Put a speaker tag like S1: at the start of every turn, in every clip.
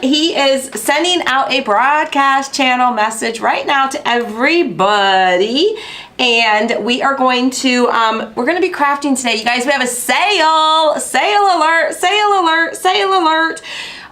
S1: he is sending out a broadcast channel message right now to everybody. And we are going to, we're going to be crafting today. You guys, we have a sale alert, sale alert, sale alert.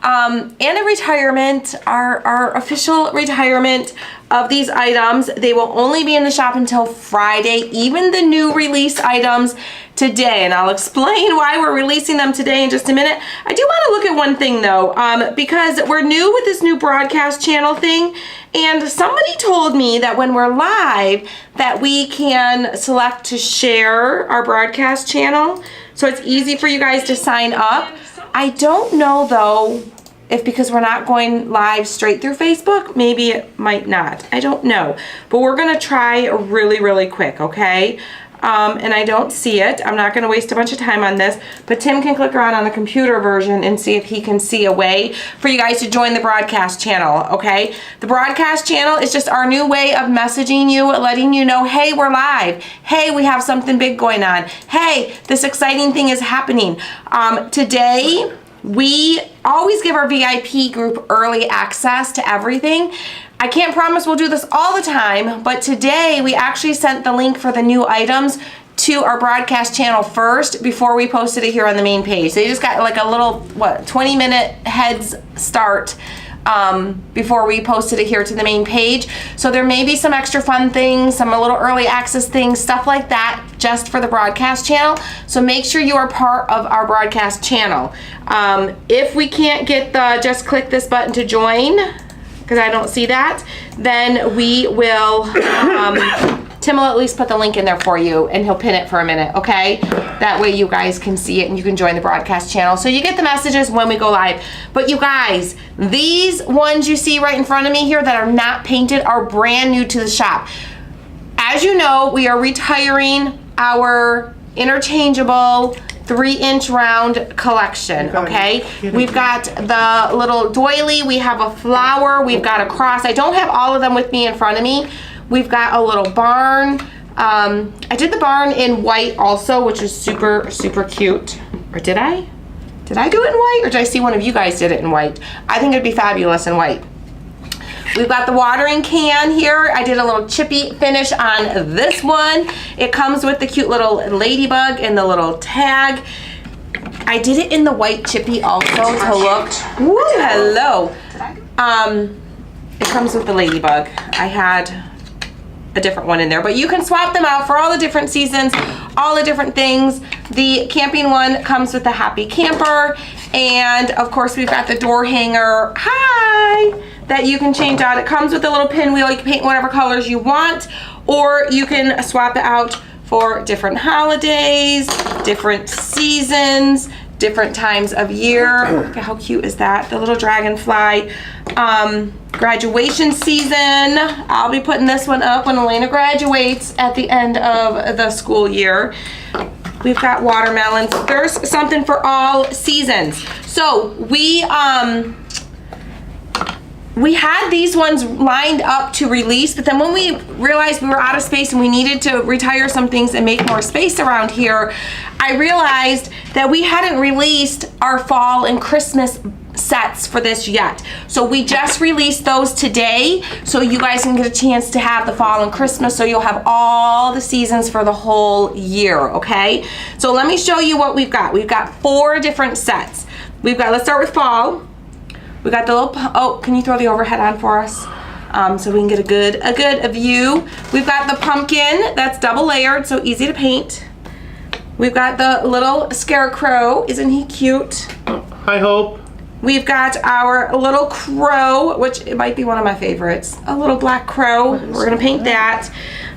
S1: And a retirement, our official retirement of these items. They will only be in the shop until Friday, even the new release items today. And I'll explain why we're releasing them today in just a minute. I do want to look at one thing though, because we're new with this new broadcast channel thing. And somebody told me that when we're live, that we can select to share our broadcast channel. So it's easy for you guys to sign up. I don't know though, if because we're not going live straight through Facebook, maybe it might not. I don't know. But we're gonna try really, really quick, okay? And I don't see it. I'm not gonna waste a bunch of time on this, but Tim can click around on the computer version and see if he can see a way for you guys to join the broadcast channel, okay? The broadcast channel is just our new way of messaging you, letting you know, hey, we're live. Hey, we have something big going on. Hey, this exciting thing is happening. Today, we always give our VIP group early access to everything. I can't promise we'll do this all the time, but today we actually sent the link for the new items to our broadcast channel first before we posted it here on the main page. They just got like a little, 20-minute heads start before we posted it here to the main page. So there may be some extra fun things, some a little early access things, stuff like that, just for the broadcast channel. So make sure you are part of our broadcast channel. If we can't get the just click this button to join, because I don't see that, then we will, Tim will at least put the link in there for you and he'll pin it for a minute, okay? That way you guys can see it and you can join the broadcast channel. So you get the messages when we go live. But you guys, these ones you see right in front of me here that are not painted are brand new to the shop. As you know, we are retiring our interchangeable 3-inch round collection, okay? We've got the little doily, we have a flower, we've got a cross. I don't have all of them with me in front of me. We've got a little barn. I did the barn in white also, which is super, super cute. Or did I? Did I do it in white, or did I see one of you guys did it in white? I think it'd be fabulous in white. We've got the watering can here. I did a little chippy finish on this one. It comes with the cute little ladybug and the little tag. I did it in the white chippy also to look. Woo, hello. It comes with the ladybug. I had a different one in there, but you can swap them out for all the different seasons, all the different things. The camping one comes with the happy camper, and of course we've got the door hanger, hi, that you can change out. It comes with a little pinwheel. You can paint whatever colors you want, or you can swap it out for different holidays, different seasons, different times of year. Look at how cute is that? The little dragonfly. Graduation season. I'll be putting this one up when Elena graduates at the end of the school year. We've got watermelons. There's something for all seasons. So we had these ones lined up to release, but then when we realized we were out of space and we needed to retire some things and make more space around here, I realized that we hadn't released our fall and Christmas sets for this yet. So we just released those today, so you guys can get a chance to have the fall and Christmas, so you'll have all the seasons for the whole year, okay? So let me show you what we've got. We've got 4 different sets. We've got, let's start with fall. We got the little, oh, can you throw the overhead on for us? So we can get a good view. We've got the pumpkin, that's double layered, so easy to paint. We've got the little scarecrow, isn't he cute?
S2: Hi, Hope.
S1: We've got our little crow, which it might be one of my favorites. A little black crow, we're gonna paint that.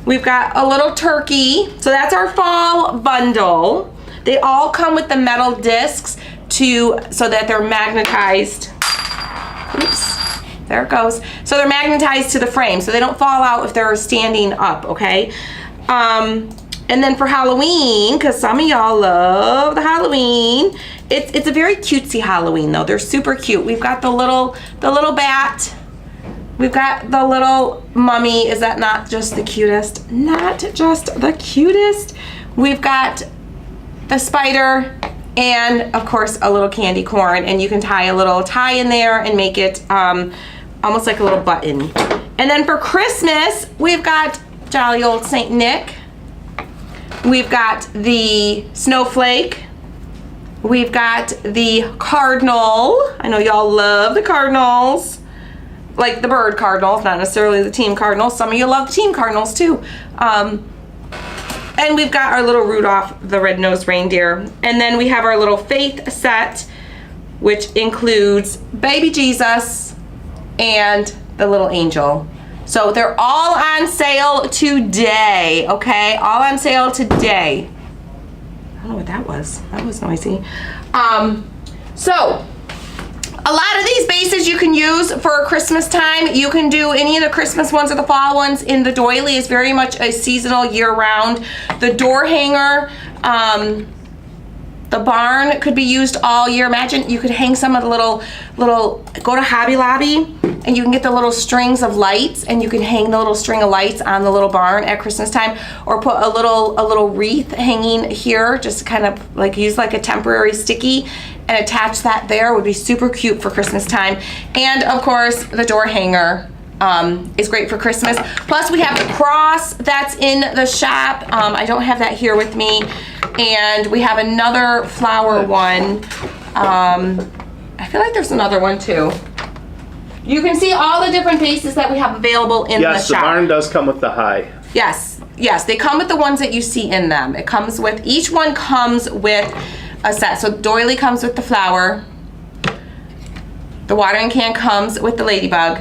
S1: We've got a little turkey, so that's our fall bundle. They all come with the metal discs so that they're magnetized. Oops, there it goes. So they're magnetized to the frame, so they don't fall out if they're standing up, okay? And then for Halloween, because some of y'all love the Halloween, it's a very cutesy Halloween though. They're super cute. We've got the little bat. We've got the little mummy. Is that not just the cutest? Not just the cutest. We've got the spider and of course a little candy corn, and you can tie a little tie in there and make it almost like a little button. And then for Christmas, we've got jolly old Saint Nick. We've got the snowflake. We've got the cardinal. I know y'all love the cardinals. Like the bird cardinals, not necessarily the team cardinals. Some of you love the team cardinals too. And we've got our little Rudolph the red-nosed reindeer. And then we have our little faith set, which includes baby Jesus and the little angel. So they're all on sale today, okay? All on sale today. I don't know what that was. That was noisy. So a lot of these bases you can use for Christmas time. You can do any of the Christmas ones or the fall ones. In the doily is very much a seasonal, year-round. The door hanger, the barn could be used all year. Imagine you could hang some of the little, go to Hobby Lobby and you can get the little strings of lights, and you can hang the little string of lights on the little barn at Christmas time, or put a little wreath hanging here, just kind of like use like a temporary sticky and attach that there. Would be super cute for Christmas time. And of course the door hanger is great for Christmas. Plus we have the cross that's in the shop. I don't have that here with me. And we have another flower one. I feel like there's another one too. You can see all the different bases that we have available in the shop.
S2: Yes, the barn does come with the high.
S1: Yes, they come with the ones that you see in them. It comes with, each one comes with a set. So doily comes with the flower. The watering can comes with the ladybug.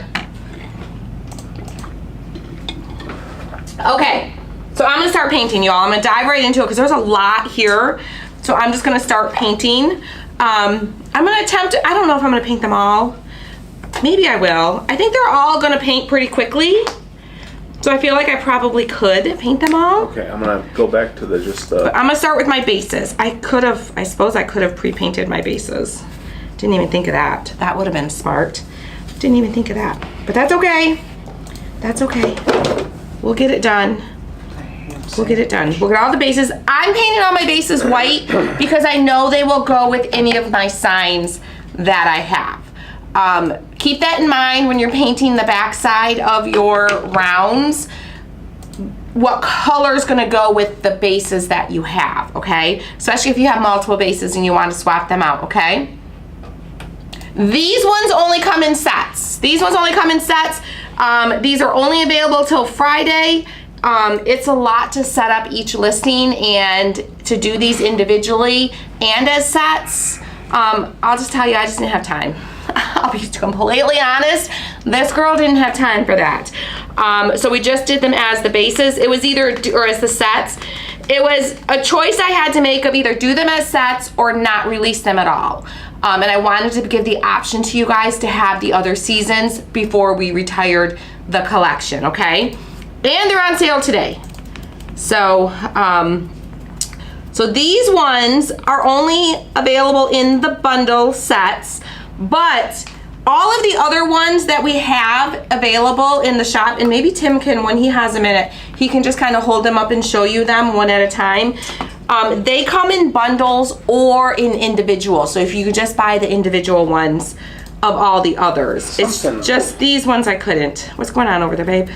S1: Okay, so I'm gonna start painting, y'all. I'm gonna dive right into it because there's a lot here. So I'm just gonna start painting. I'm gonna attempt, I don't know if I'm gonna paint them all. Maybe I will. I think they're all gonna paint pretty quickly. So I feel like I probably could paint them all.
S2: Okay, I'm gonna go back to the
S1: But I'm gonna start with my bases. I suppose I could have pre-painted my bases. Didn't even think of that. That would have been smart. Didn't even think of that. But that's okay. That's okay. We'll get it done. We'll get it done. We'll get all the bases. I'm painting all my bases white because I know they will go with any of my signs that I have. Keep that in mind when you're painting the back side of your rounds. What color is going to go with the bases that you have, okay? Especially if you have multiple bases and you want to swap them out, okay? These ones only come in sets. These ones only come in sets. These are only available till Friday. It's a lot to set up each listing and to do these individually and as sets. I'll just tell you, I just didn't have time. I'll be completely honest. This girl didn't have time for that. So we just did them as the bases. It was either, or as the sets. It was a choice I had to make of either do them as sets or not release them at all. And I wanted to give the option to you guys to have the other seasons before we retired the collection, okay? And they're on sale today. So, so these ones are only available in the bundle sets, but all of the other ones that we have available in the shop, and maybe Tim can, when he has a minute, he can just kind of hold them up and show you them one at a time. They come in bundles or in individual. So if you could just buy the individual ones of all the others. It's just these ones I couldn't. What's going on over there, babe?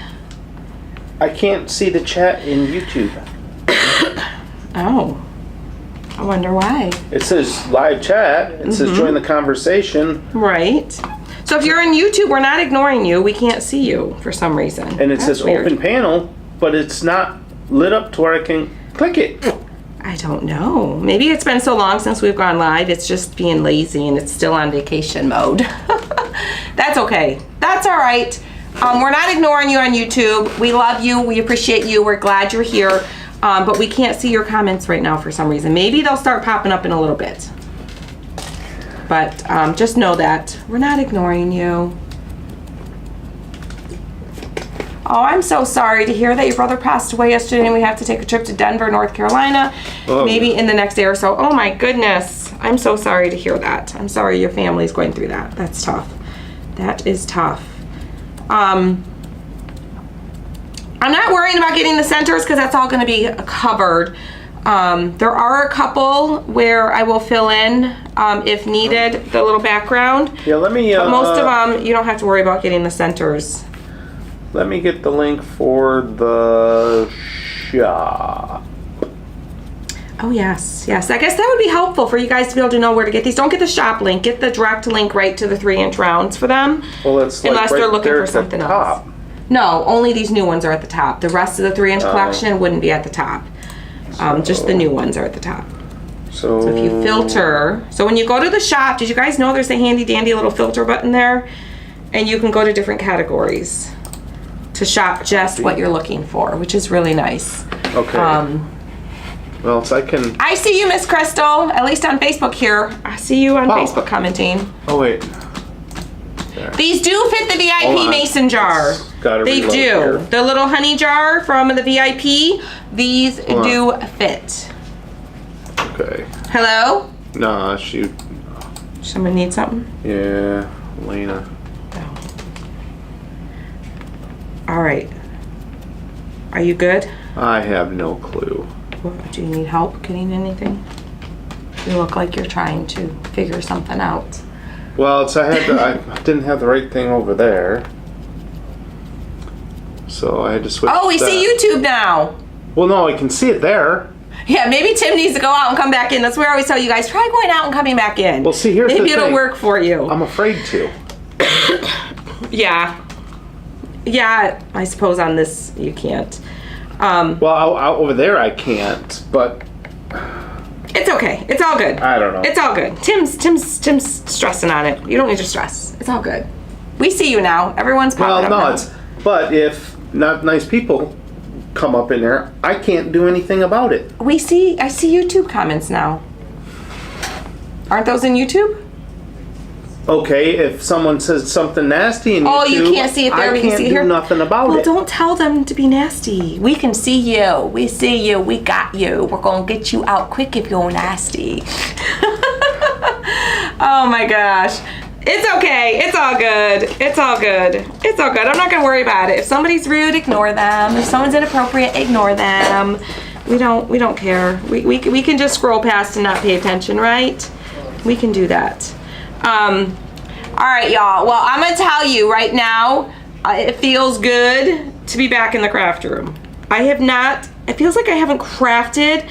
S2: I can't see the chat in YouTube.
S1: Oh, I wonder why.
S2: It says live chat. It says join the conversation.
S1: Right. So if you're on YouTube, we're not ignoring you. We can't see you for some reason.
S2: And it says open panel, but it's not lit up to where I can click it.
S1: I don't know. Maybe it's been so long since we've gone live, it's just being lazy and it's still on vacation mode. That's okay. That's all right. We're not ignoring you on YouTube. We love you. We appreciate you. We're glad you're here. But we can't see your comments right now for some reason. Maybe they'll start popping up in a little bit. But just know that we're not ignoring you. Oh, I'm so sorry to hear that your brother passed away yesterday and we have to take a trip to Denver, North Carolina, maybe in the next day or so. Oh my goodness. I'm so sorry to hear that. I'm sorry your family's going through that. That's tough. That is tough. I'm not worrying about getting the centers because that's all going to be covered. There are a couple where I will fill in if needed, the little background.
S2: Yeah, let me.
S1: But most of them, you don't have to worry about getting the centers.
S2: Let me get the link for the shop.
S1: Oh, yes. I guess that would be helpful for you guys to be able to know where to get these. Don't get the shop link. Get the direct link right to the 3-inch rounds for them.
S2: Well, it's like
S1: unless
S2: right
S1: they're looking
S2: there
S1: for
S2: at the
S1: something
S2: top.
S1: else. No, only these new ones are at the top. The rest of the 3-inch collection wouldn't be at the top. Just the new ones are at the top.
S2: So
S1: if you filter, so when you go to the shop, did you guys know there's a handy dandy little filter button there? And you can go to different categories to shop just what you're looking for, which is really nice.
S2: Okay. Well, so I can.
S1: I see you, Miss Crystal, at least on Facebook here. I see you on Facebook commenting.
S2: Oh, wait.
S1: There. These do fit the VIP mason jar. They do.
S2: Here.
S1: The little honey jar from the VIP, these do fit.
S2: Okay.
S1: Hello?
S2: Nah, shoot.
S1: Someone need something?
S2: Yeah, Lena.
S1: No. All right. Are you good?
S2: I have no clue.
S1: Do you need help getting anything? You look like you're trying to figure something out.
S2: Well, it's I didn't have the right thing over there, so I had to switch.
S1: Oh, we see YouTube now.
S2: Well, no, I can see it there.
S1: Yeah, maybe Tim needs to go out and come back in. That's where I always tell you guys, try going out and coming back in.
S2: Well, see, here's the thing.
S1: Maybe it'll work for you.
S2: I'm afraid to.
S1: Yeah, I suppose on this you can't.
S2: Well, out over there I can't, but
S1: it's okay. It's all good.
S2: I don't know.
S1: It's all good. Tim's stressing on it. You don't need to stress. It's all good. We see you now. Everyone's popping up now.
S2: But if not nice people come up in there, I can't do anything about it.
S1: I see YouTube comments now. Aren't those in YouTube?
S2: Okay, if someone says something nasty in YouTube,
S1: oh, you can't see it there.
S2: I
S1: We can
S2: can't
S1: see
S2: do
S1: here.
S2: nothing about it.
S1: Well, don't tell them to be nasty. We can see you. We see you. We got you. We're gonna get you out quick if you're nasty. Oh my gosh. It's okay. It's all good. It's all good. It's all good. I'm not gonna worry about it. If somebody's rude, ignore them. If someone's inappropriate, ignore them. We don't care. We can just scroll past and not pay attention, right? We can do that. All right, y'all. Well, I'm gonna tell you right now, it feels good to be back in the craft room. It feels like I haven't crafted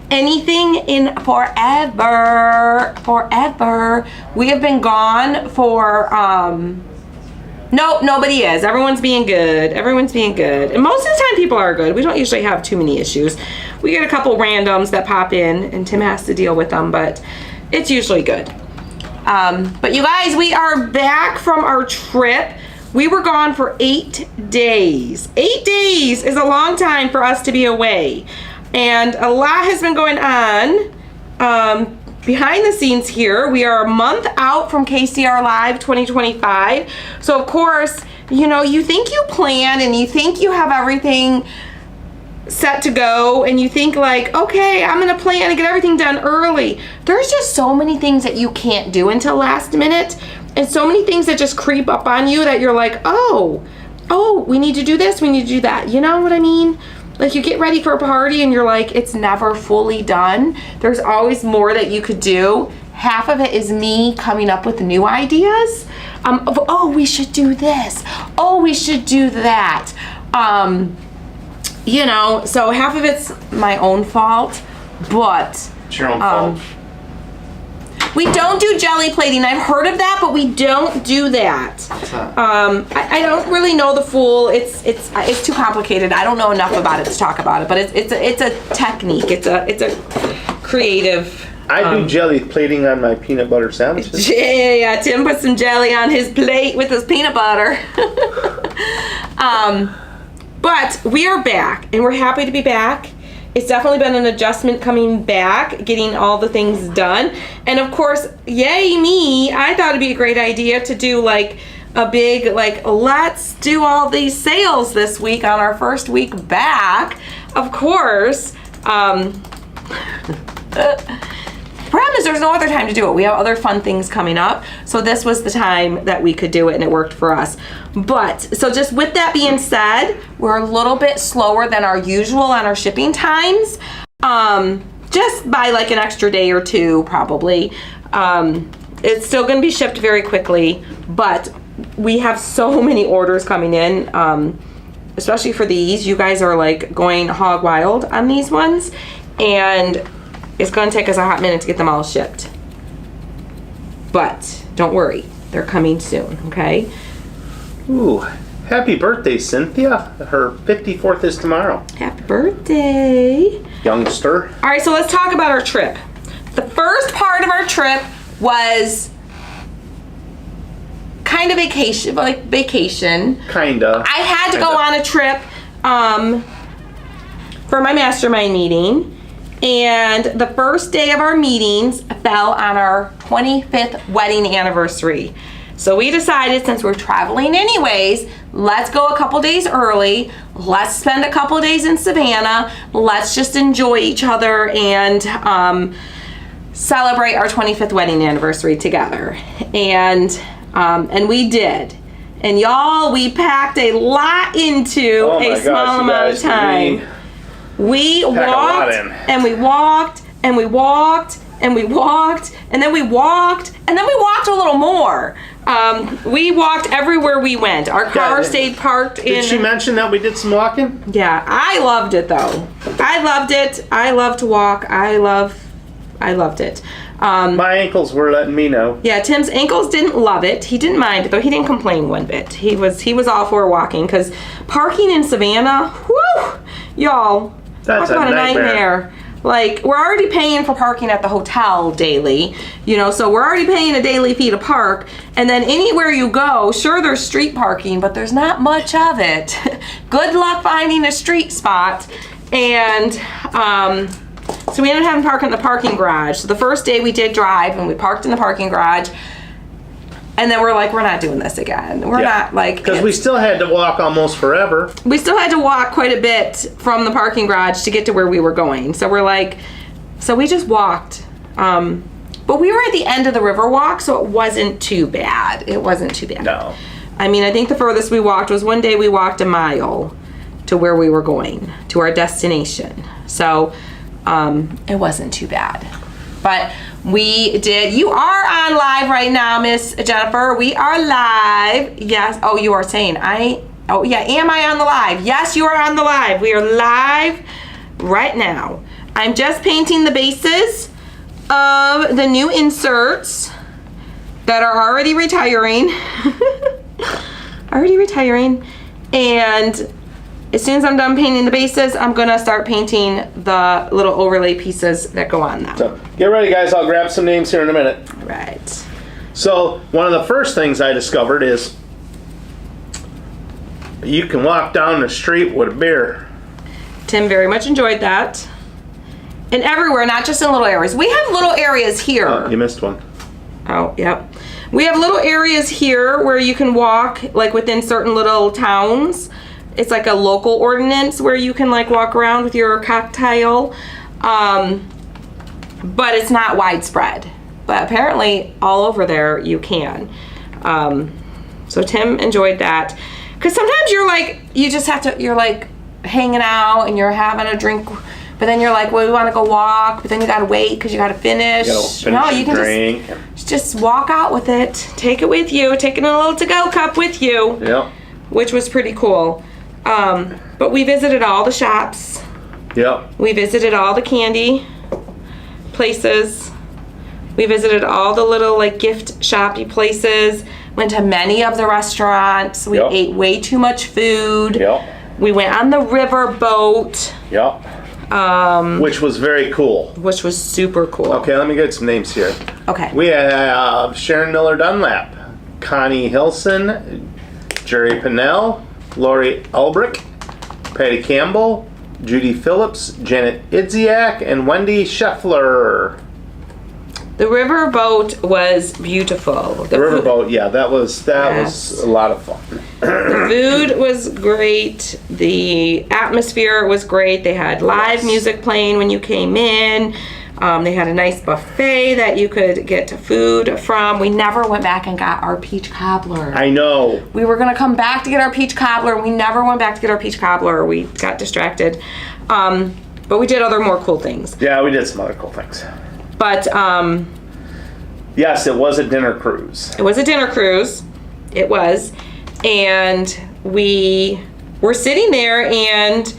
S1: anything in forever. We have been gone for, nope, nobody is. Everyone's being good. And most of the time people are good. We don't usually have too many issues. We get a couple randoms that pop in and Tim has to deal with them, but it's usually good. But you guys, we are back from our trip. We were gone for 8 days. 8 days is a long time for us to be away. And a lot has been going on behind the scenes here. We are a month out from KCR Live 2025. So of course, you think you plan and you think you have everything set to go and you think like, okay, I'm gonna plan to get everything done early. There's just so many things that you can't do until last minute, and so many things that just creep up on you that you're like, oh, we need to do this, we need to do that. You know what I mean? Like you get ready for a party and you're like, it's never fully done. There's always more that you could do. Half of it is me coming up with new ideas. Oh, we should do this. Oh, we should do that. So half of it's my own fault, but
S2: It's your own fault.
S1: We don't do jelly plating. I've heard of that, but we don't do that. I don't really know the full. It's too complicated. I don't know enough about it to talk about it, but it's a technique. It's a creative.
S2: I do jelly plating on my peanut butter sandwiches.
S1: Yeah. Tim put some jelly on his plate with his peanut butter. But we are back, and we're happy to be back. It's definitely been an adjustment coming back, getting all the things done. And of course, yay me, I thought it'd be a great idea to do like a big, let's do all these sales this week on our first week back. Of course, problem is there's no other time to do it. We have other fun things coming up. So this was the time that we could do it, and it worked for us. But, so just with that being said, we're a little bit slower than our usual on our shipping times. just by like an extra day or two, probably. It's still going to be shipped very quickly, but we have so many orders coming in, especially for these. You guys are like going hog wild on these ones, and it's going to take us a hot minute to get them all shipped. But don't worry, they're coming soon, okay?
S2: Ooh, happy birthday, Cynthia. Her 54th is tomorrow.
S1: Happy birthday.
S2: Youngster.
S1: All right, so let's talk about our trip. The first part of our trip was kind of vacation,
S2: Kinda.
S1: I had to go on a trip for my mastermind meeting, and the first day of our meetings fell on our 25th wedding anniversary. So we decided, since we're traveling anyways, let's go a couple days early. Let's spend a couple days in Savannah. Let's just enjoy each other and celebrate our 25th wedding anniversary together. And we did. And y'all, we packed a lot into a small amount of time. We walked and we walked and we walked and we walked and then we walked and then we walked a little more. We walked everywhere we went. Our car stayed parked in.
S2: Did she mention that we did some walking?
S1: Yeah, I loved it though. I loved it. I love to walk. I loved it.
S2: My ankles were letting me know.
S1: Yeah, Tim's ankles didn't love it. He didn't mind it though. He didn't complain one bit. He was all for walking, because parking in Savannah, whew, y'all,
S2: that's
S1: talk about
S2: a nightmare.
S1: Like, we're already paying for parking at the hotel daily, so we're already paying a daily fee to park. And then anywhere you go, sure, there's street parking, but there's not much of it. Good luck finding a street spot. And so we ended up having to park in the parking garage. So the first day we did drive, and we parked in the parking garage. And then we're like, we're not doing this again. We're not like...
S2: Because we still had to walk almost forever.
S1: We still had to walk quite a bit from the parking garage to get to where we were going. So we're like... So we just walked. But we were at the end of the river walk, so it wasn't too bad. It wasn't too bad.
S2: No.
S1: I mean, I think the furthest we walked was one day we walked a mile to where we were going, to our destination. So it wasn't too bad. But we did. You are on live right now, Miss Jennifer. We are live. Yes. Oh, you are saying oh yeah, am I on the live? Yes, you are on the live. We are live right now. I'm just painting the bases of the new inserts that are already retiring. And as soon as I'm done painting the bases, I'm gonna start painting the little overlay pieces that go on them.
S2: So get ready, guys. I'll grab some names here in a minute.
S1: Right.
S2: So one of the first things I discovered is you can walk down the street with a beer.
S1: Tim very much enjoyed that. And everywhere, not just in little areas. We have little areas here.
S2: Oh, you missed one.
S1: Oh, yep. We have little areas here where you can walk, like within certain little towns. It's like a local ordinance where you can like walk around with your cocktail. But it's not widespread. But apparently all over there you can. So Tim enjoyed that. Because sometimes you're like, you're like hanging out and you're having a drink, but then you're like, well, we want to go walk, but then you got to wait because you got to finish.
S2: You can drink.
S1: Just walk out with it. Take it with you. Take it in a little to-go cup with you.
S2: Yep.
S1: Which was pretty cool. But we visited all the shops.
S2: Yep.
S1: We visited all the candy places. We visited all the little like gift shoppy places. Went to many of the restaurants. We ate way too much food.
S2: Yep.
S1: We went on the river boat.
S2: Yep. Which was very cool.
S1: Which was super cool.
S2: Okay, let me get some names here.
S1: Okay.
S2: We have Sharon Miller Dunlap, Connie Hilson, Jerry Pinnell, Lori Ulbrich, Patty Campbell, Judy Phillips, Janet Idziak, and Wendy Scheffler.
S1: The river boat was beautiful.
S2: The river boat, yeah, that was a lot of fun.
S1: The food was great. The atmosphere was great. They had live music playing when you came in. They had a nice buffet that you could get food from. We never went back and got our peach cobbler.
S2: I know.
S1: We were gonna come back to get our peach cobbler. We never went back to get our peach cobbler. We got distracted. But we did other more cool things.
S2: Yeah, we did some other cool things.
S1: But
S2: yes, it was a dinner cruise.
S1: it was a dinner cruise. It was. And we were sitting there and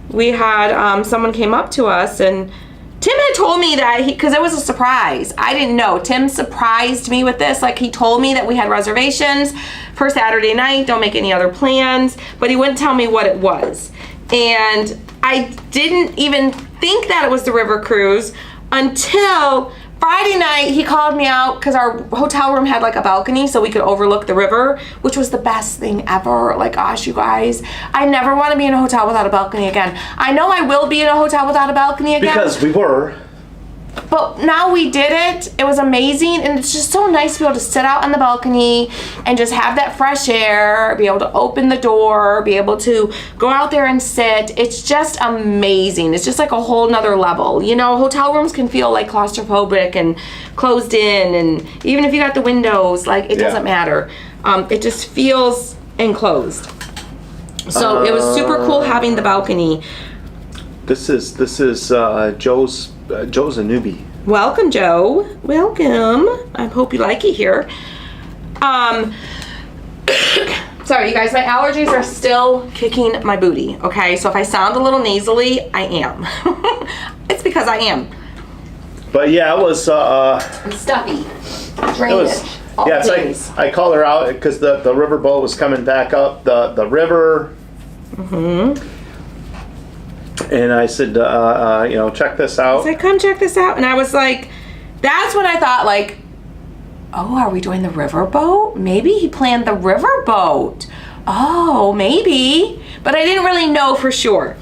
S1: we had someone came up to us, and Tim had told me that because it was a surprise. I didn't know. Tim surprised me with this. Like, he told me that we had reservations for Saturday night. Don't make any other plans. But he wouldn't tell me what it was. And I didn't even think that it was the river cruise until Friday night. He called me out because our hotel room had like a balcony so we could overlook the river, which was the best thing ever. Like, gosh, you guys, I never want to be in a hotel without a balcony again. I know I will be in a hotel without a balcony again.
S2: Because we were.
S1: But now we did it. It was amazing, and it's just so nice to be able to sit out on the balcony and just have that fresh air, be able to open the door, be able to go out there and sit. It's just amazing. It's just like a whole nother level. You know, hotel rooms can feel like claustrophobic and closed in, and even if you got the windows, like, it doesn't matter. It just feels enclosed. So it was super cool having the balcony.
S2: This is Joe's a newbie.
S1: Welcome, Joe. Welcome. I hope you like it here. Sorry, you guys, my allergies are still kicking my booty, okay? So if I sound a little nasally, I am. It's because I am.
S2: But yeah, it was
S1: I'm stuffy. Drainage.
S2: Yeah, it's like I called her out because the river boat was coming back up the river.
S1: Mm-hmm.
S2: And I said, you know, check this out.
S1: I was like, come check this out. And I was like, that's when I thought, like, oh, are we doing the river boat? Maybe he planned the river boat. Oh, maybe. But I didn't really know for sure.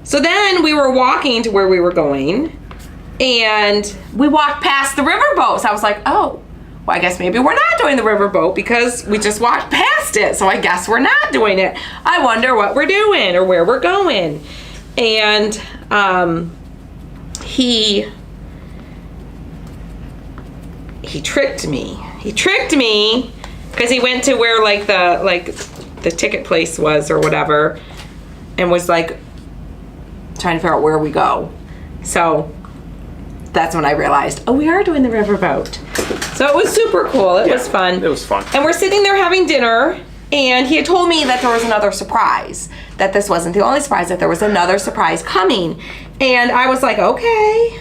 S1: So then we were walking to where we were going, and we walked past the river boat. So I was like, oh, well, I guess maybe we're not doing the river boat because we just walked past it. So I guess we're not doing it. I wonder what we're doing or where we're going. And he tricked me. He tricked me because he went to where like the ticket place was or whatever, and was like trying to figure out where we go. So that's when I realized, oh, we are doing the riverboat. So it was super cool. It was fun.
S2: It was fun.
S1: And we're sitting there having dinner, and he had told me that there was another surprise, that this wasn't the only surprise, that there was another surprise coming. And I was like, okay.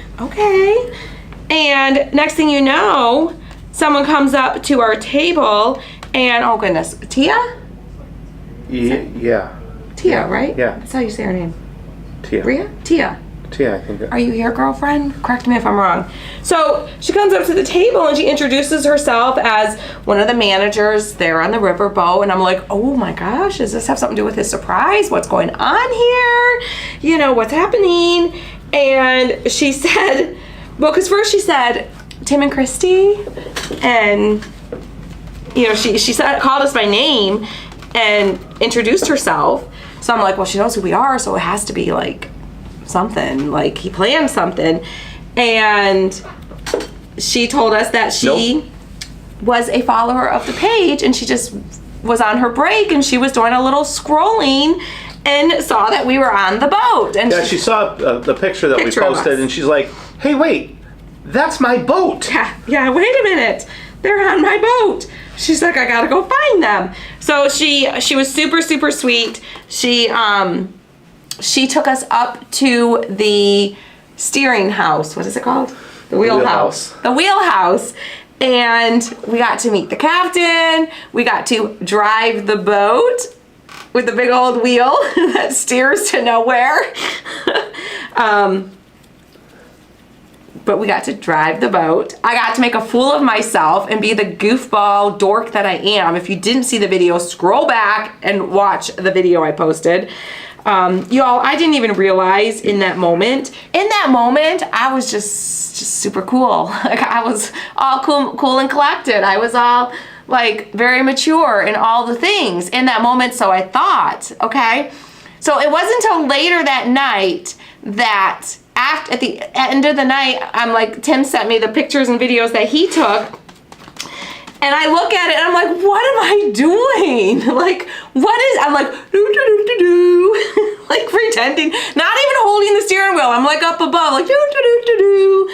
S1: And next thing you know, someone comes up to our table, and oh goodness, Tia?
S2: Yeah.
S1: Tia, right?
S2: Yeah.
S1: That's how you say her name.
S2: Tia.
S1: Rhea? Tia.
S2: Tia, I think.
S1: Are you here, girlfriend? Correct me if I'm wrong. So she comes up to the table and she introduces herself as one of the managers there on the riverboat. And I'm like, oh my gosh, does this have something to do with his surprise? What's going on here? You know, what's happening? And she said, well, because first she said, Tim and Christy. And, you know, she said, called us by name and introduced herself. So I'm like, well, she knows who we are, so it has to be like something, like he planned something. And she told us that she was a follower of the page, and she just was on her break and she was doing a little scrolling and saw that we were on the boat. And
S2: yeah, she saw the picture that we posted, and she's like, hey, wait, that's my boat.
S1: Yeah, wait a minute, they're on my boat. She's like, I gotta go find them. So she was super, super sweet. She took us up to the steering house. What is it called? The wheelhouse. The wheelhouse. And we got to meet the captain. We got to drive the boat with the big old wheel that steers to nowhere. But we got to drive the boat. I got to make a fool of myself and be the goofball dork that I am. If you didn't see the video, scroll back and watch the video I posted. Y'all, I didn't even realize in that moment, I was just super cool. Like, I was all cool and collected. I was all like very mature in all the things in that moment. So I thought, okay. So it wasn't until later that night that at the end of the night, I'm like, Tim sent me the pictures and videos that he took. And I look at it and I'm like, what am I doing? Like, I'm like, do. like pretending, not even holding the steering wheel. I'm like up above, like do.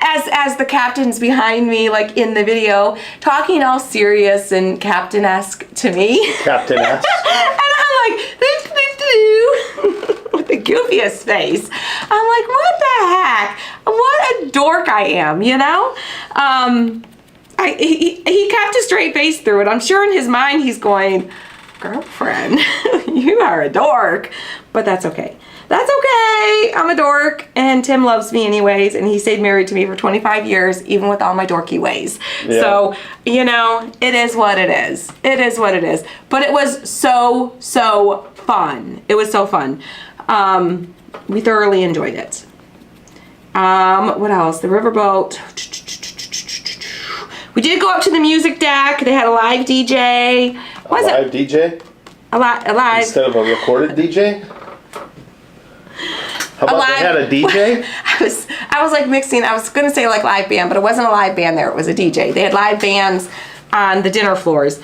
S1: As the captain's behind me, like in the video, talking all serious and captain-esque to me.
S2: Captain-esque.
S1: And I'm like, with the goofiest face. I'm like, what the heck? What a dork I am, you know? He kept a straight face through it. I'm sure in his mind he's going, girlfriend, you are a dork. But that's okay. That's okay. I'm a dork, and Tim loves me anyways, and he stayed married to me for 25 years, even with all my dorky ways.
S2: Yeah.
S1: So, you know, it is what it is. It is what it is. But it was so fun. It was so fun. We thoroughly enjoyed it. What else? The riverboat. We did go up to the music deck. They had a live DJ.
S2: Was it? A live DJ?
S1: A live.
S2: Instead of a recorded DJ? How about they had a DJ?
S1: I was like mixing. I was going to say like live band, but it wasn't a live band there. It was a DJ. They had live bands on the dinner floors.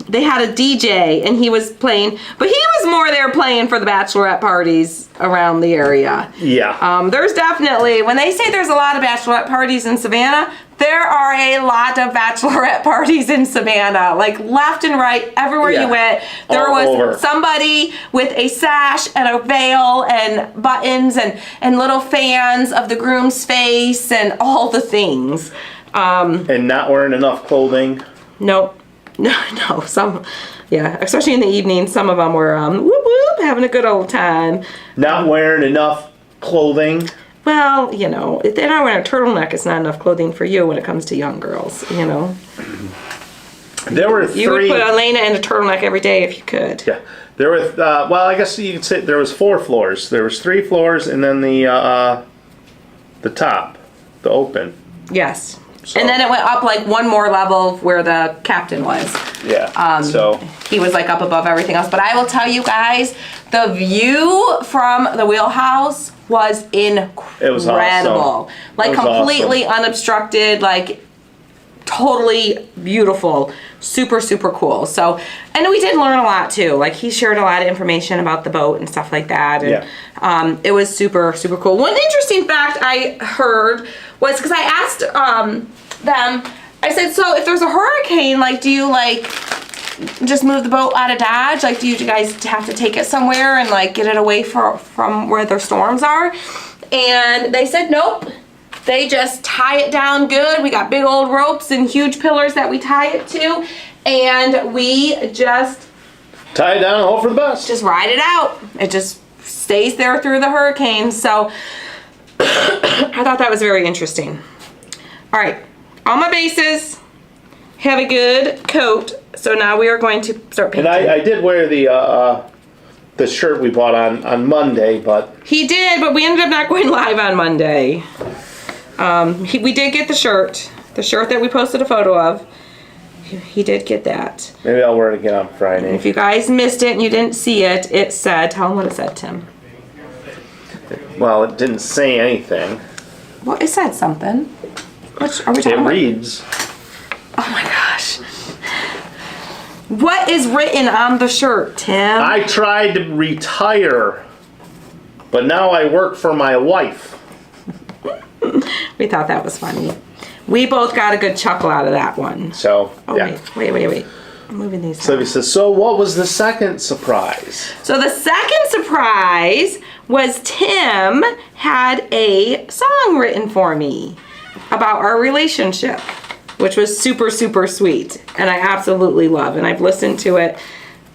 S1: They had a DJ and he was playing, but he was more there playing for the bachelorette parties around the area.
S2: Yeah.
S1: There's definitely, when they say there's a lot of bachelorette parties in Savannah, there are a lot of bachelorette parties in Savannah, like left and right, everywhere you went. There was somebody with a sash and a veil and buttons and little fans of the groom's face and all the things.
S2: And not wearing enough clothing.
S1: Nope. No, especially in the evening, some of them were whoop whoop, having a good old time.
S2: Not wearing enough clothing.
S1: Well, you know, if they're not wearing a turtleneck, it's not enough clothing for you when it comes to young girls, you know.
S2: There were three.
S1: You would put Elena in a turtleneck every day if you could.
S2: Yeah. There were, well, I guess you could say there was 4 floors. There was 3 floors and then the top, the open.
S1: Yes.
S2: So.
S1: And then it went up like one more level where the captain was.
S2: Yeah. So
S1: he was like up above everything else. But I will tell you guys, the view from the wheelhouse was incredible.
S2: It was awesome.
S1: Like completely unobstructed, like totally beautiful. Super cool. So, and we did learn a lot too. Like he shared a lot of information about the boat and stuff like that. And it was super cool. One interesting fact I heard was, because I asked them, I said, so if there's a hurricane, like, do you like just move the boat out of Dodge? Like, do you guys have to take it somewhere and like get it away from where their storms are? And they said, nope. They just tie it down good. We got big old ropes and huge pillars that we tie it to. And we just
S2: tie it down and hope for the best.
S1: Just ride it out. It just stays there through the hurricane. So I thought that was very interesting. All right, all my bases have a good coat. So now we are going to start painting. And
S2: I did wear the shirt we bought on Monday, but...
S1: He did, but we ended up not going live on Monday. We did get the shirt that we posted a photo of. He did get that.
S2: Maybe I'll wear it again on Friday.
S1: And if you guys missed it and you didn't see it, it said, tell them what it said, Tim.
S2: Well, it didn't say anything.
S1: Well, it said something. Which are we talking about?
S2: It reads.
S1: Oh my gosh. What is written on the shirt, Tim?
S2: I tried to retire, but now I work for my wife.
S1: We thought that was funny. We both got a good chuckle out of that one.
S2: So,
S1: yeah. Wait. I'm moving these.
S2: So he says, so what was the second surprise?
S1: So the second surprise was Tim had a song written for me about our relationship, which was super sweet. And I absolutely love. And I've listened to it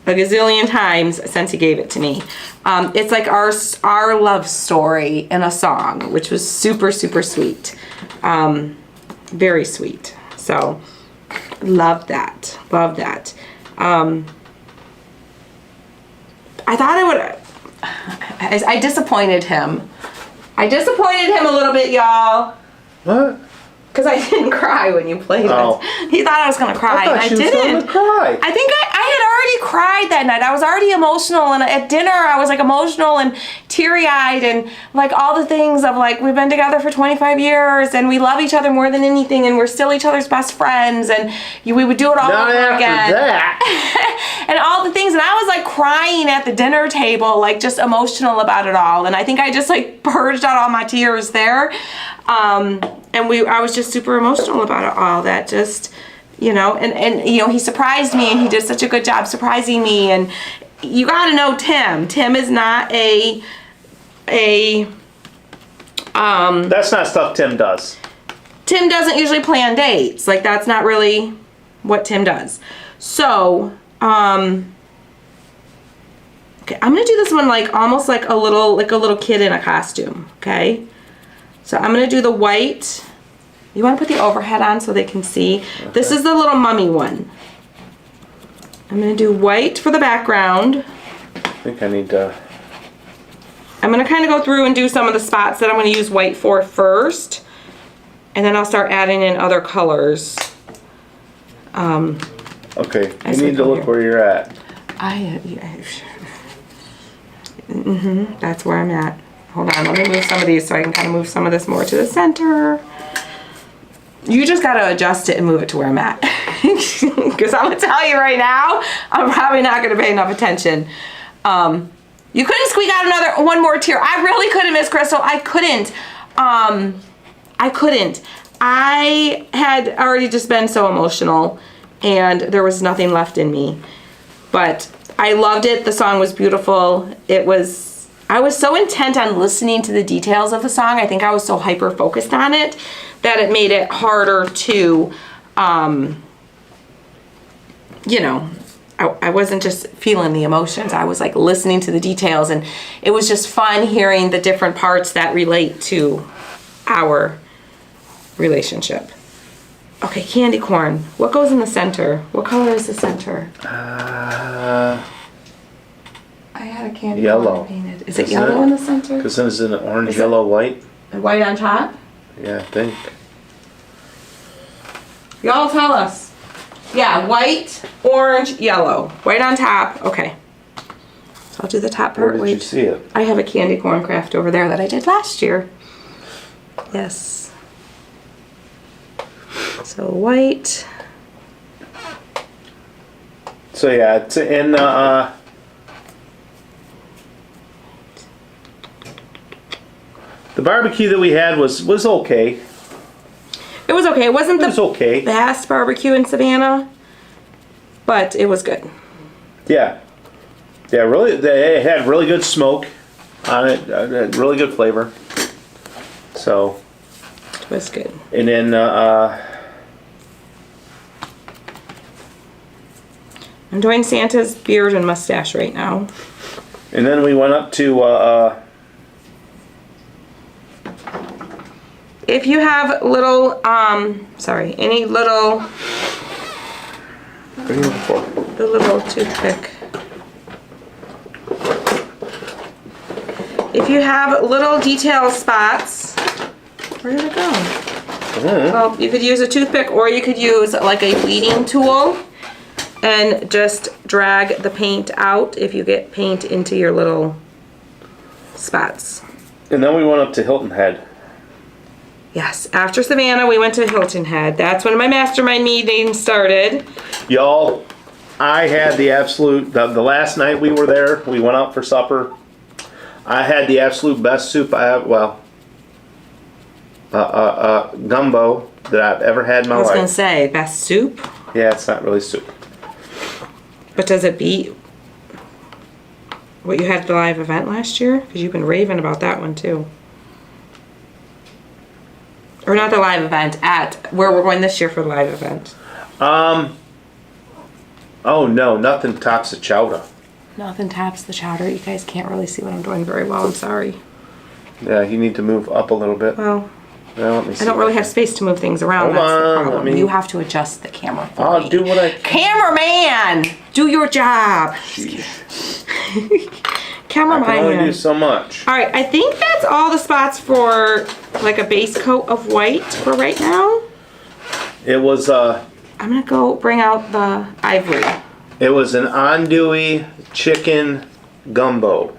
S1: a gazillion times since he gave it to me. It's like our love story in a song, which was super sweet. Very sweet. So, love that. I thought I disappointed him. I disappointed him a little bit, y'all.
S2: What?
S1: Because I didn't cry when you played it. He thought I was going to cry.
S2: I didn't. Going to cry.
S1: I think I had already cried that night. I was already emotional. And at dinner, I was like emotional and teary-eyed and like all the things of like, we've been together for 25 years and we love each other more than anything and we're still each other's best friends and we would do it all over again.
S2: That.
S1: And all the things. And I was like crying at the dinner table, like just emotional about it all. And I think I just like purged out all my tears there. And I was just super emotional about it all. That just, you know, and you know, he surprised me, and he did such a good job surprising me. And you got to know Tim. Tim is not
S2: That's not stuff Tim does.
S1: Tim doesn't usually plan dates. Like, that's not really what Tim does. So, okay, I'm gonna do this one like almost like a little kid in a costume. Okay, so I'm gonna do the white. You want to put the overhead on so they can see. Okay. This is the little mummy one. I'm gonna do white for the background.
S2: I think I need to.
S1: I'm gonna kind of go through and do some of the spots that I'm gonna use white for first, and then I'll start adding in other colors.
S2: Okay, you need to look where you're at.
S1: That's where I'm at. Hold on, let me move some of these so I can kind of move some of this more to the center. You just gotta adjust it and move it to where I'm at. Because I'm gonna tell you right now, I'm probably not gonna pay enough attention. You couldn't squeak out one more tear. I really couldn't, Miss Crystal. I couldn't. I couldn't. I had already just been so emotional, and there was nothing left in me. But I loved it. The song was beautiful. I was so intent on listening to the details of the song. I think I was so hyper focused on it that it made it harder to, you know, I wasn't just feeling the emotions. I was like listening to the details, and it was just fun hearing the different parts that relate to our relationship. Okay, candy corn. What goes in the center? What color is the center? I had a candy
S2: yellow.
S1: corn painted. Is it yellow in the center?
S2: Because then it's an orange, yellow, white.
S1: And white on top?
S2: Yeah, I think.
S1: Y'all tell us. Yeah, white, orange, yellow. White on top. Okay. So I'll do the top part.
S2: Where did you see it?
S1: I have a candy corn craft over there that I did last year. Yes. So white.
S2: So yeah, it's in the barbecue that we had was okay.
S1: It was okay. It wasn't the
S2: okay.
S1: best barbecue in Savannah, but it was good.
S2: Yeah. Yeah, really, it had really good smoke on it, really good flavor. So.
S1: It was good.
S2: And then,
S1: I'm doing Santa's beard and mustache right now.
S2: And then we went up to,
S1: if you have little, any little,
S2: what are you looking for?
S1: the little toothpick. If you have little detail spots, where did it go? Well, you could use a toothpick, or you could use like a weeding tool and just drag the paint out if you get paint into your little spots.
S2: And then we went up to Hilton Head.
S1: Yes, after Savannah, we went to Hilton Head. That's when my mastermind meeting started.
S2: Y'all, I had the absolute, the last night we were there, we went out for supper. I had the absolute best soup gumbo that I've ever had in my
S1: I was
S2: life.
S1: gonna say, best soup,
S2: Yeah, it's not really soup.
S1: but does it beat what you had at the live event last year? Because you've been raving about that one too. Or not the live event, at where we're going this year for the live event.
S2: Oh no, nothing tops the chowder.
S1: Nothing taps the chowder. You guys can't really see what I'm doing very well. I'm sorry.
S2: Yeah, you need to move up a little bit.
S1: Well,
S2: Let me see.
S1: I don't really have space to move things around.
S2: Hold
S1: That's the
S2: on,
S1: problem.
S2: let me-
S1: You have to adjust the camera for
S2: I'll
S1: me.
S2: do what I can.
S1: Cameraman, do your job.
S2: I can only do
S1: Cameraman.
S2: so much.
S1: All right, I think that's all the spots for like a base coat of white for right now.
S2: It was
S1: I'm gonna go bring out the ivory.
S2: an andouille chicken gumbo.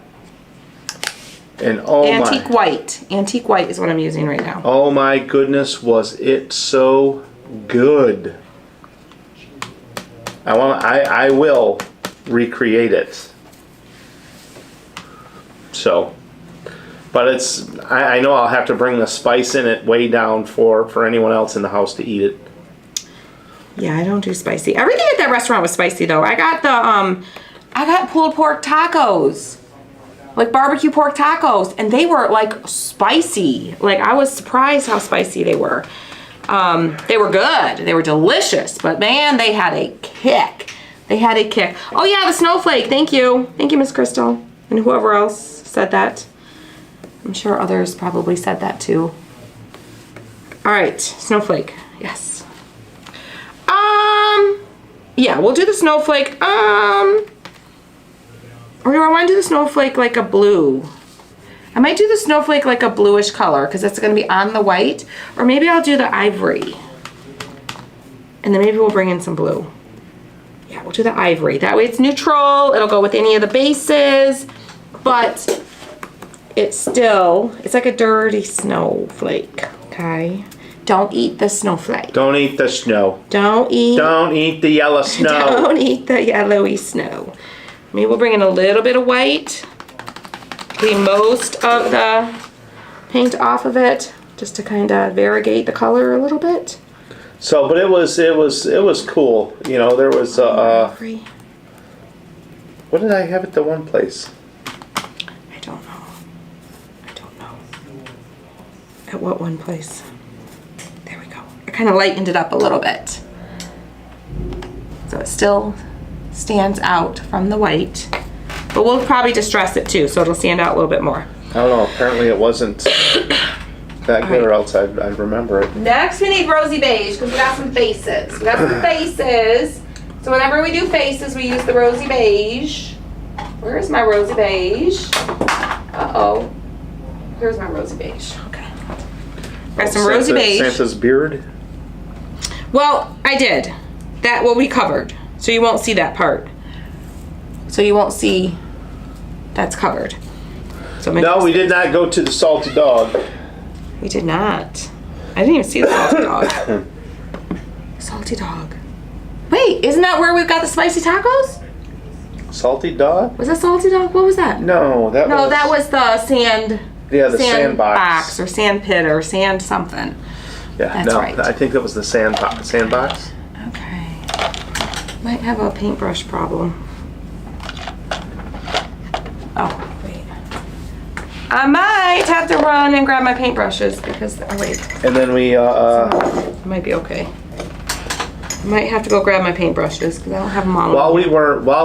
S2: And
S1: Antique white. Antique white is what I'm using right now.
S2: oh my goodness, was it so good. I will recreate it. So, but I know I'll have to bring the spice in it way down for anyone else in the house to eat it.
S1: Yeah, I don't do spicy. Everything at that restaurant was spicy though. I got pulled pork tacos, like barbecue pork tacos, and they were like spicy. Like I was surprised how spicy they were. They were good. They were delicious, but man, they had a kick. They had a kick. Oh yeah, the snowflake. Thank you, Miss Crystal, and whoever else said that. I'm sure others probably said that too. All right, snowflake. Yes. Yeah, we'll do the snowflake. Or do I want to do the snowflake like a blue? I might do the snowflake like a bluish color because it's going to be on the white. Or maybe I'll do the ivory. And then maybe we'll bring in some blue. Yeah, we'll do the ivory. That way it's neutral. It'll go with any of the bases. But it's like a dirty snowflake. Okay? Don't eat the snowflake.
S2: Don't eat the snow.
S1: Don't eat
S2: the yellow snow.
S1: Don't eat the yellowy snow. Maybe we'll bring in a little bit of white. Clean most of the paint off of it, just to kind of variegate the color a little bit.
S2: So, but it was cool. You know, there was what did I have at the one place?
S1: I don't know. At what one place? There we go. I kind of lightened it up a little bit. So it still stands out from the white. But we'll probably distress it too, so it'll stand out a little bit more.
S2: I don't know. Apparently it wasn't that good, or else I'd remember it.
S1: Next we need rosy beige, because we got some faces. So whenever we do faces, we use the rosy beige. Where's my rosy beige? Uh-oh. Here's my rosy beige. Okay. Got some rosy beige.
S2: Santa's beard?
S1: Well, I did. What we covered. So you won't see that part. So you won't see that's covered. So
S2: no, we did not go to the Salty Dog.
S1: We did not. I didn't even see the Salty Dog. Salty Dog. Wait, isn't that where we've got the spicy tacos?
S2: Salty Dog?
S1: Was that Salty Dog? What was that?
S2: No, that
S1: was the sand.
S2: Yeah, the sandbox.
S1: Or sand pit or sand something.
S2: Yeah,
S1: that's right.
S2: I think that was the sandbox.
S1: Okay. Might have a paintbrush problem. Oh, wait. I might have to run and grab my paintbrushes because, wait.
S2: And then we,
S1: it might be okay. I might have to go grab my paintbrushes because I don't have them on.
S2: While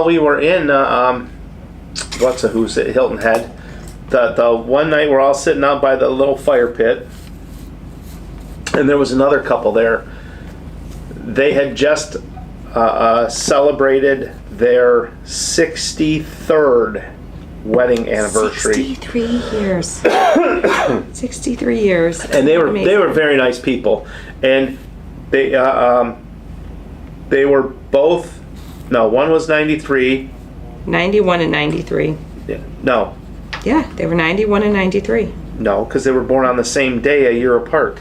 S2: we were in, who's it, Hilton Head, the one night we're all sitting out by the little fire pit, and there was another couple there. They had just celebrated their 63rd wedding anniversary.
S1: 63 years. 63 years.
S2: And they were very nice people, and they were both. No, one was 93.
S1: 91 and 93.
S2: Yeah, no.
S1: Yeah, they were 91 and 93.
S2: No, because they were born on the same day, a year apart.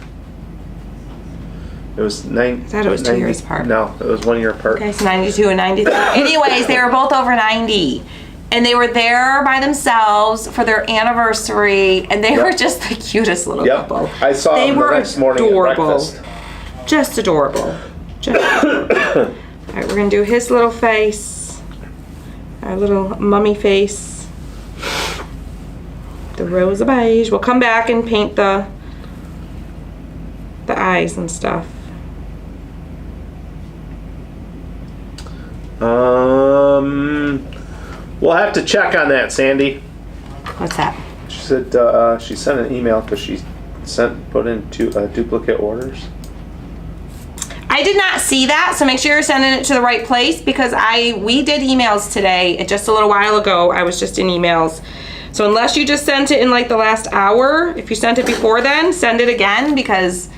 S2: It was
S1: I thought it was 2 years apart.
S2: No, it was 1 year apart.
S1: Okay, so 92 and 93. Anyways, they were both over 90. And they were there by themselves for their anniversary, and they were just the cutest little couple.
S2: I saw them the next morning at breakfast.
S1: Just adorable. All right, we're going to do his little face. Our little mummy face. The rose of beige. We'll come back and paint the eyes and stuff.
S2: We'll have to check on that, Sandy.
S1: What's that?
S2: She said she sent an email because she put in duplicate orders.
S1: I did not see that, so make sure you're sending it to the right place because we did emails today just a little while ago. I was just in emails. So unless you just sent it in like the last hour, if you sent it before then, send it again because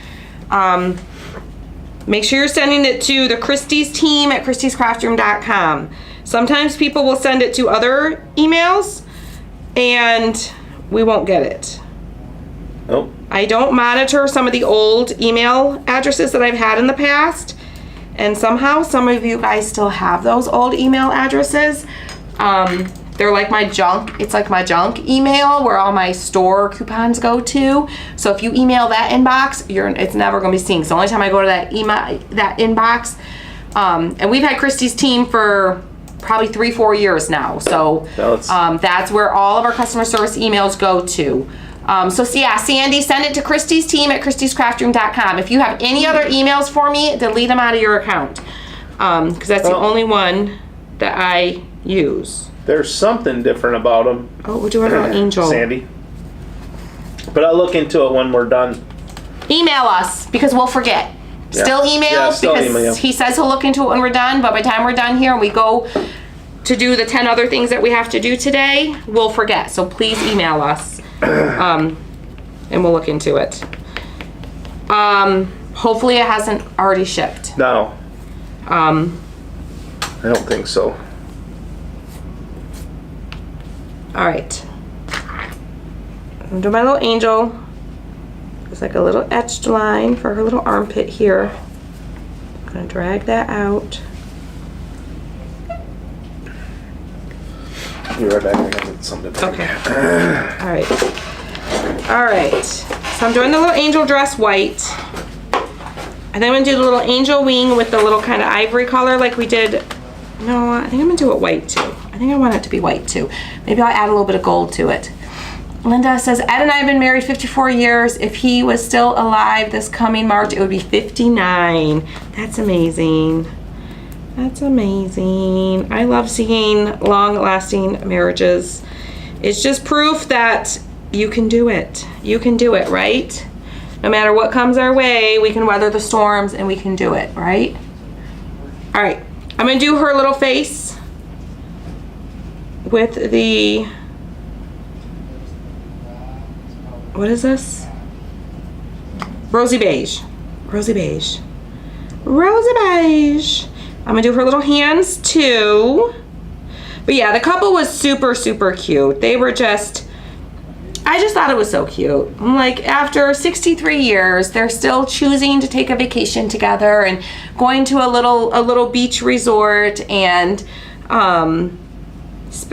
S1: make sure you're sending it to the Christie's team at christiescraftroom.com. Sometimes people will send it to other emails and we won't get it.
S2: Nope.
S1: I don't monitor some of the old email addresses that I've had in the past, and somehow some of you guys still have those old email addresses. they're like my junk. It's like my junk email where all my store coupons go to. So if you email that inbox, it's never going to be seen. So the only time I go to that email, that inbox, and we've had Christy's team for probably 3-4 years now. So that's where all of our customer service emails go to. So yeah, Sandy, send it to Christy's team at christyscraftroom.com. If you have any other emails for me, delete them out of your account. Because that's the only one that I use.
S2: There's something different about them.
S1: Oh, we're doing our angel.
S2: Sandy. But I'll look into it when we're done.
S1: Email us because we'll forget.
S2: Yeah.
S1: Still email
S2: Yeah, still
S1: because
S2: email.
S1: he says he'll look into it when we're done, but by the time we're done here and we go to do the 10 other things that we have to do today, we'll forget. So please email us. And we'll look into it. Hopefully it hasn't already shipped.
S2: No. I don't think so.
S1: All right. I'm doing my little angel. It's like a little etched line for her little armpit here. I'm gonna drag that out.
S2: Be right back. I got something to
S1: Okay. All right. All right. So I'm doing the little angel dress white. And then I'm gonna do the little angel wing with the little kind of ivory color like we did. No, I think I'm gonna do it white too. I think I want it to be white too. Maybe I'll add a little bit of gold to it. Linda says, Ed and I have been married 54 years. If he was still alive this coming March, it would be 59. That's amazing. That's amazing. I love seeing long-lasting marriages. It's just proof that you can do it. You can do it, right? No matter what comes our way, we can weather the storms and we can do it, right? All right, I'm gonna do her little face with the, what is this? Rosy beige. Rosy beige. Rosy beige. I'm gonna do her little hands too. But yeah, the couple was super, super cute. They were just, I just thought it was so cute. I'm like, after 63 years, they're still choosing to take a vacation together and going to a little beach resort and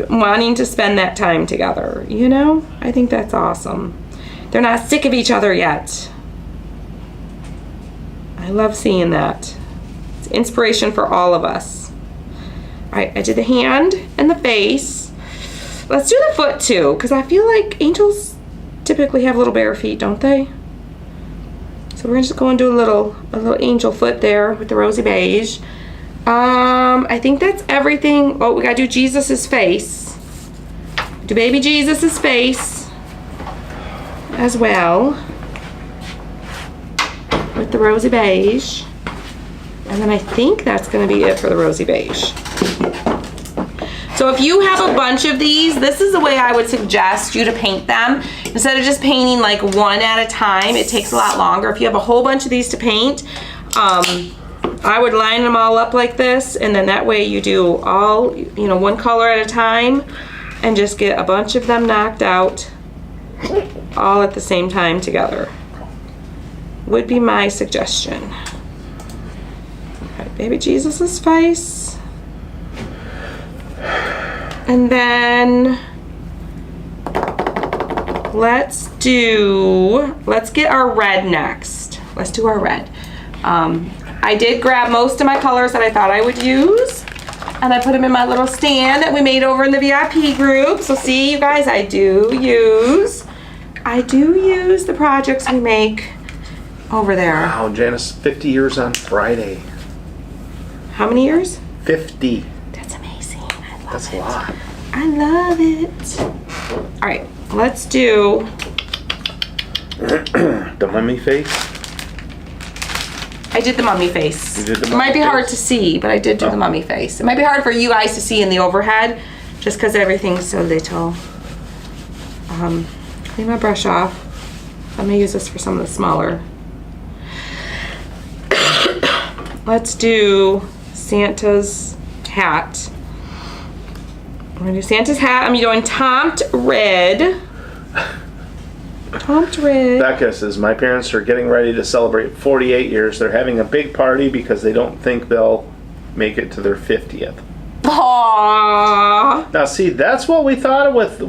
S1: wanting to spend that time together, you know? I think that's awesome. They're not sick of each other yet. I love seeing that. It's inspiration for all of us. All right, I did the hand and the face. Let's do the foot too, because I feel like angels typically have little bare feet, don't they? So we're just going to do a little angel foot there with the rosy beige. I think that's everything. Oh, we gotta do Jesus's face. Do baby Jesus's face as well with the rosy beige. And then I think that's gonna be it for the rosy beige. So if you have a bunch of these, this is the way I would suggest you to paint them. Instead of just painting like one at a time, it takes a lot longer. If you have a whole bunch of these to paint, I would line them all up like this, and then that way you do all, you know, one color at a time and just get a bunch of them knocked out all at the same time together. Would be my suggestion. All right, baby Jesus's face. And then let's get our red next. Let's do our red. I did grab most of my colors that I thought I would use, and I put them in my little stand that we made over in the VIP group. So see, you guys, I do use the projects we make over there.
S2: Wow, Janice, 50 years on Friday.
S1: How many years?
S2: 50.
S1: That's amazing. I love
S2: That's
S1: it.
S2: a lot.
S1: I love it. All right, let's do
S2: The mummy face.
S1: I did the mummy face.
S2: You did the
S1: It might
S2: mummy
S1: be hard
S2: face?
S1: to see, but I did do the mummy face. It might be hard for you guys to see in the overhead, just because everything's so little. Clean my brush off. I'm gonna use this for some of the smaller. Let's do Santa's hat. I'm gonna do Santa's hat. I'm doing Tomt Red. Tomt Red.
S2: Becca says, my parents are getting ready to celebrate 48 years. They're having a big party because they don't think they'll make it to their 50th.
S1: Aww.
S2: Now, see, that's what we thought with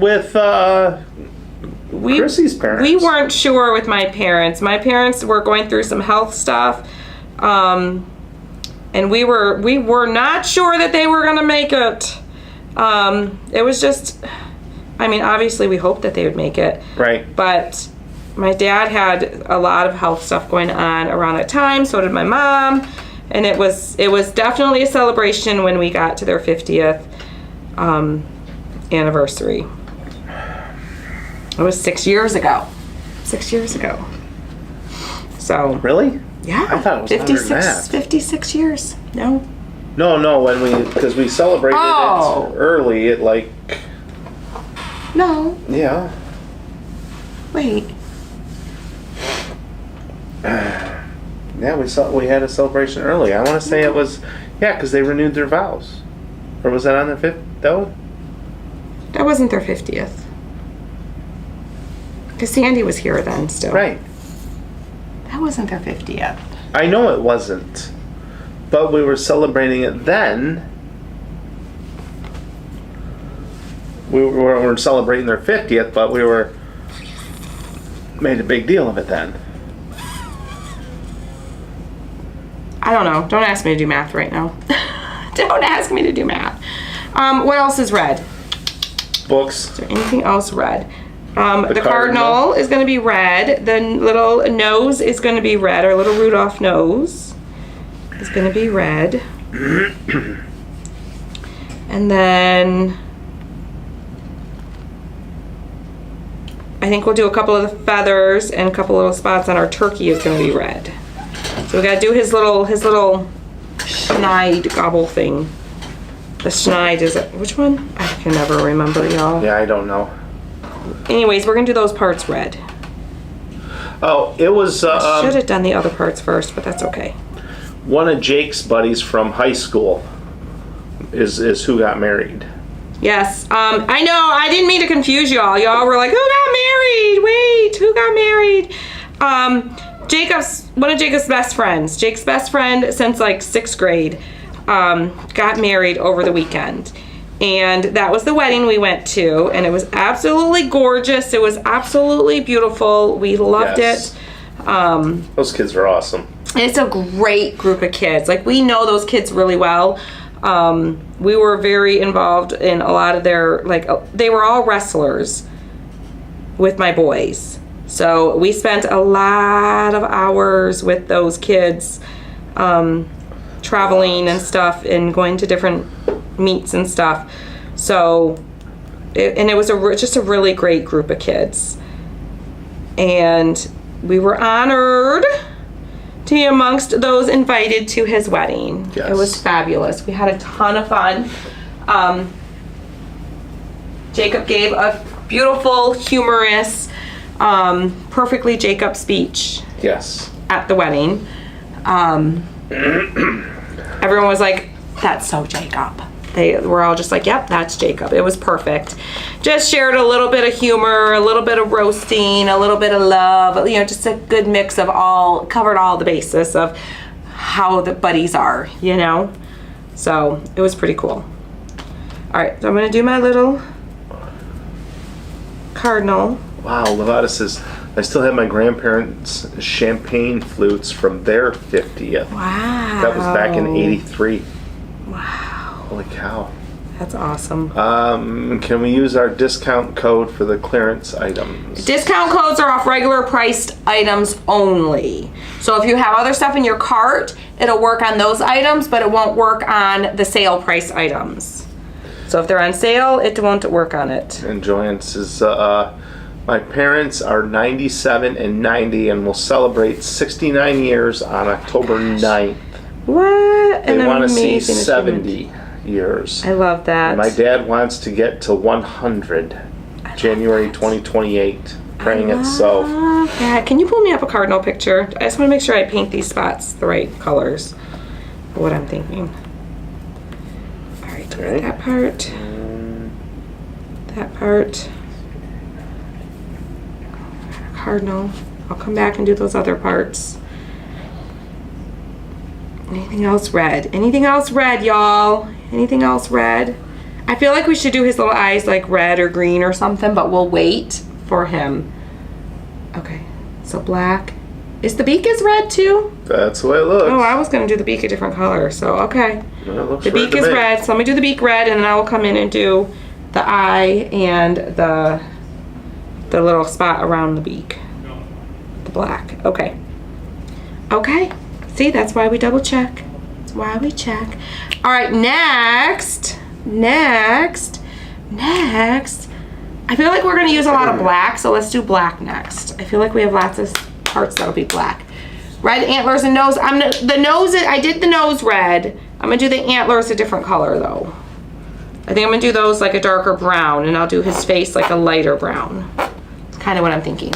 S2: Chrissy's parents.
S1: We weren't sure with my parents. My parents were going through some health stuff, and we were not sure that they were gonna make it. It was just, I mean, obviously we hoped that they would make it.
S2: Right.
S1: But my dad had a lot of health stuff going on around that time. So did my mom, and it was definitely a celebration when we got to their 50th anniversary. It was 6 years ago. 6 years ago. So.
S2: Really?
S1: Yeah.
S2: I thought it was
S1: 56, 56 years. No.
S2: No, because we celebrated it early at like.
S1: No.
S2: Yeah.
S1: Wait.
S2: Yeah, we had a celebration early. I want to say it was, because they renewed their vows. Or was that on their 5th?
S1: That wasn't their 50th. Because Sandy was here then still.
S2: Right.
S1: That wasn't their 50th.
S2: I know it wasn't. But we were celebrating it then. We weren't celebrating their 50th, but we made a big deal of it then.
S1: I don't know. Don't ask me to do math right now. Don't ask me to do math. What else is red?
S2: Books.
S1: Is there anything else red? The cardinal is going to be red. The little nose is going to be red. Our little Rudolph nose is going to be red. And then I think we'll do a couple of the feathers and a couple little spots on our turkey is going to be red. So we got to do his little schneid gobble thing. The schneid is which one? I can never remember, y'all.
S2: Yeah, I don't know.
S1: Anyways, we're gonna do those parts red.
S2: Oh, it was.
S1: Should have done the other parts first, but that's okay.
S2: One of Jake's buddies from high school is who got married.
S1: Yes. I know. I didn't mean to confuse y'all. Y'all were like, "Who got married? Wait, who got married?" One of Jacob's best friends. Jake's best friend since like 6th grade. Got married over the weekend. And that was the wedding we went to, and it was absolutely gorgeous. It was absolutely beautiful. We loved it.
S2: Those kids are awesome.
S1: It's a great group of kids. Like, we know those kids really well. We were very involved in a lot of their, they were all wrestlers with my boys. So we spent a lot of hours with those kids, traveling and stuff and going to different meets and stuff. So it was just a really great group of kids, and we were honored to be amongst those invited to his wedding.
S2: Yes.
S1: It was fabulous. We had a ton of fun. Jacob gave a beautiful, humorous, perfectly Jacob speech.
S2: Yes.
S1: At the wedding. Everyone was like, "That's so Jacob." They were all just like, "Yep, that's Jacob." It was perfect. Just shared a little bit of humor, a little bit of roasting, a little bit of love, just a good mix of covered all the basis of how the buddies are, So it was pretty cool. All right, so I'm gonna do my little cardinal.
S2: Wow, Levada says, I still have my grandparents' champagne flutes from their 50th.
S1: Wow.
S2: That was back in '83.
S1: Wow.
S2: Holy cow.
S1: That's awesome.
S2: Can we use our discount code for the clearance items?
S1: Discount codes are off regular priced items only. So if you have other stuff in your cart, it'll work on those items, but it won't work on the sale price items. So if they're on sale, it won't work on it.
S2: And Joanne says, my parents are 97 and 90 and will celebrate 69 years on October 9th.
S1: What?
S2: They want to see
S1: amazing
S2: 70 years.
S1: I love that.
S2: And my dad wants to get to 100, January 2028. Praying it's so.
S1: Yeah, can you pull me up a cardinal picture? I just want to make sure I paint these spots the right colors for what I'm thinking. All right, that part. That part. Cardinal. I'll come back and do those other parts. Anything else red? Anything else red, y'all? Anything else red? I feel like we should do his little eyes like red or green or something, but we'll wait for him. Okay, so black. Is the beak is red too?
S2: That's the way it looks.
S1: Oh, I was gonna do the beak a different color, so okay.
S2: It looks
S1: The
S2: red
S1: beak
S2: to
S1: is
S2: me.
S1: red, so let me do the beak red, and then I will come in and do the eye and the little spot around the beak. The black, okay. Okay, see, that's why we double check. That's why we check. All right, next. I feel like we're gonna use a lot of black, so let's do black next. I feel like we have lots of parts that'll be black. Red antlers and nose. I did the nose red. I'm gonna do the antlers a different color though. I think I'm gonna do those like a darker brown, and I'll do his face like a lighter brown. It's kind of what I'm thinking.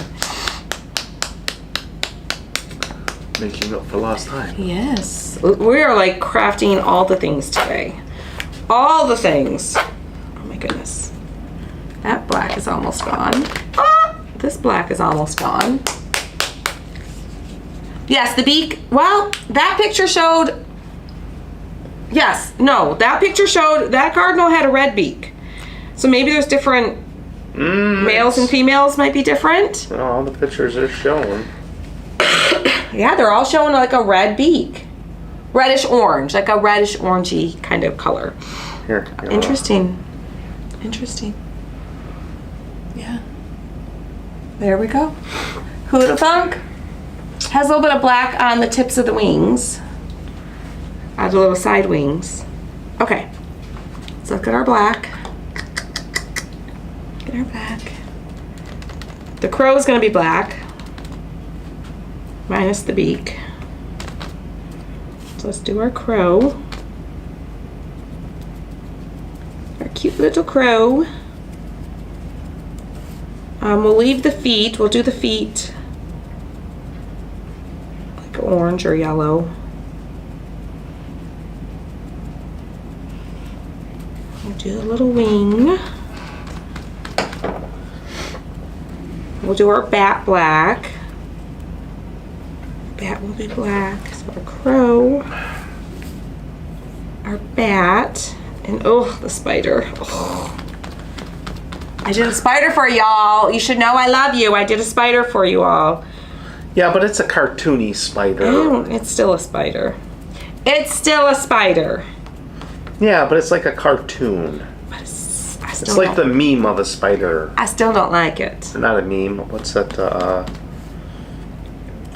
S2: Making up for lost time.
S1: Yes. We are like crafting all the things today. All the things. Oh my goodness. That black is almost gone. Ah, this black is almost gone. Yes, the beak. Well, that picture showed. Yes, no, that picture showed that cardinal had a red beak. So maybe there's different males and females might be different.
S2: Well, all the pictures are showing.
S1: Yeah, they're all showing like a red beak. Reddish orange, like a reddish orangey kind of color.
S2: Here.
S1: Interesting. Interesting. Yeah. There we go. Who'd have thunk? Has a little bit of black on the tips of the wings. The little side wings. Okay. So let's get our black. Get our black. The crow is going to be black. Minus the beak. So let's do our crow. Our cute little crow. We'll leave the feet. We'll do the feet like orange or yellow. We'll do a little wing. We'll do our bat black. Bat will be black. So our crow, our bat, and oh, the spider. Oh. I did a spider for y'all. You should know I love you. I did a spider for you all.
S2: Yeah, but it's a cartoony spider.
S1: It's still a spider. It's still a spider.
S2: Yeah, but it's like a cartoon.
S1: But
S2: It's like the meme of a spider.
S1: I still don't like it.
S2: Not a meme. What's that?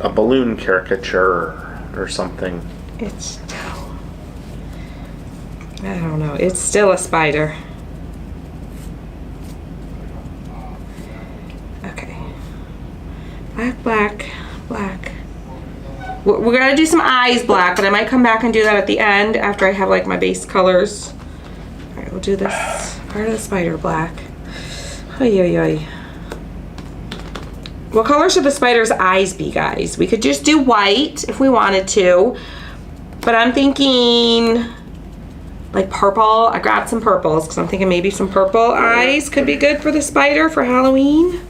S2: A balloon caricature or something.
S1: It's still. I don't know. It's still a spider. Okay. Black, black, black. We're gonna do some eyes black, but I might come back and do that at the end after I have like my base colors. All right, we'll do this part of the spider black. Oy, oy, oy. What color should the spider's eyes be, guys? We could just do white if we wanted to, but I'm thinking like purple. I grabbed some purples because I'm thinking maybe some purple eyes could be good for the spider for Halloween.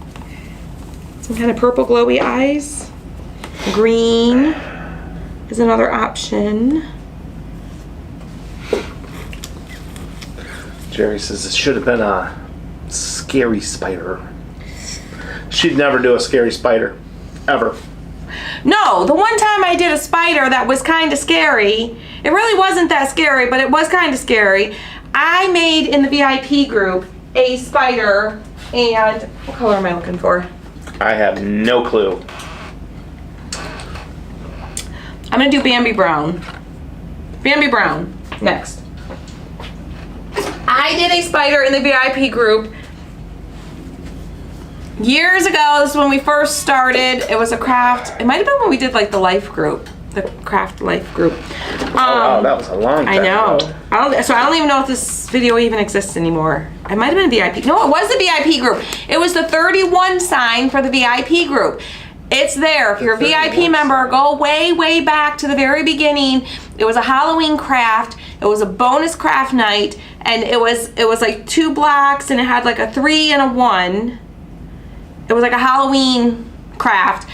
S1: Some kind of purple glowy eyes. Green is another option.
S2: Jerry says it should have been a scary spider. She'd never do a scary spider. Ever.
S1: No, the one time I did a spider that was kind of scary, it really wasn't that scary, but it was kind of scary. I made in the VIP group a spider, and what color am I looking for?
S2: I have no clue.
S1: I'm gonna do Bambi Brown. Bambi Brown, next. I did a spider in the VIP group years ago. This is when we first started. It was a craft. It might have been when we did like the life group, the craft life group.
S2: Oh, wow, that was a long time
S1: I know.
S2: ago.
S1: I don't even know if this video even exists anymore. It might have been a VIP. No, it was the VIP group. It was the 31 sign for the VIP group. It's there. If you're a VIP member, go way, way back to the very beginning. It was a Halloween craft. It was a bonus craft night, and it was like 2 blocks, and it had like a 3 and a 1. It was like a Halloween craft.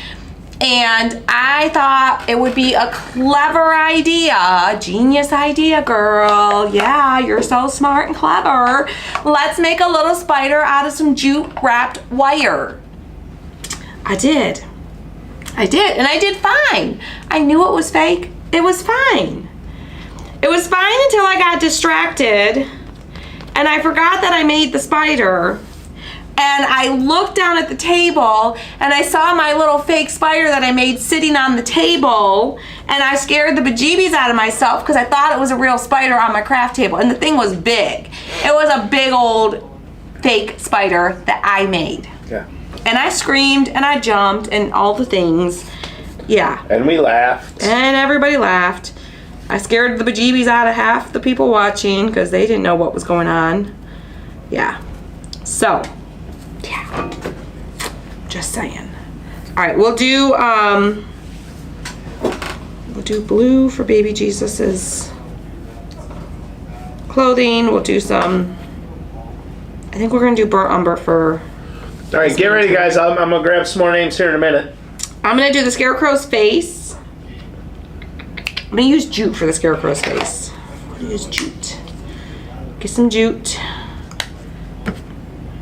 S1: And I thought it would be a clever idea, genius idea, girl. Yeah, you're so smart and clever. Let's make a little spider out of some jute wrapped wire. I did, and I did fine. I knew it was fake. It was fine. It was fine until I got distracted and I forgot that I made the spider. And I looked down at the table and I saw my little fake spider that I made sitting on the table, and I scared the bejeebies out of myself because I thought it was a real spider on my craft table, and the thing was big. It was a big old fake spider that I made.
S2: Yeah.
S1: And I screamed and I jumped and all the things. Yeah.
S2: And we laughed.
S1: And everybody laughed. I scared the bejeebies out of half the people watching because they didn't know what was going on. Yeah. So, yeah. Just saying. All right, we'll do blue for baby Jesus's clothing. We'll do some, I think we're gonna do burnt umber for.
S2: All right, get ready, guys. I'm gonna grab some more names here in a minute.
S1: I'm gonna do the scarecrow's face. I'm gonna use jute for the scarecrow's face. I'm gonna use jute. Get some jute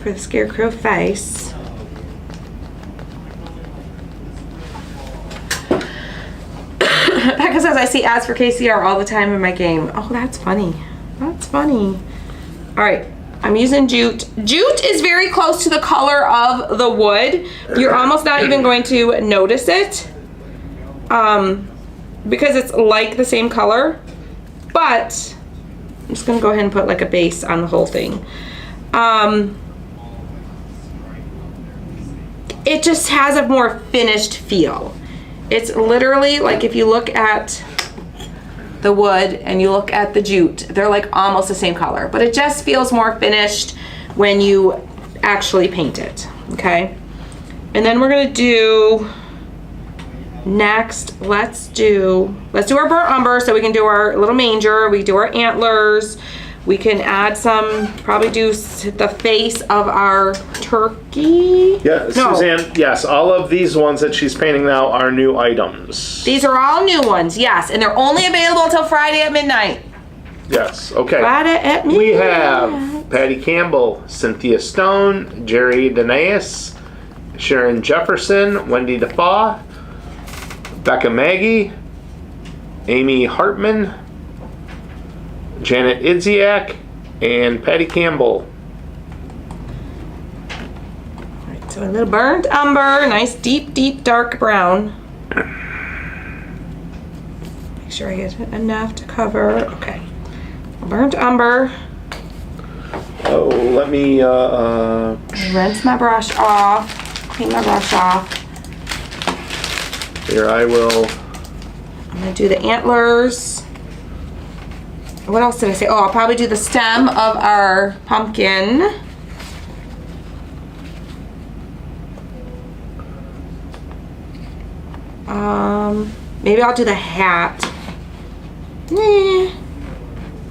S1: for the scarecrow face. Becca says I see ads for KCR all the time in my game. Oh, that's funny. That's funny. All right, I'm using jute. Jute is very close to the color of the wood. You're almost not even going to notice it because it's like the same color. But I'm just gonna go ahead and put like a base on the whole thing. It just has a more finished feel. It's literally like if you look at the wood and you look at the jute, they're like almost the same color, but it just feels more finished when you actually paint it, okay? And then we're gonna do, next, let's do our burnt umber so we can do our little manger, we do our antlers, we can add some, probably do the face of our turkey.
S2: Yeah,
S1: No.
S2: Suzanne, yes, all of these ones that she's painting now are new items.
S1: These are all new ones, yes, and they're only available until Friday at midnight.
S2: Yes, okay.
S1: Friday at midnight.
S2: We have Patty Campbell, Cynthia Stone, Jerry Danaeus, Sharon Jefferson, Wendy Defoe, Becca Maggie, Amy Hartman, Janet Idziak, and Patty Campbell.
S1: Alright, so a little burnt umber, nice deep dark brown. Make sure I get enough to cover. Okay. Burnt umber.
S2: Oh, let me
S1: Rinse my brush off. Clean my brush off.
S2: here I will.
S1: I'm gonna do the antlers. What else did I say? Oh, I'll probably do the stem of our pumpkin. Maybe I'll do the hat.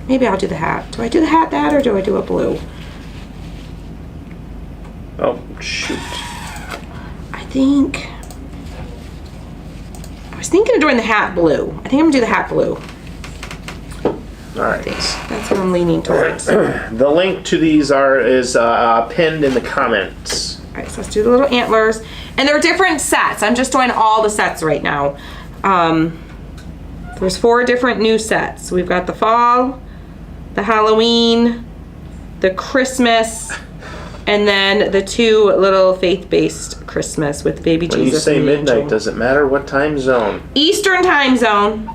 S1: Maybe I'll do the hat. Do I do the hat that or do I do a blue?
S2: Oh, shoot.
S1: I was thinking of doing the hat blue. I think I'm gonna do the hat blue.
S2: All right.
S1: That's what I'm leaning towards.
S2: The link to these is pinned in the comments.
S1: All right, so let's do the little antlers. And they're different sets. I'm just doing all the sets right now. There's 4 different new sets. We've got the fall, the Halloween, the Christmas, and then the 2 little faith-based Christmas with baby
S2: When you
S1: Jesus.
S2: say
S1: and the
S2: midnight,
S1: angel.
S2: does it matter what time zone?
S1: Eastern time zone.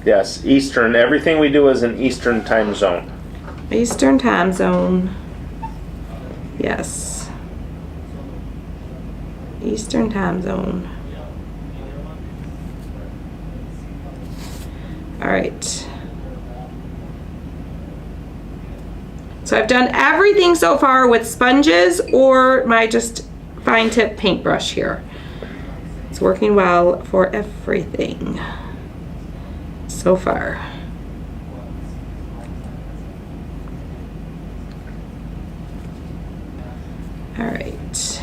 S2: Yes, Eastern. Everything we do is in Eastern time zone.
S1: Eastern time zone. Yes. Eastern time zone. All right. So I've done everything so far with sponges or my just fine tip paintbrush here. It's working well for everything so far. All right.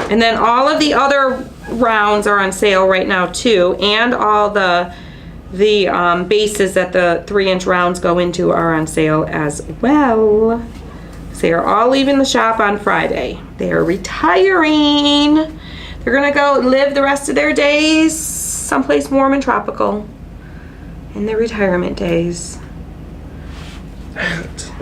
S1: And then all of the other rounds are on sale right now too, and all the bases that the 3-inch rounds go into are on sale as well. So they are all leaving the shop on Friday. They are retiring. They're gonna go live the rest of their days someplace warm and tropical in their retirement days.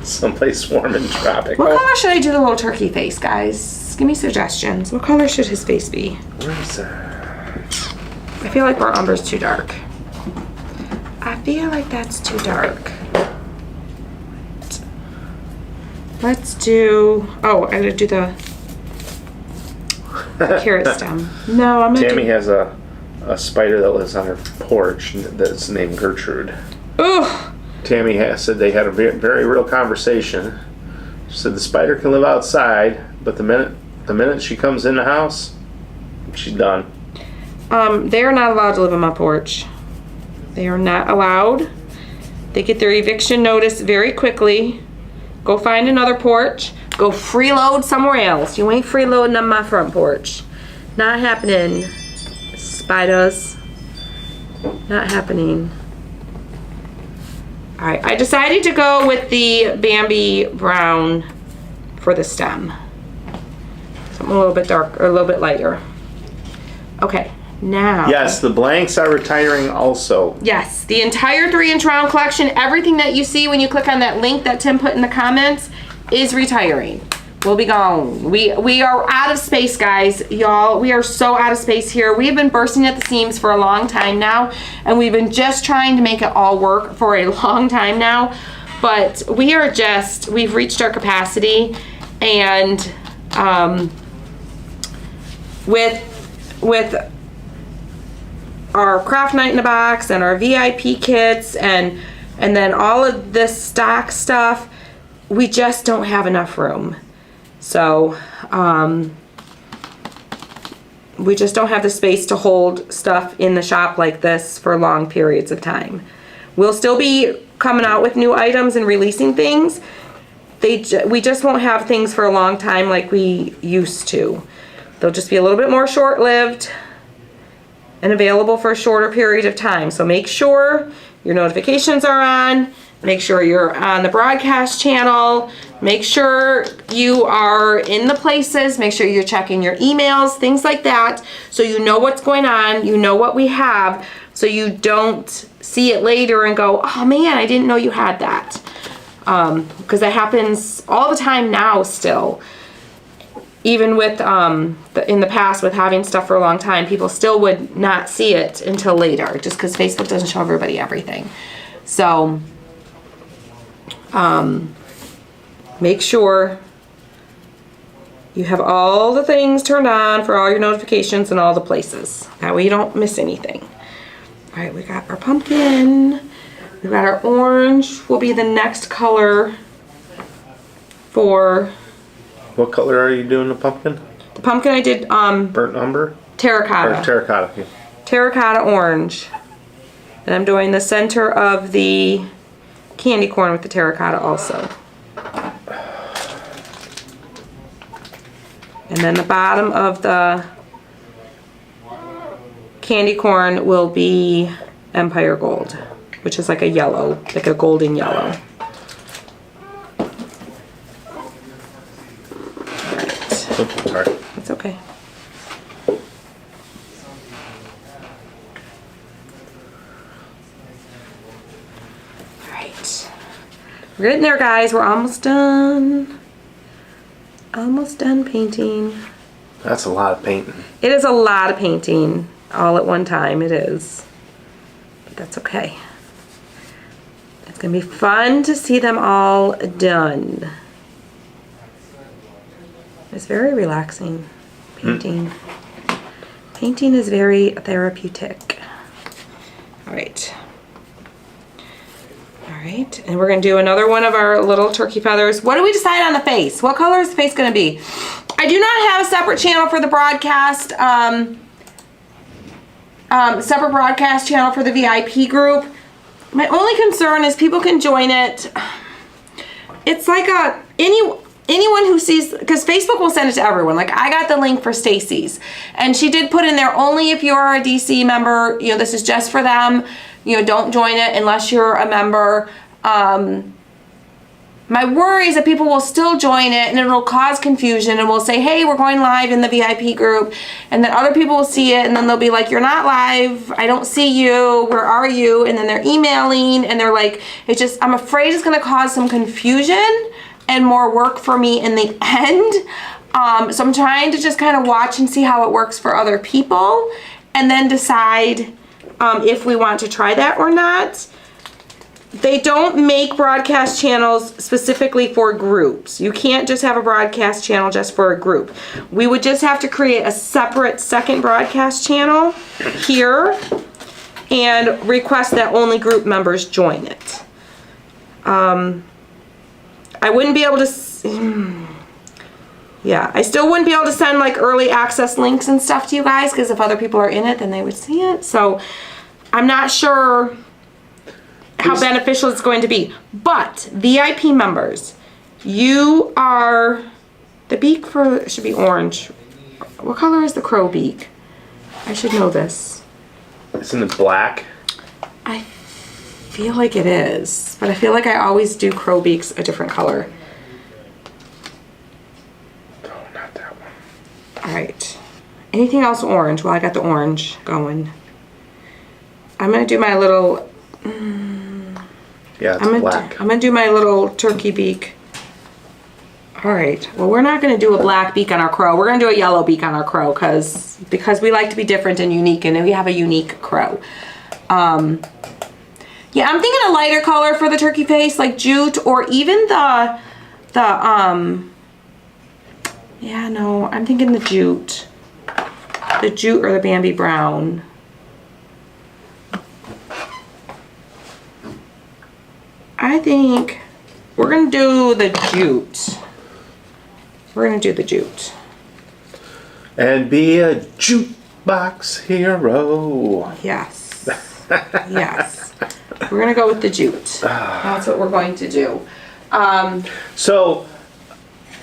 S2: Someplace warm and tropical.
S1: What color should I do the little turkey face, guys? Give me suggestions. What color should his face be?
S2: Where is that?
S1: I feel like our umber's too dark. I feel like that's too dark. Let's do, oh, I gotta do the carrot stem. No, I'm gonna
S2: Tammy has a spider that lives on her porch that's named Gertrude.
S1: Ugh.
S2: Tammy said they had a very real conversation. She said the spider can live outside, but the minute she comes in the house, she's done.
S1: They are not allowed to live on my porch. They are not allowed. They get their eviction notice very quickly. Go find another porch. Go freeload somewhere else. You ain't freeloading on my front porch. Not happening, spiders. Not happening. All right, I decided to go with the Bambi brown for the stem. Something a little bit dark, or a little bit lighter. Okay, now.
S2: Yes, the blanks are retiring also.
S1: Yes, the entire 3-inch round collection, everything that you see when you click on that link that Tim put in the comments is retiring. We'll be gone. We are out of space, guys. Y'all, we are so out of space here. We have been bursting at the seams for a long time now, and we've been just trying to make it all work for a long time now. But we've reached our capacity, and with our craft night in a box and our VIP kits and then all of this stock stuff, we just don't have enough room. So we just don't have the space to hold stuff in the shop like this for long periods of time. We'll still be coming out with new items and releasing things. We just won't have things for a long time like we used to. They'll just be a little bit more short-lived and available for a shorter period of time. So make sure your notifications are on. Make sure you're on the broadcast channel. Make sure you are in the places. Make sure you're checking your emails, things like that, so you know what's going on, you know what we have, so you don't see it later and go, oh man, I didn't know you had that. Because that happens all the time now still. Even with, in the past with having stuff for a long time, people still would not see it until later, just because Facebook doesn't show everybody everything. So, make sure you have all the things turned on for all your notifications and all the places. That way you don't miss anything. All right, we got our pumpkin. We got our orange will be the next color for...
S2: What color are you doing the pumpkin?
S1: The pumpkin I did
S2: Burnt umber?
S1: terracotta.
S2: Or terracotta. Yeah.
S1: Terracotta orange. And I'm doing the center of the candy corn with the terracotta also. And then the bottom of the candy corn will be Empire Gold, which is like a yellow, like a golden yellow.
S2: Oops, sorry.
S1: It's okay. Alright. We're getting there, guys. We're almost done. Almost done painting.
S2: That's a lot of painting.
S1: It is a lot of painting all at one time. It is. But that's okay. It's going to be fun to see them all done. It's very relaxing, painting. Painting is very therapeutic. All right. All right, and we're gonna do another one of our little turkey feathers. What do we decide on the face? What color is the face gonna be? I do not have a separate channel for the broadcast, separate broadcast channel for the VIP group. My only concern is people can join it. It's like anyone who sees, because Facebook will send it to everyone. Like I got the link for Stacy's, and she did put in there only if you are a DC member. You know, this is just for them. You know, don't join it unless you're a member. My worry is that people will still join it and it'll cause confusion, and we'll say, hey, we're going live in the VIP group, and then other people will see it and then they'll be like, you're not live, I don't see you, where are you? And then they're emailing and they're like, it's just, I'm afraid it's gonna cause some confusion and more work for me in the end. So I'm trying to just kind of watch and see how it works for other people and then decide if we want to try that or not. They don't make broadcast channels specifically for groups. You can't just have a broadcast channel just for a group. We would just have to create a separate second broadcast channel here and request that only group members join it. I wouldn't be able to, yeah, I still wouldn't be able to send like early access links and stuff to you guys, because if other people are in it, then they would see it. So I'm not sure how beneficial it's going to be. But VIP members, you are, the beak for should be orange. What color is the crow beak? I should know this.
S2: Isn't it black?
S1: I feel like it is, but I feel like I always do crow beaks a different color.
S2: No, not that one.
S1: All right. Anything else orange? Well, I got the orange going. I'm gonna do my little.
S2: Yeah, it's black.
S1: I'm gonna do my little turkey beak. All right. Well, we're not gonna do a black beak on our crow. We're gonna do a yellow beak on our crow because we like to be different and unique, and we have a unique crow. Yeah, I'm thinking a lighter color for the turkey face, like jute, or even the yeah, no, I'm thinking the jute or the Bambi brown. I think we're gonna do the jute. We're gonna do the jute.
S2: And be a jukebox hero.
S1: Yes. Yes. We're gonna go with the jute. That's what we're going to do.
S2: So,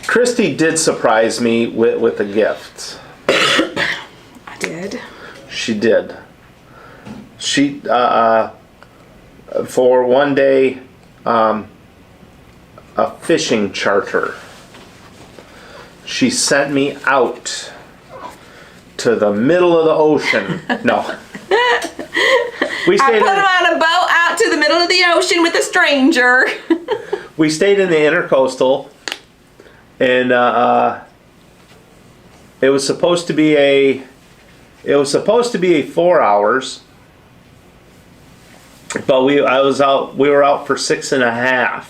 S2: Christy did surprise me with a gift.
S1: I did.
S2: She did. She, for one day, a fishing charter. She sent me out to the middle of the ocean. No. We
S1: I
S2: stayed
S1: put him on a boat out to the middle of the ocean with a stranger.
S2: we stayed in the Intercoastal, and it was supposed to be 4 hours, but we were out for 6.5,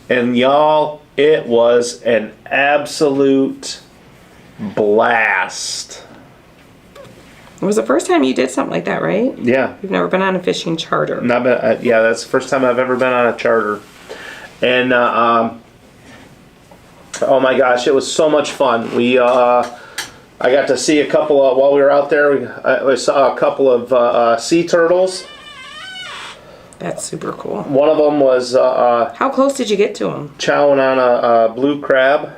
S2: and y'all, it was an absolute blast.
S1: It was the first time you did something like that, right?
S2: Yeah.
S1: You've never been on a fishing charter.
S2: Not been, yeah, that's the first time I've ever been on a charter. And, oh my gosh, it was so much fun. I got to see a couple of, while we were out there, we saw a couple of sea turtles.
S1: That's super cool.
S2: One of them was
S1: How close did you get to him?
S2: chowing on a blue crab.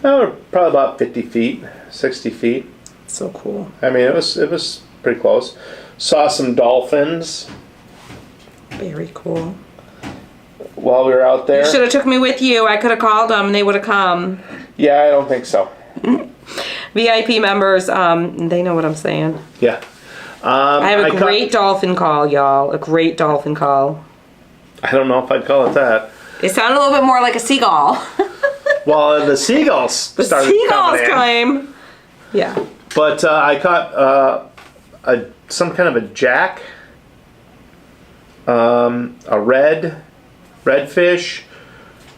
S2: Probably about 50 feet, 60 feet.
S1: So cool.
S2: I mean, it was pretty close. Saw some dolphins
S1: Very cool.
S2: while we were out there.
S1: You should have took me with you. I could have called them and they would have come.
S2: Yeah, I don't think so.
S1: VIP members, they know what I'm saying.
S2: Yeah.
S1: I have a great dolphin call, y'all. A great dolphin call.
S2: I don't know if I'd call it that.
S1: It sounded a little bit more like a seagull.
S2: Well, the seagulls
S1: The
S2: started
S1: seagulls
S2: coming in.
S1: came. Yeah.
S2: But I caught some kind of a jack, a redfish,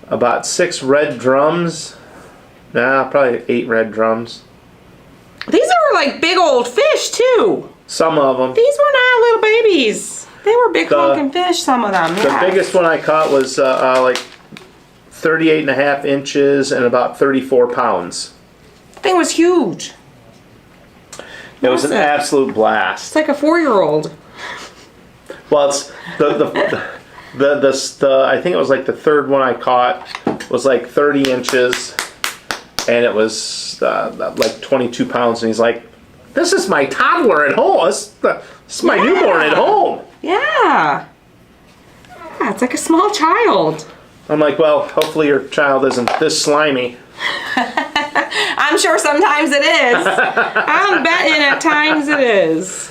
S2: about 6 red drums. Nah, probably 8 red drums.
S1: These are like big old fish too.
S2: Some of them.
S1: These were not little babies. They were big honking fish, some of them.
S2: The biggest one I caught was like 38.5 inches and about 34 pounds.
S1: The thing was huge.
S2: It was an
S1: Massive.
S2: absolute blast.
S1: It's like a 4-year-old.
S2: Well, it's The I think it was like the third one I caught was like 30 inches, and it was like 22 pounds. And he's like, "This is my toddler at home. This is my newborn at home."
S1: Yeah. Yeah, it's like a small child.
S2: I'm like, well, hopefully your child isn't this slimy.
S1: I'm sure sometimes it is. I'm betting at times it is.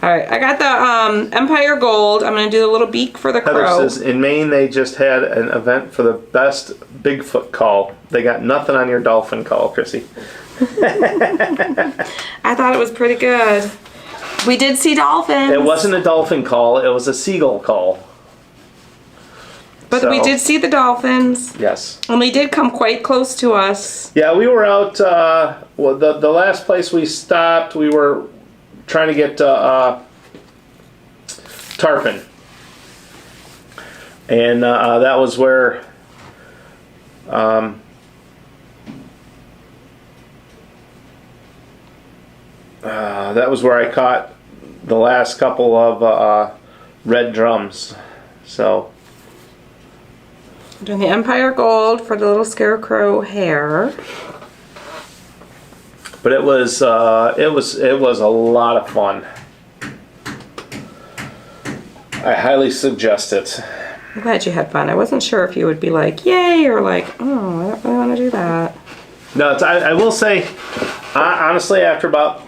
S1: All right, I got the Empire Gold. I'm going to do the little beak for the
S2: Heather
S1: crow.
S2: says, in Maine, they just had an event for the best Bigfoot call. They got nothing on your dolphin call, Chrissy.
S1: I thought it was pretty good. We did see dolphins.
S2: It wasn't a dolphin call. It was a seagull call.
S1: But we did see the dolphins.
S2: Yes.
S1: And they did come quite close to us.
S2: Yeah, we were out, well, the last place we stopped, we were trying to get tarpon. And that was where I caught the last couple of red drums. So
S1: Doing the Empire Gold for the little scarecrow hair.
S2: but it was a lot of fun. I highly suggest it.
S1: I'm glad you had fun. I wasn't sure if you would be like, yay, or like, oh, I don't really want to do that.
S2: No, I will say, honestly, after about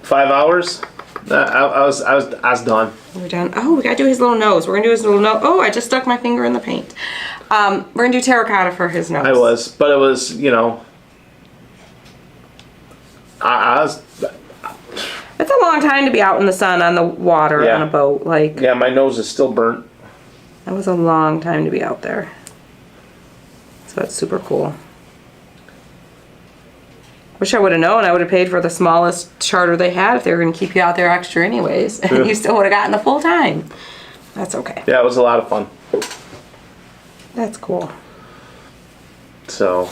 S2: 5 hours, I was done.
S1: We're done. Oh, we gotta do his little nose. We're gonna do his little nose. Oh, I just stuck my finger in the paint. We're gonna do terracotta for his nose.
S2: I was, but it was, I was.
S1: It's a long time to be out in the sun on the water
S2: Yeah.
S1: on a boat. Like,
S2: Yeah, my nose is still burnt.
S1: that was a long time to be out there. So that's super cool. Wish I would have known. I would have paid for the smallest charter they had if they were going to keep you out there extra anyways. And you still would have gotten the full time. That's okay.
S2: Yeah, it was a lot of fun.
S1: That's cool.
S2: So,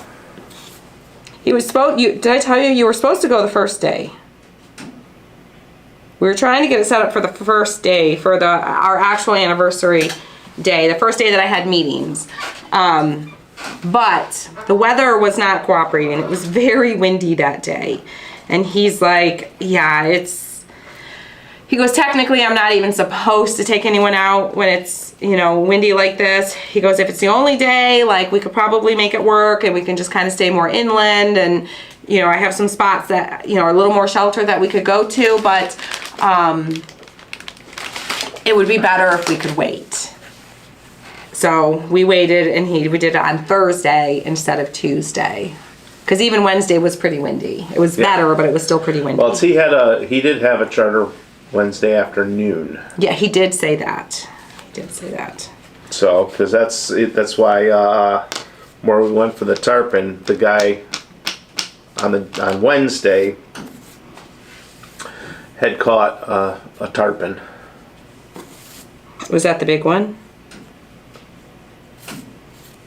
S1: He was supposed. Did I tell you were supposed to go the first day? We were trying to get it set up for the first day for our actual anniversary day, the first day that I had meetings. But the weather was not cooperating. It was very windy that day. And he's like, yeah, he goes, technically I'm not even supposed to take anyone out when it's, windy like this. He goes, if it's the only day, like we could probably make it work and we can just kind of stay more inland. And, I have some spots that, are a little more shelter that we could go to, but it would be better if we could wait. So we waited and we did it on Thursday instead of Tuesday. Because even Wednesday was pretty windy. It was better, but it was still pretty windy.
S2: well, he did have a charter Wednesday afternoon.
S1: Yeah, he did say that. He did say that.
S2: So, because that's why where we went for the tarpon, the guy on Wednesday had caught a tarpon.
S1: Was that the big one?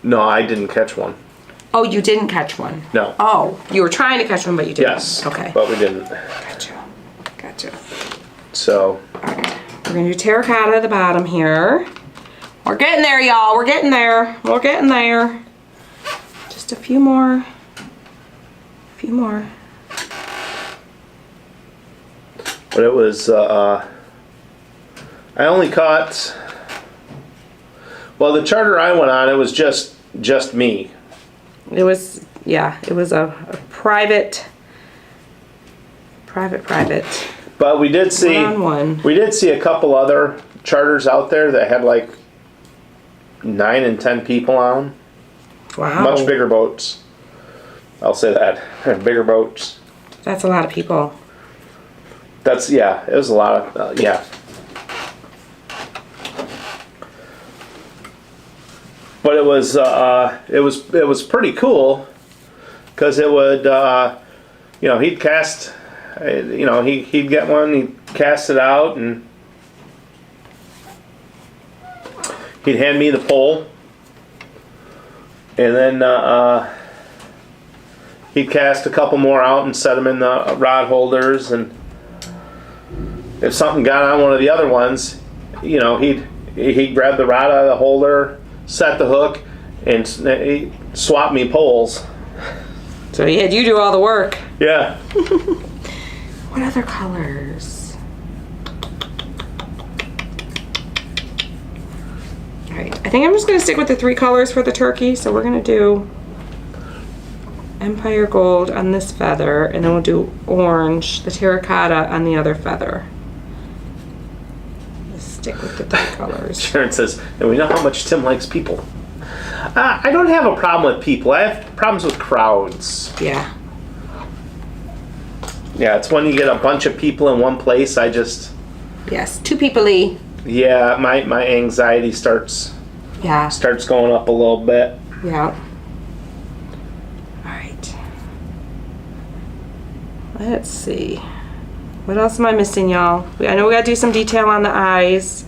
S2: No, I didn't catch one.
S1: Oh, you didn't catch one?
S2: No.
S1: Oh, you were trying to catch one, but you didn't?
S2: Yes.
S1: Okay.
S2: But we didn't.
S1: Gotcha.
S2: So.
S1: Alright. We're going to do terracotta at the bottom here. We're getting there, y'all. We're getting there. We're getting there. Just a few more. A few more.
S2: But it was, I only caught, well, the charter I went on, it was just me.
S1: It was, it was a private.
S2: But we did see,
S1: One-on-one.
S2: we did see a couple other charters out there that had like 9 and 10 people on
S1: Wow.
S2: much bigger boats. I'll say that, bigger boats.
S1: That's a lot of people.
S2: It was a lot of, But it was pretty cool because it would, he'd cast, he'd get one, he'd cast it out, and he'd hand me the pole, and then he'd cast a couple more out and set them in the rod holders, and if something got on one of the other ones, he'd He grabbed the rod out of the holder, set the hook, and he swapped me poles.
S1: So he had you do all the work.
S2: Yeah.
S1: What other colors? All right, I think I'm just gonna stick with the 3 colors for the turkey. So we're gonna do Empire Gold on this feather, and then we'll do orange, the terracotta on the other feather. Let's stick with the 3 colors.
S2: Sharon says, and we know how much Tim likes people. I don't have a problem with people. I have problems with crowds.
S1: Yeah.
S2: Yeah, it's when you get a bunch of people in one place,
S1: Yes, 2 people-y.
S2: yeah, my anxiety starts
S1: Yeah.
S2: going up a little bit.
S1: Yeah. All right. Let's see. What else am I missing, y'all? I know we gotta do some detail on the eyes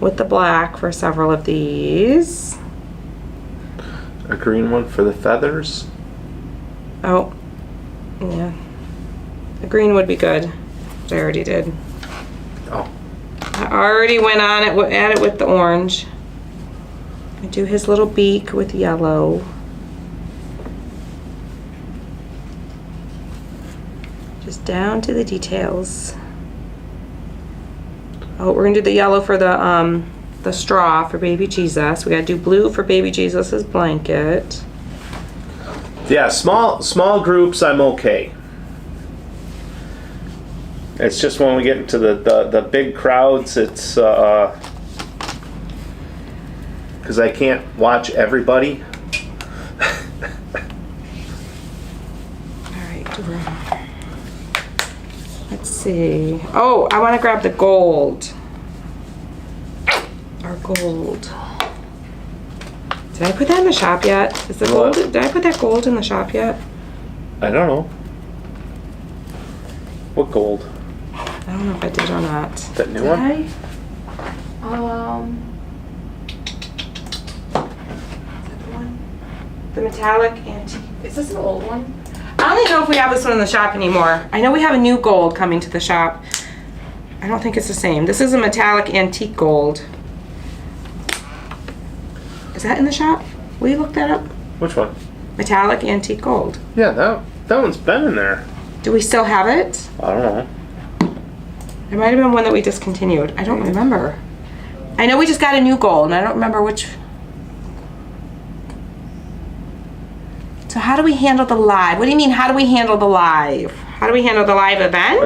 S1: with the black for several of these.
S2: A green one for the feathers.
S1: Oh, yeah. The green would be good. Which I already did.
S2: Oh.
S1: I already went on it at it with the orange. I do his little beak with yellow. Just down to the details. Oh, we're gonna do the yellow for the straw for baby Jesus. We gotta do blue for baby Jesus's blanket.
S2: Yeah, small groups I'm okay. It's just when we get into the big crowds, it's because I can't watch everybody.
S1: All right, let's see. Oh, I want to grab the gold. Our gold. Did I put that in the shop yet? Is the gold?
S2: What?
S1: Did I put that gold in the shop yet?
S2: I don't know. What gold?
S1: I don't know if I did or not.
S2: That new
S1: Did
S2: one?
S1: I? Is that the one? The metallic antique. Is this an old one? I don't even know if we have this one in the shop anymore. I know we have a new gold coming to the shop. I don't think it's the same. This is a metallic antique gold. Is that in the shop? Will you look that up?
S2: Which one?
S1: Metallic antique gold.
S2: Yeah, that one's been in there.
S1: Do we still have it?
S2: I don't know.
S1: There might have been one that we discontinued. I don't remember. I know we just got a new gold, and I don't remember which. So how do we handle the live? What do you mean, how do we handle the live? How do we handle the live event?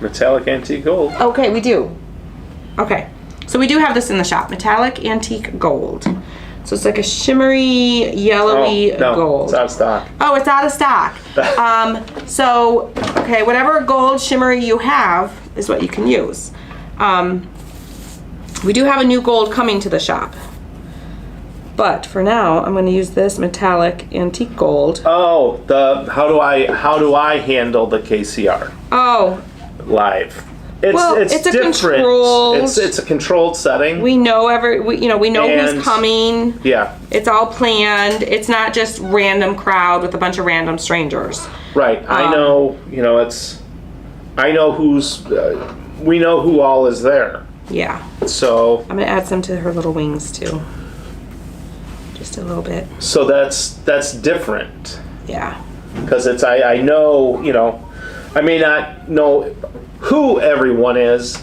S2: Metallic antique gold.
S1: Okay, we do. Okay, so we do have this in the shop. Metallic antique gold. So it's like a shimmery, yellowy
S2: Oh, no,
S1: gold.
S2: it's out of stock.
S1: Oh, it's out of stock. So, okay, whatever gold shimmery you have is what you can use. We do have a new gold coming to the shop. But for now, I'm going to use this metallic antique gold.
S2: Oh, how do I handle the KCR
S1: Oh,
S2: live?
S1: It's a
S2: different.
S1: controlled-
S2: It's a controlled setting.
S1: we know we know
S2: And-
S1: who's coming.
S2: Yeah,
S1: It's all planned. It's not just random crowd with a bunch of random strangers.
S2: right. I know. I know we know who all is there.
S1: Yeah.
S2: So
S1: I'm going to add some to her little wings too. Just a little bit.
S2: so that's different
S1: Yeah.
S2: because I know I may not know who everyone is,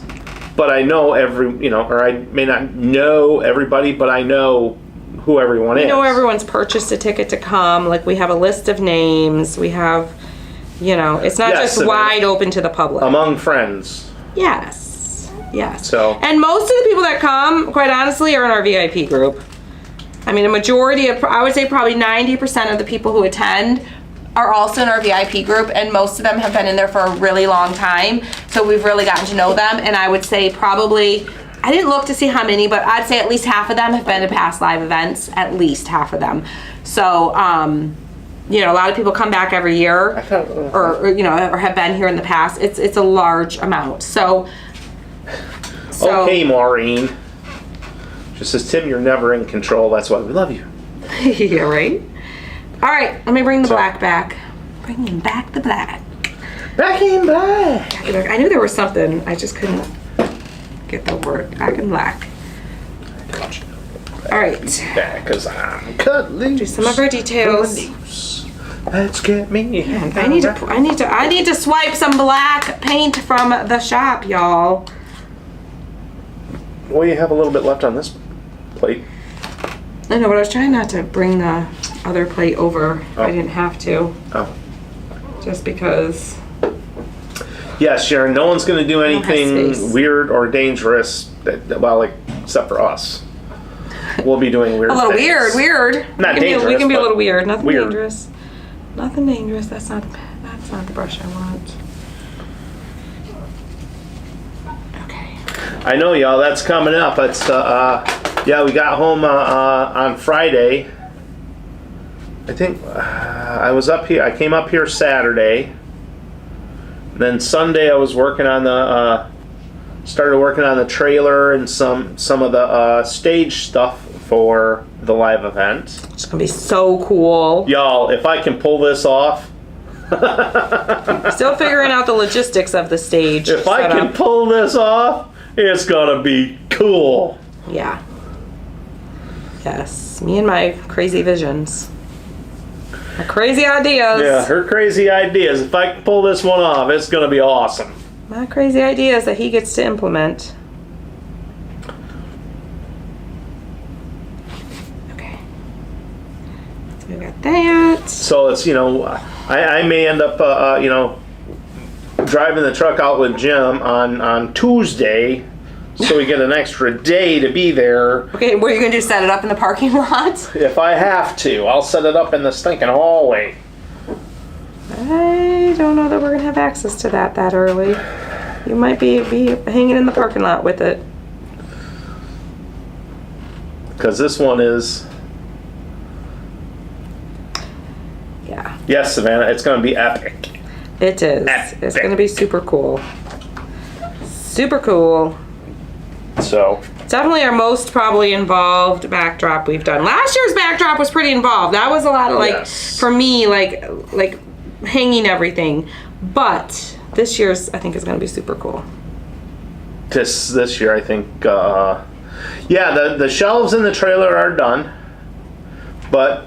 S2: but I know or I may not know everybody, but I know who everyone is.
S1: You know, everyone's purchased a ticket to come. Like, we have a list of names. We have, it's not
S2: Yes,
S1: just
S2: and
S1: wide open to the public.
S2: among friends.
S1: Yes. Yes.
S2: So-
S1: And most of the people that come, quite honestly, are in our VIP group. I mean, a majority of, I would say probably 90% of the people who attend are also in our VIP group, and most of them have been in there for a really long time. So we've really gotten to know them, and I would say probably, I didn't look to see how many, but I'd say at least half of them have been to past live events, at least half of them. So, a lot of people come back every year, or have been here in the past. It's a large amount. So
S2: Okay, Maureen. She says, Tim, you're never in control. That's why we love you.
S1: yeah, right? All right, let me bring the black back. Bringing back the black.
S2: Back in black.
S1: I knew there was something. I just couldn't get the word. Back in black. All right.
S2: Back, cause I'm cut loose.
S1: Do some of our details.
S2: Let's get me.
S1: I need to swipe some black paint from the shop, y'all.
S2: Well, you have a little bit left on this plate.
S1: I know, but I was trying not to bring the other plate over. If I didn't have to.
S2: Oh.
S1: Just because.
S2: Yes, Sharon. No one's going to do
S1: have space.
S2: anything weird or dangerous. Well, except for us. We'll be doing weird.
S1: A little
S2: things.
S1: weird.
S2: Not dangerous.
S1: We can be a
S2: but
S1: little weird. Nothing
S2: weird.
S1: dangerous. Nothing dangerous. That's not the brush I want. Okay.
S2: I know, y'all. That's coming up. It's yeah. We got home on Friday. I think I was up here. I came up here Saturday. Then Sunday I was working on the started working on the trailer and some of the stage stuff for the live event.
S1: It's gonna be so cool.
S2: Y'all, if I can pull this off.
S1: Still figuring out the logistics of the stage.
S2: If I can pull this off, it's gonna be cool.
S1: Yeah. Yes. Me and my crazy visions. My crazy ideas.
S2: Yeah, her crazy ideas. If I can pull this one off, it's gonna be awesome.
S1: My crazy ideas that he gets to implement. Okay. So we got that.
S2: So it's, I may end up, driving the truck out with Jim on Tuesday, so we get an extra day to be there.
S1: Okay, what are you gonna do? Set it up in the parking lot?
S2: If I have to, I'll set it up in the stinking hallway.
S1: I don't know that we're gonna have access to that early. You might be hanging in the parking lot with it.
S2: Because this one is...
S1: Yeah.
S2: Yes, Savannah, it's going to be epic.
S1: It is.
S2: Epic.
S1: It's gonna be super cool. Super cool.
S2: So...
S1: Definitely our most probably involved backdrop we've done. Last year's backdrop was pretty involved. That was a lot of
S2: Yes.
S1: for me, like hanging everything. But this year's I think is going to be super cool.
S2: This year, I think, yeah, the shelves in the trailer are done, but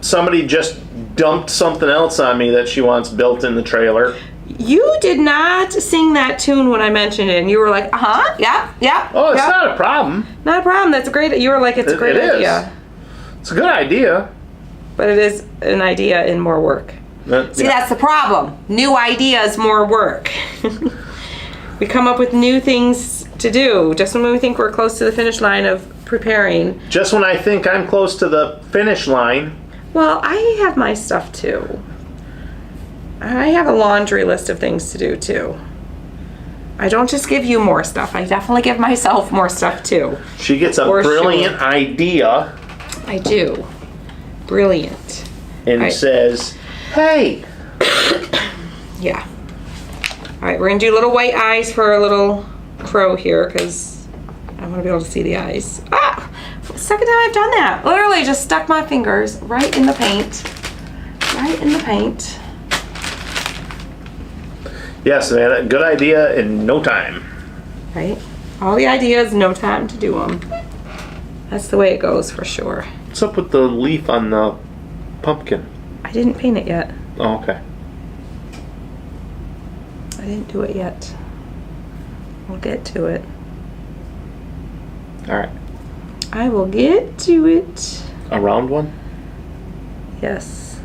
S2: somebody just dumped something else on me that she wants built in the trailer.
S1: You did not sing that tune when I mentioned it, and you were like, yeah.
S2: Oh, it's
S1: yeah.
S2: not a problem.
S1: Not a problem. That's a great. You were like, it's a great
S2: It
S1: idea.
S2: It's a good idea.
S1: But it is an idea in more work. See,
S2: Yeah.
S1: that's the problem. New ideas, more work. We come up with new things to do just when we think we're close to the finish line of preparing.
S2: Just when I think I'm close to the finish line.
S1: Well, I have my stuff too. I have a laundry list of things to do too. I don't just give you more stuff. I definitely give myself more stuff too.
S2: She gets a
S1: For
S2: brilliant
S1: sure.
S2: idea
S1: I do. Brilliant.
S2: and
S1: Right.
S2: says, hey.
S1: Yeah. All right, we're gonna do little white eyes for our little crow here because I want to be able to see the eyes. Ah! Second time I've done that. Literally just stuck my fingers right in the paint. Right in the paint.
S2: Yes, man, good idea in no time.
S1: Right? All the ideas, no time to do them. That's the way it goes for sure.
S2: What's up with the leaf on the pumpkin?
S1: I didn't paint it yet.
S2: Oh, okay.
S1: I didn't do it yet. We'll get to it.
S2: All right.
S1: I will get to it.
S2: A round one?
S1: Yes.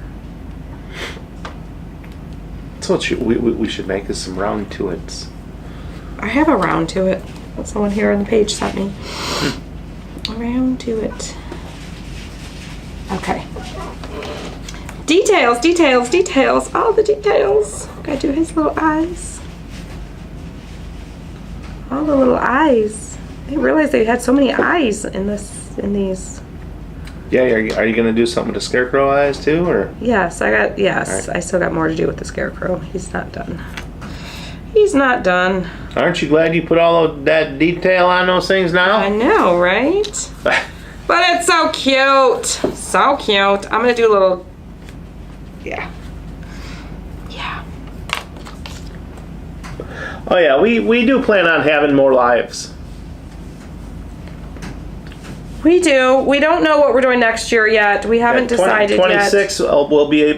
S2: So we should make us some round tuits.
S1: I have a round to it. That someone here on the page sent me. A round to it. Okay. Details, details, details. All the details. Gotta do his little eyes. All the little eyes. I didn't realize they had so many eyes in these.
S2: Yeah, are you gonna do something with the scarecrow eyes too, or?
S1: Yes,
S2: All right.
S1: I still got more to do with the scarecrow. He's not done. He's not done.
S2: Aren't you glad you put all of that detail on those things
S1: I
S2: now?
S1: know, right? But it's so cute. So cute. I'm gonna do a little, yeah. Yeah.
S2: Oh yeah, we do plan on having more lives.
S1: We do. We don't know what we're doing next year yet. We haven't decided
S2: 26
S1: yet.
S2: will be,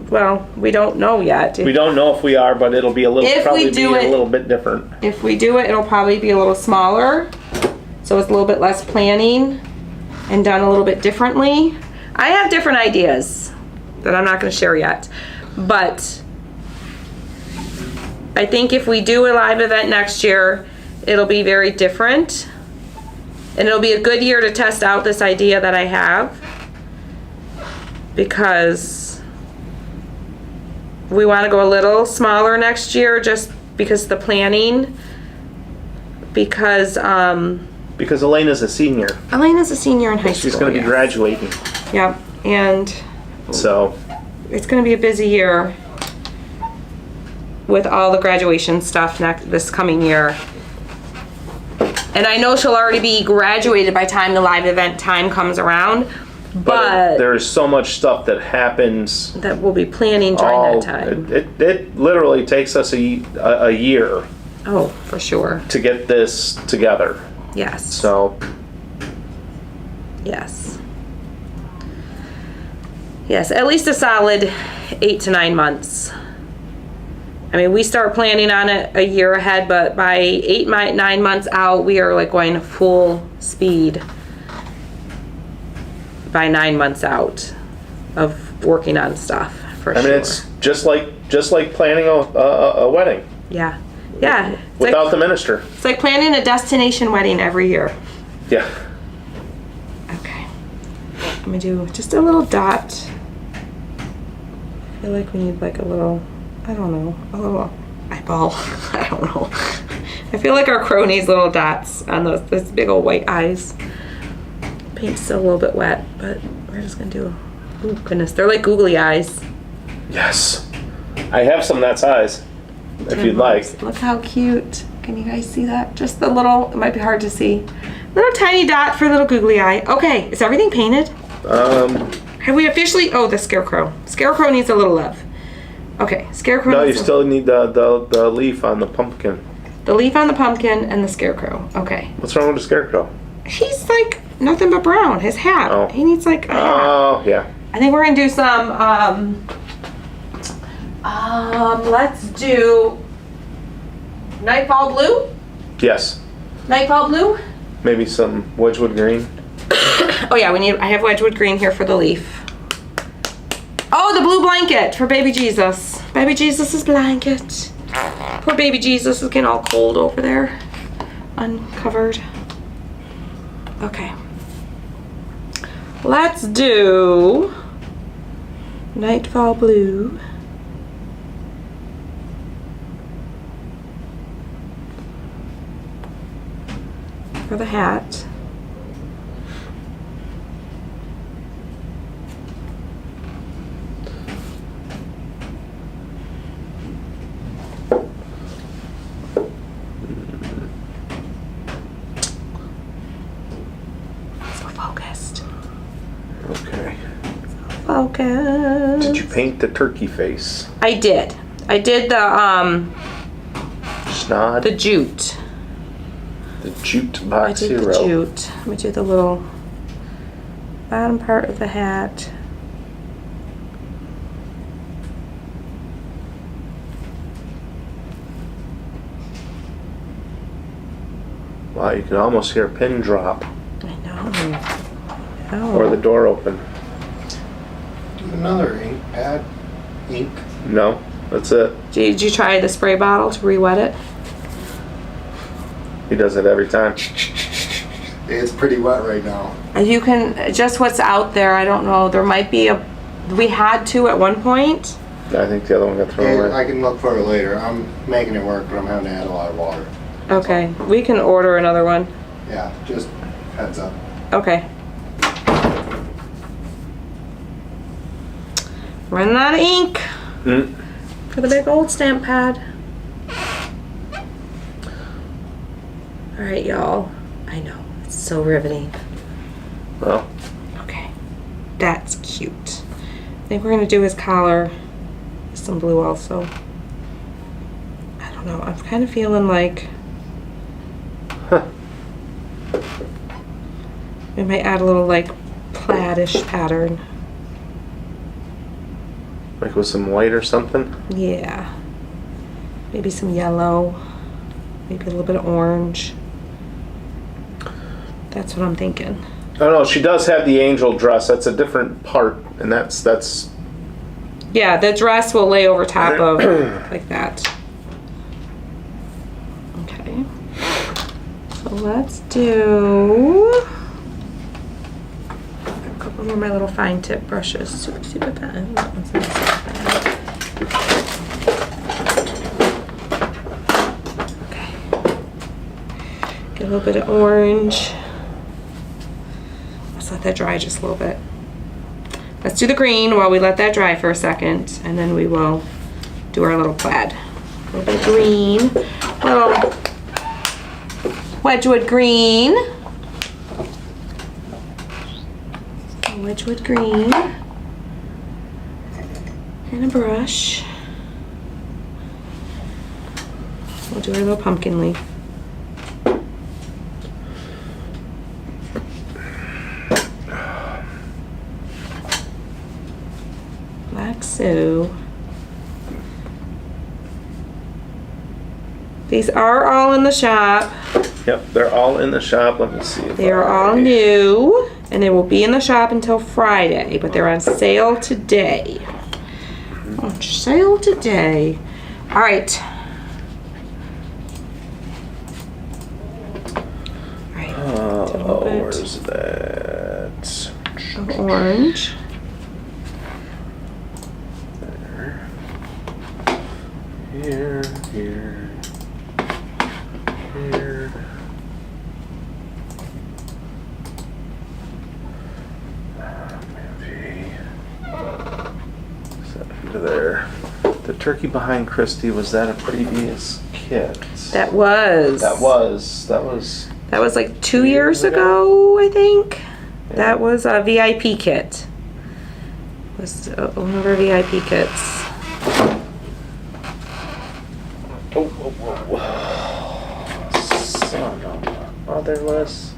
S1: Well, we don't know yet.
S2: we don't know if we are, but it'll be a little,
S1: If we
S2: probably
S1: do
S2: be
S1: it-
S2: a little bit different.
S1: If we do it, it'll probably be a little smaller. So it's a little bit less planning and done a little bit differently. I have different ideas that I'm not going to share yet. But I think if we do a live event next year, it'll be very different. And it'll be a good year to test out this idea that I have. Because we want to go a little smaller next year just because the planning. Because
S2: Elena's a senior.
S1: Elena's a senior in high school.
S2: She's going to be graduating.
S1: Yep. And
S2: So,
S1: it's going to be a busy year with all the graduation stuff this coming year. And I know she'll already be graduated by the time the live event time comes around, but
S2: there's so much stuff that happens
S1: that we'll be planning during that time.
S2: It literally takes us a year
S1: Oh, for sure.
S2: to get this together.
S1: Yes.
S2: So,
S1: Yes. Yes, at least a solid 8 to 9 months. I mean, we start planning on it a year ahead, but by 9 months out, we are like going full speed by 9 months out of working on stuff, for
S2: I
S1: sure.
S2: mean, it's just like planning a wedding
S1: Yeah. Yeah.
S2: without the minister.
S1: It's like planning a destination wedding every year.
S2: Yeah.
S1: Okay. I'm gonna do just a little dot. I feel like we need like a little, I don't know, a little eyeball. I don't know. I feel like our crow needs little dots on those big old white eyes. Paint's still a little bit wet, but we're just gonna do, oh goodness, they're like googly eyes.
S2: Yes. I have some that size, if you'd like.
S1: Look how cute. Can you guys see that? Just the little, it might be hard to see. Little tiny dot for little googly eye. Okay, is everything painted? Have we officially, oh, the scarecrow. Scarecrow needs a little love. Okay, scarecrow.
S2: No, you
S1: needs
S2: still need the leaf on the pumpkin.
S1: the leaf on the pumpkin and the scarecrow. Okay.
S2: What's wrong with the scarecrow?
S1: He's like nothing but brown. His hat.
S2: Oh.
S1: He needs like a hat.
S2: Oh, yeah.
S1: I think we're gonna do some, let's do Nightfall Blue?
S2: Yes.
S1: Nightfall Blue?
S2: Maybe some Wedgwood green.
S1: Oh yeah, I have Wedgwood green here for the leaf. Oh, the blue blanket for baby Jesus. Baby Jesus' blanket. Poor baby Jesus is getting all cold over there. Uncovered. Okay. Let's do Nightfall Blue. For the hat. So focused.
S2: Okay.
S1: Focused.
S2: Did you paint the turkey face?
S1: I did. I did the
S2: Snod?
S1: the jute.
S2: The jute
S1: I
S2: box
S1: did
S2: hero.
S1: the jute. Let me do the little bottom part of the hat.
S2: Wow, you can almost hear a pin drop
S1: I know. Oh.
S2: or the door open.
S3: Do another ink pad. Ink.
S2: No, that's it.
S1: Did you try the spray bottle to re-wet it?
S2: He does it every time.
S3: It's pretty wet right now.
S1: You can, just what's out there, I don't know. There might be we had to at one point.
S2: I think the other one got thrown away.
S3: I can look for it later. I'm making it work, but I'm having to add a lot of water.
S1: Okay, we can order another one.
S3: Yeah, just heads up.
S1: Okay. Running out of ink
S2: Mm.
S1: for the big old stamp pad. All right, y'all. I know, it's so riveting.
S2: Well,
S1: Okay, that's cute. I think we're gonna do his collar with some blue also. I don't know, I'm kind of feeling like, We might add a little like plaid-ish pattern.
S2: Like with some white or something?
S1: Yeah. Maybe some yellow. Maybe a little bit of orange. That's what I'm thinking.
S2: Oh no, she does have the angel dress. That's a different part, and that's.
S1: Yeah, the dress will lay over top of like that. Okay. So let's do a couple more of my little fine tip brushes. See what that is. That one's not so bad. Okay. Get a little bit of orange. Let's let that dry just a little bit. Let's do the green while we let that dry for a second, and then we will do our little plaid. A little bit of green, little Wedgwood green. Wedgwood green. And a brush. We'll do our little pumpkin leaf. Like so. These are all in the shop.
S2: Yep, they're all in the shop. Let me see.
S1: They are all new, and they will be in the shop until Friday, but they're on sale today. On sale today. All right. All right.
S2: Oh, where's that?
S1: Of orange.
S2: There. Here. Here. Maybe. Set into there. The turkey behind Christy, was that a previous kit?
S1: That was.
S2: That was.
S1: That was like 2 years ago, I think. Yeah. That was a VIP kit. It was one of our VIP kits.
S2: Son of a motherless.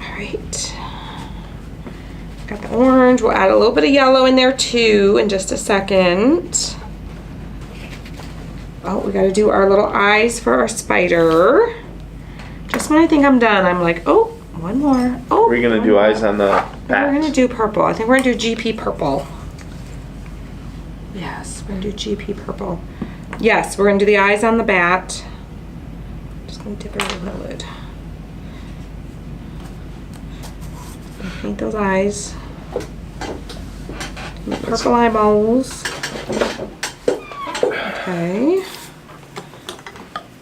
S1: Alright. Got the orange. We'll add a little bit of yellow in there too in just a second. Oh, we gotta do our little eyes for our spider. Just when I think I'm done, I'm like, oh, one more. Oh,
S2: We're gonna do eyes on the bat.
S1: We're gonna do purple. I think we're gonna do GP purple. Yes, we're gonna do GP purple. Yes, we're gonna do the eyes on the bat. Just gonna dip it in the lid. Paint those eyes. And the purple eyeballs. Okay.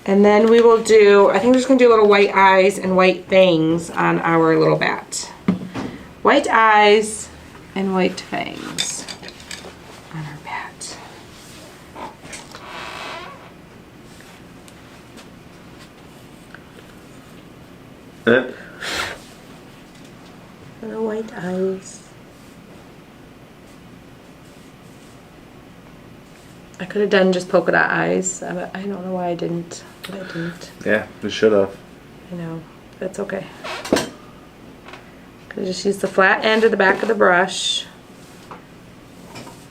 S1: And then we will do, I think we're just gonna do little white eyes and white fangs on our little bat. White eyes and white fangs on our bat. Little white eyes. I could have done just polka dot eyes. I don't know why I didn't, but I didn't.
S2: Yeah, we should have.
S1: I know. That's okay. Could have just used the flat end of the back of the brush.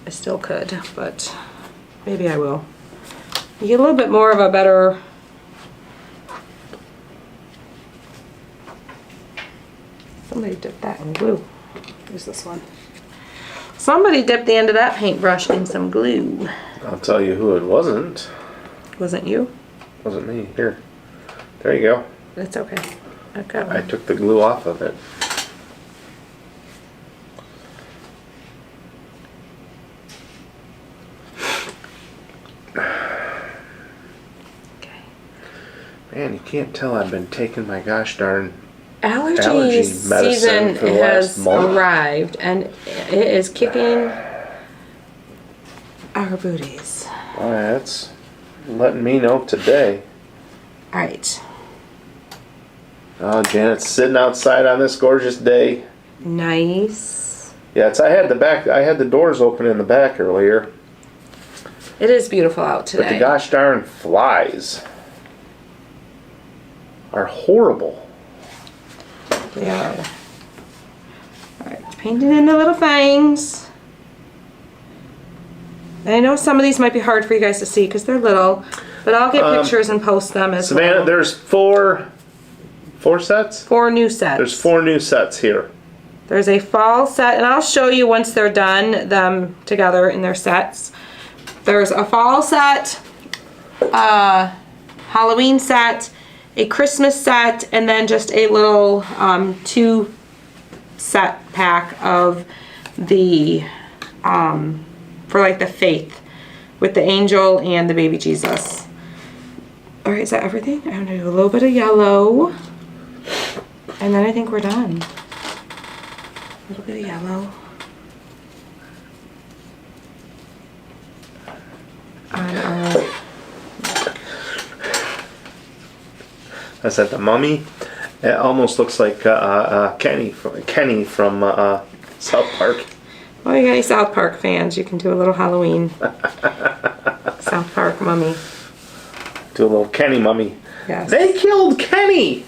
S1: I still could, but maybe I will. You get a little bit more of a better... Somebody dipped that in glue. Use this one. Somebody dipped the end of that paintbrush in some glue.
S2: I'll tell you who it wasn't.
S1: Wasn't you?
S2: Wasn't me. Here. There you go.
S1: It's okay. I've got one.
S2: I took the glue off of it.
S1: Okay.
S2: Man, you can't tell I've been taking my gosh darn
S1: Allergy
S2: medicine
S1: season
S2: for the
S1: has
S2: last month.
S1: arrived, and it is kicking our booties.
S2: Well, that's letting me know today.
S1: All right.
S2: Oh, Janet's sitting outside on this gorgeous day.
S1: Nice.
S2: Yeah, I had the doors open in the back earlier.
S1: It is beautiful out
S2: But the
S1: today.
S2: gosh darn flies are horrible.
S1: They are. Alright, painting in the little fangs. And I know some of these might be hard for you guys to see because they're little, but I'll get pictures and post them as
S2: Savannah,
S1: well.
S2: there's four sets?
S1: 4 new sets.
S2: There's 4 new sets here.
S1: There's a fall set, and I'll show you once they're done, them together in their sets. There's a fall set, a Halloween set, a Christmas set, and then just a little 2 set pack of the, for like the faith, with the angel and the baby Jesus. All right, is that everything? I'm gonna do a little bit of yellow, and then I think we're done. A little bit of yellow. On our,
S2: I said the mummy. It almost looks like Kenny from South Park.
S1: well, you got any South Park fans, you can do a little Halloween. South Park mummy.
S2: Do a little Kenny mummy.
S1: Yes.
S2: They killed Kenny.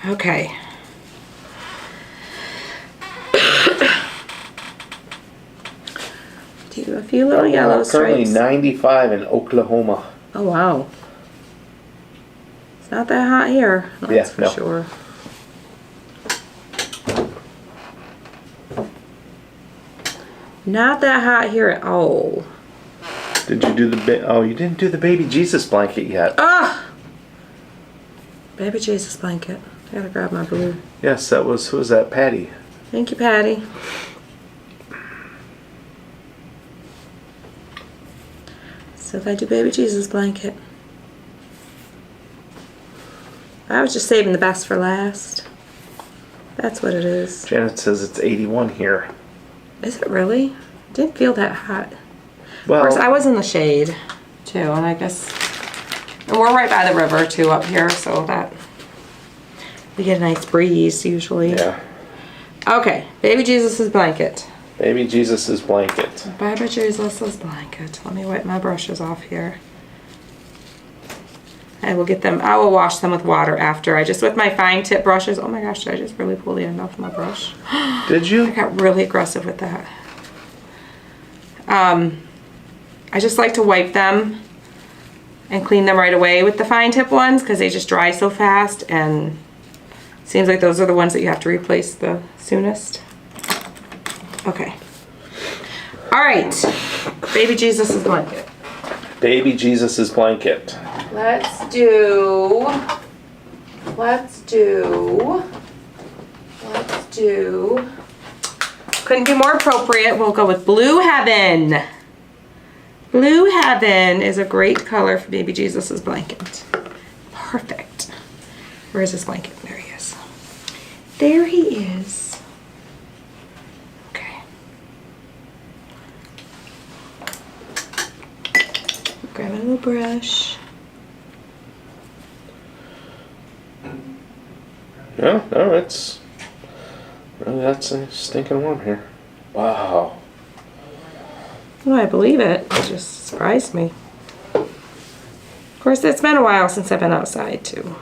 S1: Okay. Do a few little yellow
S2: Currently
S1: stripes.
S2: 95 in Oklahoma.
S1: Oh wow. It's not that hot here. That's
S2: Yeah,
S1: for
S2: no.
S1: sure. Not that hot here at all.
S2: Did you do oh, you didn't do the baby Jesus blanket yet.
S1: Ah! Baby Jesus blanket. I gotta grab my blue.
S2: Yes, that was, who was that? Patty.
S1: Thank you, Patty. So if I do baby Jesus blanket. I was just saving the best for last. That's what it is.
S2: Janet says it's 81 here.
S1: Is it really? Didn't feel that hot. Of
S2: Well,
S1: course, I was in the shade too, and I guess, and we're right by the river too up here, so that we get a nice breeze usually.
S2: yeah.
S1: Okay, baby Jesus' blanket.
S2: Baby Jesus' blanket.
S1: Baby Jesus' blanket. Let me wipe my brushes off here. I will get them, I will wash them with water after. I just, with my fine tip brushes, oh my gosh, did I just really pull the end off my brush?
S2: Did
S1: I
S2: you?
S1: got really aggressive with that. I just like to wipe them and clean them right away with the fine tip ones because they just dry so fast, and it seems like those are the ones that you have to replace the soonest. Okay. All right. Baby Jesus' blanket.
S2: Baby Jesus' blanket.
S1: Let's do, couldn't be more appropriate. We'll go with Blue Heaven. Blue Heaven is a great color for baby Jesus' blanket. Perfect. Where is this blanket? There he is. There he is. Okay. Grab a little brush.
S2: No, it's really, that's stinking warm here. Wow.
S1: Oh, I believe it. It just surprised me. Of course, it's been a while since I've been outside, too.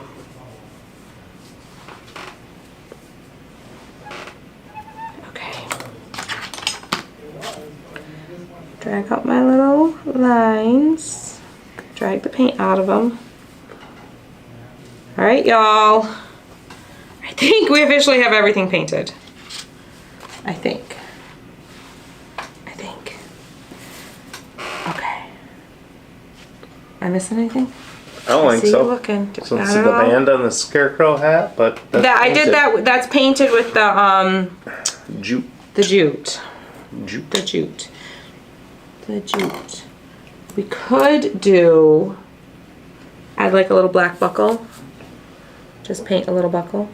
S1: Okay. Drag out my little lines. Drag the paint out of them. All right, y'all. I think we officially have everything painted. I think. Okay. Am I missing anything?
S2: I don't think
S1: See
S2: so.
S1: you looking.
S2: So
S1: I
S2: it's
S1: don't
S2: the
S1: know.
S2: band on the scarecrow hat, but that's
S1: That I did
S2: painted.
S1: that. That's painted with the
S2: Jute.
S1: the jute.
S2: Jute.
S1: The jute. The jute. We could do add like a little black buckle. Just paint a little buckle.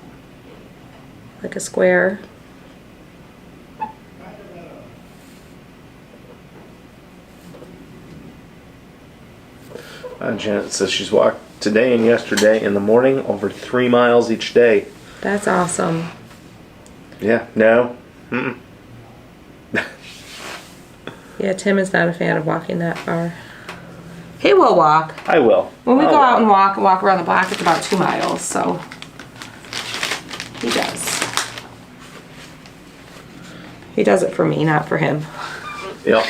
S1: Like a square.
S2: Janet says she's walked today and yesterday in the morning over 3 miles each day.
S1: That's awesome.
S2: Yeah, no. Mm-mm.
S1: Yeah, Tim is not a fan of walking that far. He will walk.
S2: I will.
S1: When we
S2: I'll
S1: go out and walk around the block, it's about 2 miles, so he does. He does it for me, not for him.
S2: Yep.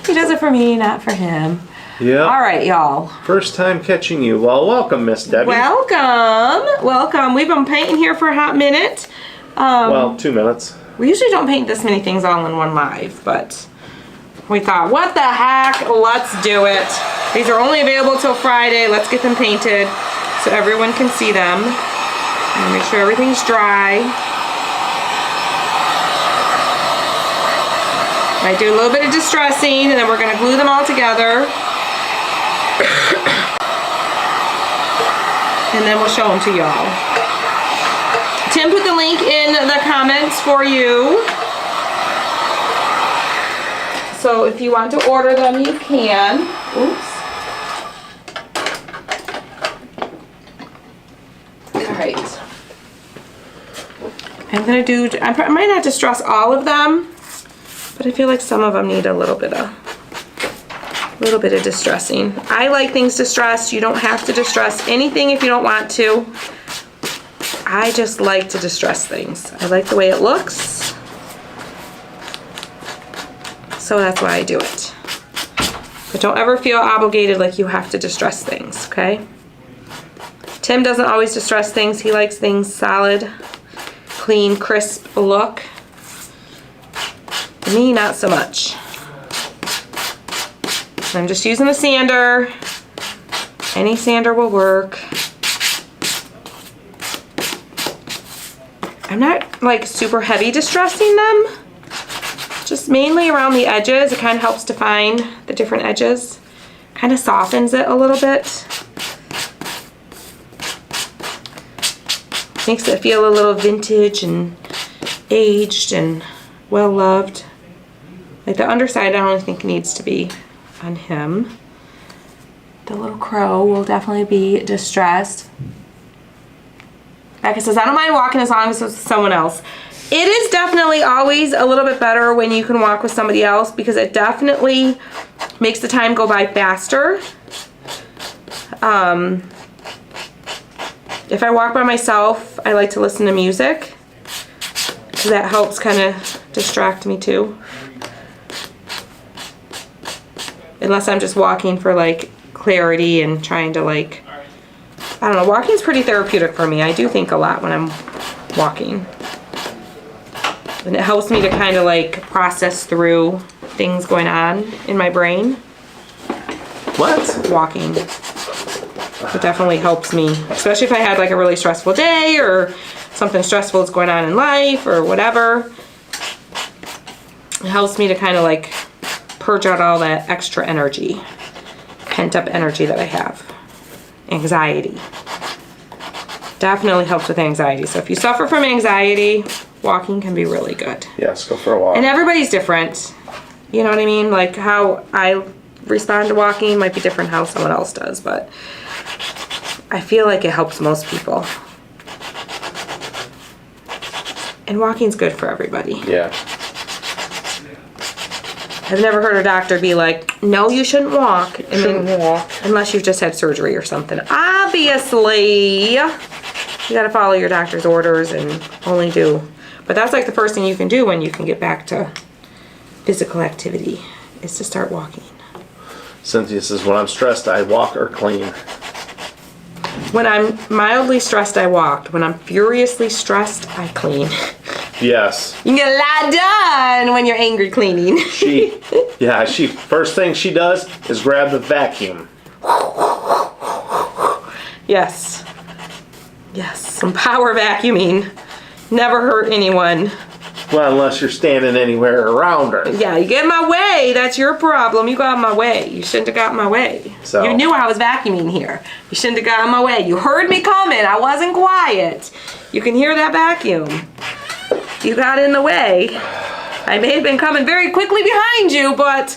S1: He does it for me, not for him.
S2: Yep.
S1: All right, y'all.
S2: First time catching you. Well, welcome, Miss Debbie.
S1: Welcome. We've been painting here for a hot minute.
S2: Well, 2 minutes.
S1: We usually don't paint this many things all in one live, but we thought, what the heck? Let's do it. These are only available till Friday. Let's get them painted so everyone can see them. And make sure everything's dry. I do a little bit of distressing, and then we're going to glue them all together. And then we'll show them to y'all. Tim put the link in the comments for you. So if you want to order them, you can. Oops. All right. I might not distress all of them, but I feel like some of them need a little bit of distressing. I like things distressed. You don't have to distress anything if you don't want to. I just like to distress things. I like the way it looks. So that's why I do it. But don't ever feel obligated like you have to distress things, okay? Tim doesn't always distress things. He likes things solid, clean, crisp look. Me, not so much. I'm just using a sander. Any sander will work. I'm not like super heavy distressing them. Just mainly around the edges. It kind of helps define the different edges. Kind of softens it a little bit. Makes it feel a little vintage and aged and well loved. Like the underside I don't think needs to be on him. The little crow will definitely be distressed. Becca says, I don't mind walking as long as it's with someone else. It is definitely always a little bit better when you can walk with somebody else because it definitely makes the time go by faster. If I walk by myself, I like to listen to music. That helps kind of distract me too. Unless I'm just walking for like clarity and trying to like, I don't know, walking's pretty therapeutic for me. I do think a lot when I'm walking. And it helps me to kind of like process through things going on in my brain.
S2: What?
S1: Walking. It definitely helps me, especially if I had like a really stressful day or something stressful is going on in life or whatever. It helps me to kind of like purge out all that extra energy, pent up energy that I have. Anxiety. Definitely helps with anxiety. So if you suffer from anxiety, walking can be really good.
S2: Yes, go for a walk.
S1: And everybody's different. You know what I mean? Like how I respond to walking might be different how someone else does, but I feel like it helps most people. And walking's good for everybody.
S2: Yeah.
S1: I've never heard a doctor be like, no, you shouldn't walk. Unless you've just had surgery or something. Obviously, you gotta follow your doctor's orders and only do. But that's like the first thing you can do when you can get back to physical activity, is to start walking.
S2: Cynthia says, when I'm stressed, I walk or clean.
S1: When I'm mildly stressed, I walk. When I'm furiously stressed, I clean.
S2: Yes.
S1: You can get a lot done when you're angry cleaning.
S2: She first thing she does is grab the vacuum.
S1: Yes. Yes, some power vacuuming. Never hurt anyone.
S2: Well, unless you're standing anywhere around her.
S1: Yeah, you get in my way. That's your problem. You got in my way. You shouldn't have got in my way.
S2: So.
S1: You knew I was vacuuming here. You shouldn't have got in my way. You heard me coming. I wasn't quiet. You can hear that vacuum. You got in the way. I may have been coming very quickly behind you, but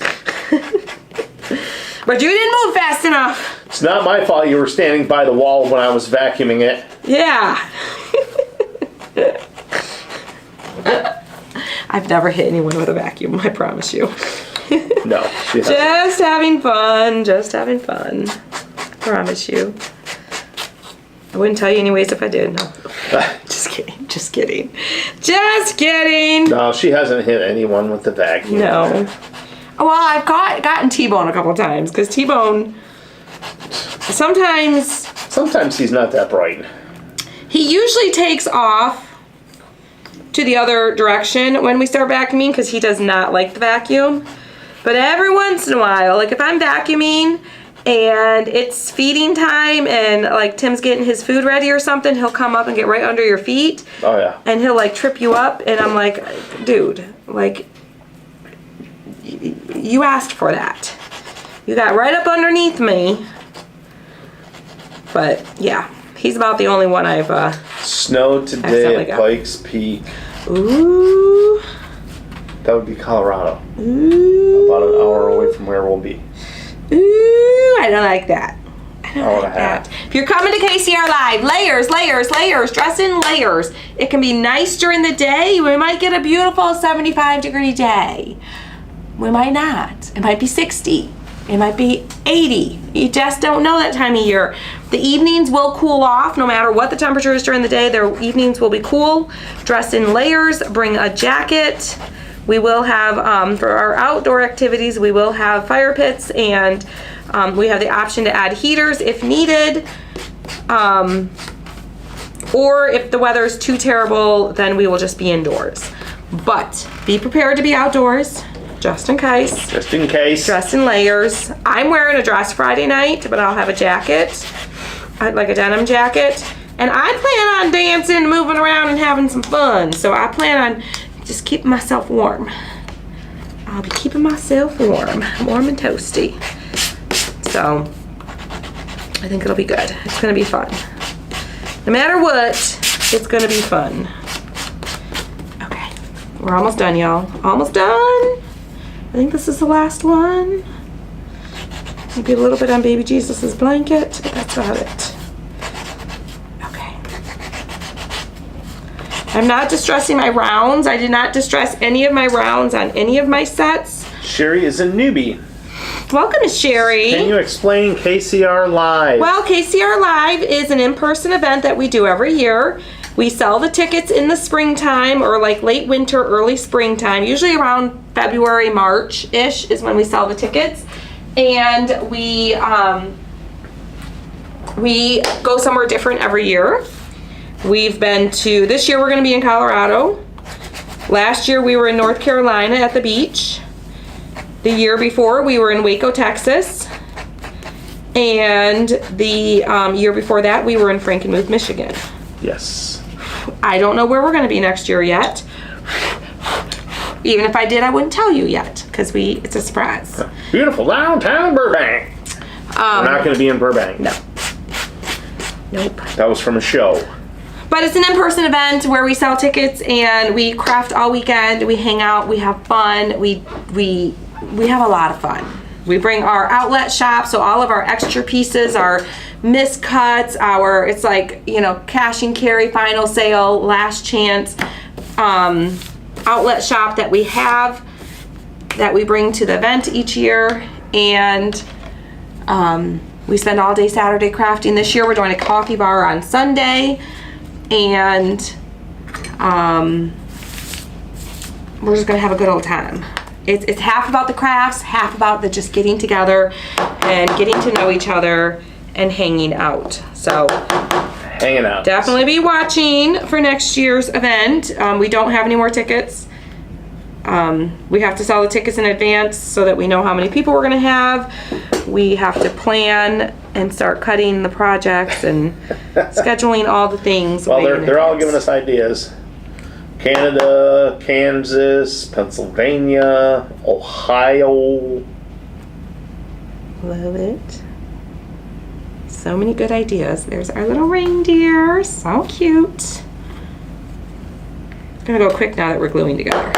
S1: but you didn't move fast enough.
S2: It's not my fault you were standing by the wall when I was vacuuming it.
S1: Yeah. I've never hit anyone with a vacuum, I promise you.
S2: No, she hasn't.
S1: Just having fun. Just having fun. I promise you. I wouldn't tell you anyways if I did. No. Just kidding. Just kidding. Just kidding.
S2: No, she hasn't hit anyone with the vacuum.
S1: No. Well, I've gotten T-Bone a couple times because T-Bone sometimes
S2: he's not that bright.
S1: he usually takes off to the other direction when we start vacuuming because he does not like the vacuum. But every once in a while, like if I'm vacuuming and it's feeding time and like Tim's getting his food ready or something, he'll come up and get right under your feet.
S2: Oh yeah.
S1: And he'll like trip you up and I'm like, dude, like you asked for that. You got right up underneath me. But yeah, he's about the only one I've
S2: Snowed today
S1: accidentally
S2: at
S1: got.
S2: Pikes Peak.
S1: Ooh.
S2: That would be Colorado.
S1: Ooh.
S2: About an hour away from where we'll be.
S1: Ooh, I don't like that. I don't
S2: Hour and
S1: like
S2: a half.
S1: that. If you're coming to KCR Live, layers, dress in layers. It can be nice during the day. We might get a beautiful 75-degree day. We might not. It might be 60. It might be 80. You just don't know that time of year. The evenings will cool off no matter what the temperature is during the day. Their evenings will be cool. Dress in layers, bring a jacket. We will have, for our outdoor activities, we will have fire pits and we have the option to add heaters if needed. Or if the weather is too terrible, then we will just be indoors. But be prepared to be outdoors, just in case.
S2: Just in case.
S1: Dressed in layers. I'm wearing a dress Friday night, but I'll have a jacket, like a denim jacket. And I plan on dancing, moving around, and having some fun. So I plan on just keeping myself warm. I'll be keeping myself warm and toasty. So I think it'll be good. It's gonna be fun. No matter what, it's gonna be fun. Okay, we're almost done, y'all. Almost done. I think this is the last one. Maybe a little bit on baby Jesus's blanket, but that's about it. Okay. I'm not distressing my rounds. I did not distress any of my rounds on any of my sets.
S2: Sherry is a newbie.
S1: Welcome, Miss Sherry.
S2: Can you explain KCR Live?
S1: Well, KCR Live is an in-person event that we do every year. We sell the tickets in the springtime or like late winter, early springtime, usually around February, March-ish is when we sell the tickets. And we go somewhere different every year. We've been to, this year we're gonna be in Colorado. Last year we were in North Carolina at the beach. The year before we were in Waco, Texas. And the year before that we were in Frankenmuth, Michigan.
S2: Yes.
S1: I don't know where we're gonna be next year yet. Even if I did, I wouldn't tell you yet, because it's a surprise.
S2: Beautiful downtown Burbank. We're not going to be in Burbank.
S1: No. Nope.
S2: That was from a show.
S1: But it's an in-person event where we sell tickets and we craft all weekend. We hang out. We have fun. We have a lot of fun. We bring our outlet shop, so all of our extra pieces, our miscuts, it's like, you know, cash and carry, final sale, last chance outlet shop that we have that we bring to the event each year. And we spend all day Saturday crafting. This year we're doing a coffee bar on Sunday, and we're just gonna have a good old time. It's half about the crafts, half about the just getting together and getting to know each other and hanging out. So
S2: Hanging out.
S1: definitely be watching for next year's event. We don't have any more tickets. We have to sell the tickets in advance so that we know how many people we're gonna have. We have to plan and start cutting the projects and scheduling all the things.
S2: Well,
S1: way in
S2: they're all
S1: advance.
S2: giving us ideas. Canada, Kansas, Pennsylvania, Ohio.
S1: Love it. So many good ideas. There's our little reindeer. So cute. Gonna go quick now that we're gluing together.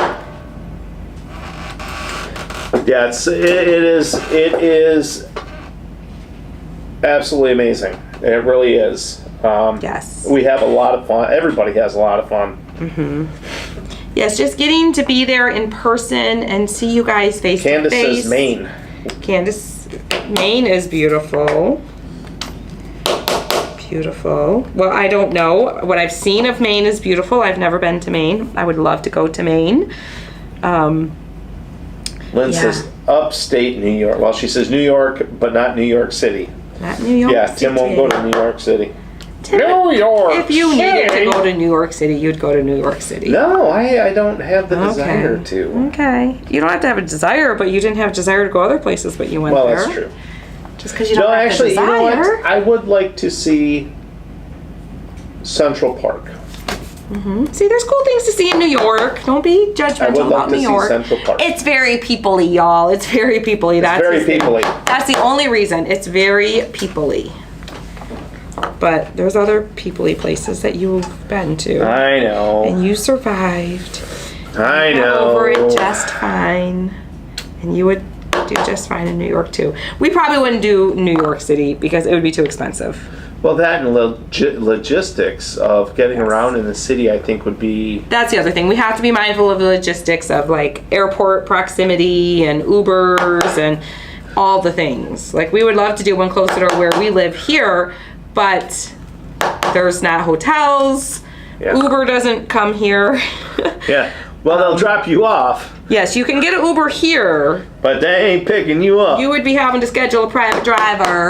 S2: Yeah, it is absolutely amazing. It really is.
S1: Yes.
S2: We have a lot of fun. Everybody has a lot of fun.
S1: Yes, just getting to be there in person and see you guys face
S2: Candace
S1: to face.
S2: says Maine.
S1: Candace, Maine is beautiful. Beautiful. Well, I don't know. What I've seen of Maine is beautiful. I've never been to Maine. I would love to go to Maine.
S2: Lynn
S1: Yeah.
S2: says upstate New York. Well, she says New York, but not New York City.
S1: Not New York
S2: Yeah,
S1: City.
S2: Tim won't go to New York City.
S1: Tim,
S2: New York
S1: if you needed
S2: City.
S1: to go to New York City, you'd go to New York City.
S2: No, I don't have the desire to.
S1: Okay. You don't have to have a desire, but you didn't have desire to go other places, but you went
S2: Well,
S1: there.
S2: that's true.
S1: Just because you don't
S2: No,
S1: have
S2: actually,
S1: the
S2: you know
S1: desire.
S2: what? I would like to see Central Park.
S1: See, there's cool things to see in New York. Don't be
S2: I would
S1: judgmental
S2: love
S1: about
S2: to
S1: New
S2: see
S1: York.
S2: Central Park.
S1: It's very people-y, y'all. It's very people-y. That's
S2: Very
S1: the thing.
S2: people-y.
S1: That's the only reason. It's very people-y. But there's other people-y places that you've been to.
S2: I know.
S1: And you survived.
S2: I
S1: You got
S2: know.
S1: over it just fine. And you would do just fine in New York, too. We probably wouldn't do New York City because it would be too expensive.
S2: Well, that and logistics of getting around in the city, I think, would be.
S1: That's the other thing. We have to be mindful of the logistics of like airport proximity and Ubers and all the things. Like we would love to do one closer to where we live here, but there's not hotels.
S2: Yeah.
S1: Uber doesn't come here.
S2: Yeah. Well, they'll drop you off,
S1: Yes, you can get an Uber here.
S2: but they ain't picking you up.
S1: You would be having to schedule a private driver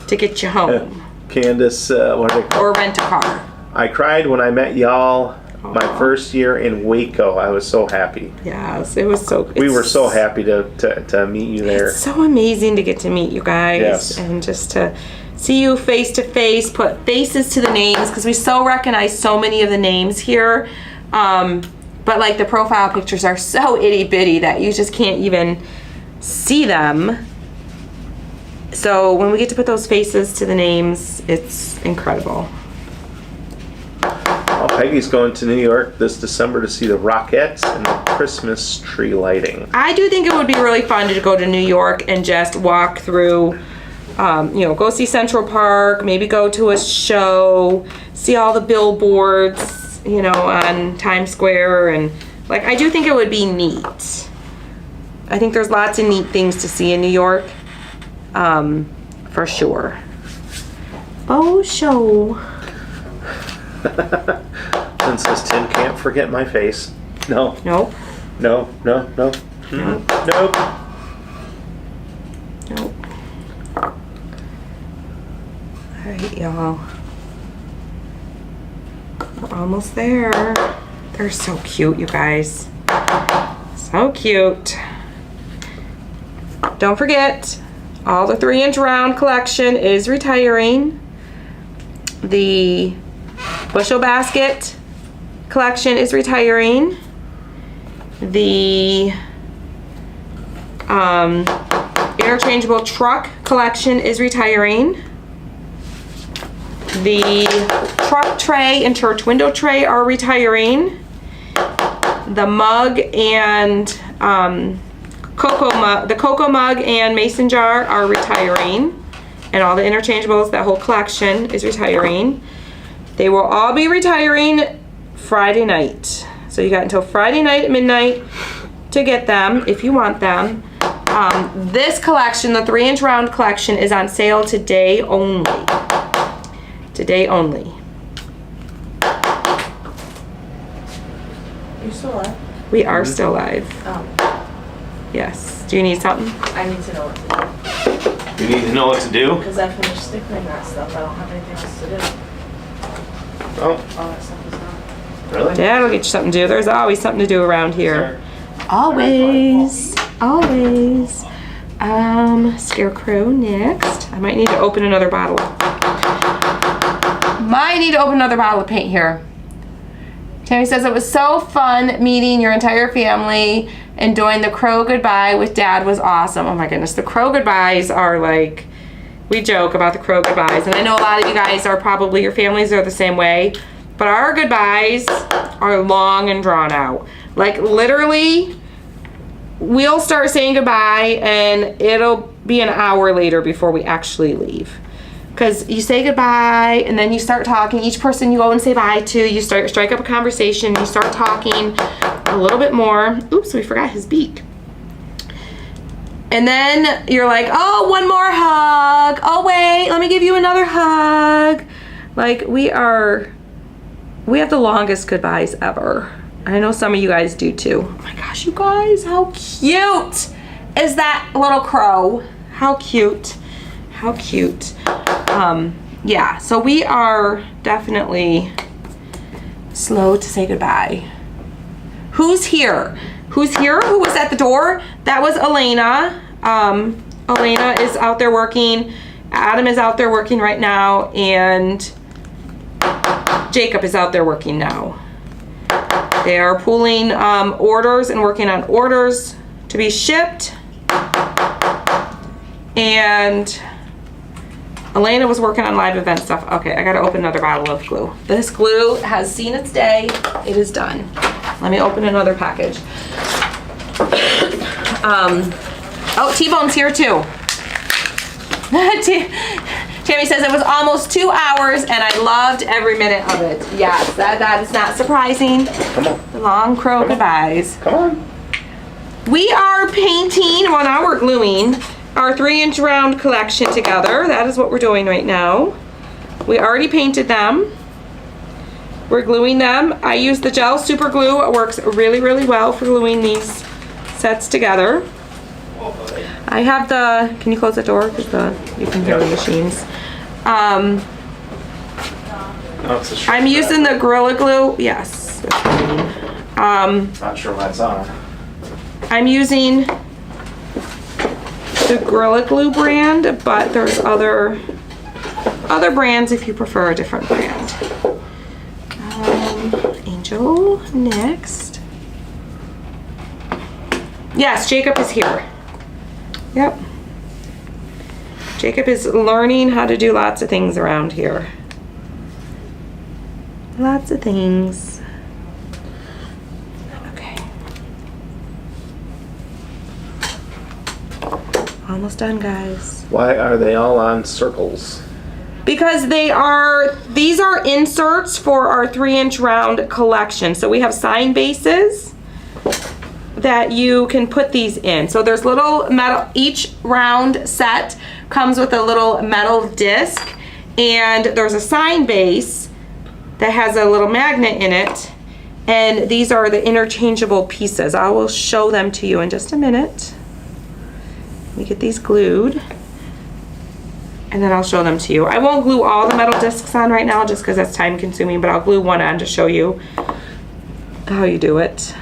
S1: to get you home
S2: Candace, what are they called?
S1: or rent a car.
S2: I cried when I met y'all my first year in Waco. I was so happy.
S1: Yes, it was so.
S2: We were so happy to meet you there.
S1: It's so amazing to get to meet you guys
S2: Yes.
S1: and just to see you face to face, put faces to the names because we so recognize so many of the names here. But like the profile pictures are so itty bitty that you just can't even see them. So when we get to put those faces to the names, it's incredible.
S2: Oh, Peggy's going to New York this December to see the Rockettes and the Christmas tree lighting.
S1: I do think it would be really fun to go to New York and just walk through, go see Central Park, maybe go to a show, see all the billboards, on Times Square. And like, I do think it would be neat. I think there's lots of neat things to see in New York, for sure. Oh, show.
S2: And says Tim can't forget my face. No,
S1: Nope.
S2: no, no, no. Nope.
S1: Nope. All right, y'all. We're almost there. They're so cute, you guys. So cute. Don't forget, all the 3-inch round collection is retiring. The bushel basket collection is retiring. The interchangeable truck collection is retiring. The truck tray and church window tray are retiring. The mug and the cocoa mug and mason jar are retiring. And all the interchangeables, that whole collection is retiring. They will all be retiring Friday night. So you got until Friday night at midnight to get them if you want them. This collection, the 3-inch round collection, is on sale today only. Today only.
S4: You're still alive?
S1: We are still live.
S4: Oh,
S1: Yes. Do you need something?
S4: I need to know what to do.
S2: You need to know what to do.
S4: Because I finished stickling that stuff. I don't have anything else to do.
S2: Oh,
S4: All that stuff is done.
S2: really?
S1: That'll get you something to do. There's always something to do around here. Always. Always. Scarecrow next. I might need to open another bottle. Might need to open another bottle of paint here. Tammy says it was so fun meeting your entire family and doing the crow goodbye with Dad was awesome. Oh my goodness, the crow goodbyes are like, we joke about the crow goodbyes, and I know a lot of you guys are probably, your families are the same way, but our goodbyes are long and drawn out. Like literally, we'll start saying goodbye and it'll be an hour later before we actually leave. because you say goodbye and then you start talking. Each person you go and say bye to, you strike up a conversation, you start talking a little bit more. Oops, we forgot his beak. And then you're like, oh, one more hug. Oh, wait, let me give you another hug. Like, we have the longest goodbyes ever. I know some of you guys do too. Oh my gosh, you guys, how cute is that little crow? How cute, how cute. Yeah, so we are definitely slow to say goodbye. Who's here? Who's here? Who was at the door? That was Elena. Elena is out there working. Adam is out there working right now, and Jacob is out there working now. They are pulling orders and working on orders to be shipped. And Elena was working on live event stuff. Okay, I gotta open another bottle of glue. This glue has seen its day. It is done. Let me open another package. Oh, T-Bone's here too. Tammy says it was almost 2 hours and I loved every minute of it. Yes, that is not surprising.
S2: Come on.
S1: The long crow goodbyes.
S2: Come on.
S1: We are painting, well now we're gluing our 3-inch round collection together. That is what we're doing right now. We already painted them. We're gluing them. I use the gel super glue. It works really, really well for gluing these sets together. I have the, can you close the door? Because you can hear the machines.
S2: Oh, it's a short
S1: I'm using
S2: wrap.
S1: the Gorilla Glue. Yes. That's what I mean.
S2: Not sure why it's on.
S1: I'm using the Gorilla Glue brand, but there's other brands if you prefer a different brand. Angel next. Yes, Jacob is here. Yep. Jacob is learning how to do lots of things around here. Lots of things. Okay. Almost done, guys.
S2: Why are they all on circles?
S1: Because these are inserts for our 3-inch round collection. So we have sign bases that you can put these in. So there's little metal, each round set comes with a little metal disc, and there's a sign base that has a little magnet in it, and these are the interchangeable pieces. I will show them to you in just a minute. Let me get these glued, and then I'll show them to you. I won't glue all the metal discs on right now just because that's time consuming, but I'll glue one on to show you how you do it.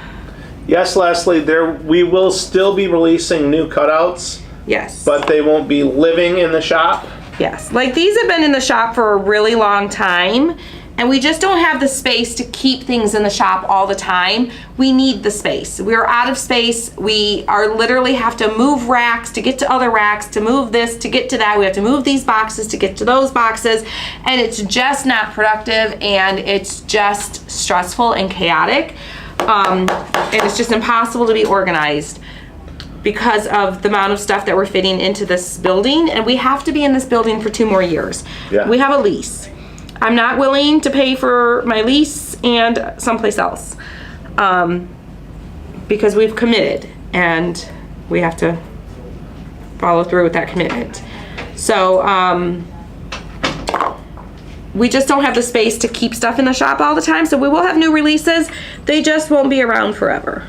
S2: Yes, Leslie, we will still be releasing new cutouts,
S1: Yes.
S2: but they won't be living in the shop.
S1: Yes, like these have been in the shop for a really long time, and we just don't have the space to keep things in the shop all the time. We need the space. We're out of space. We are literally have to move racks to get to other racks, to move this, to get to that. We have to move these boxes to get to those boxes, and it's just not productive, and it's just stressful and chaotic. And it's just impossible to be organized because of the amount of stuff that we're fitting into this building, and we have to be in this building for 2 more years.
S2: Yeah.
S1: We have a lease. I'm not willing to pay for my lease and someplace else because we've committed and we have to follow through with that commitment. So we just don't have the space to keep stuff in the shop all the time, so we will have new releases. They just won't be around forever.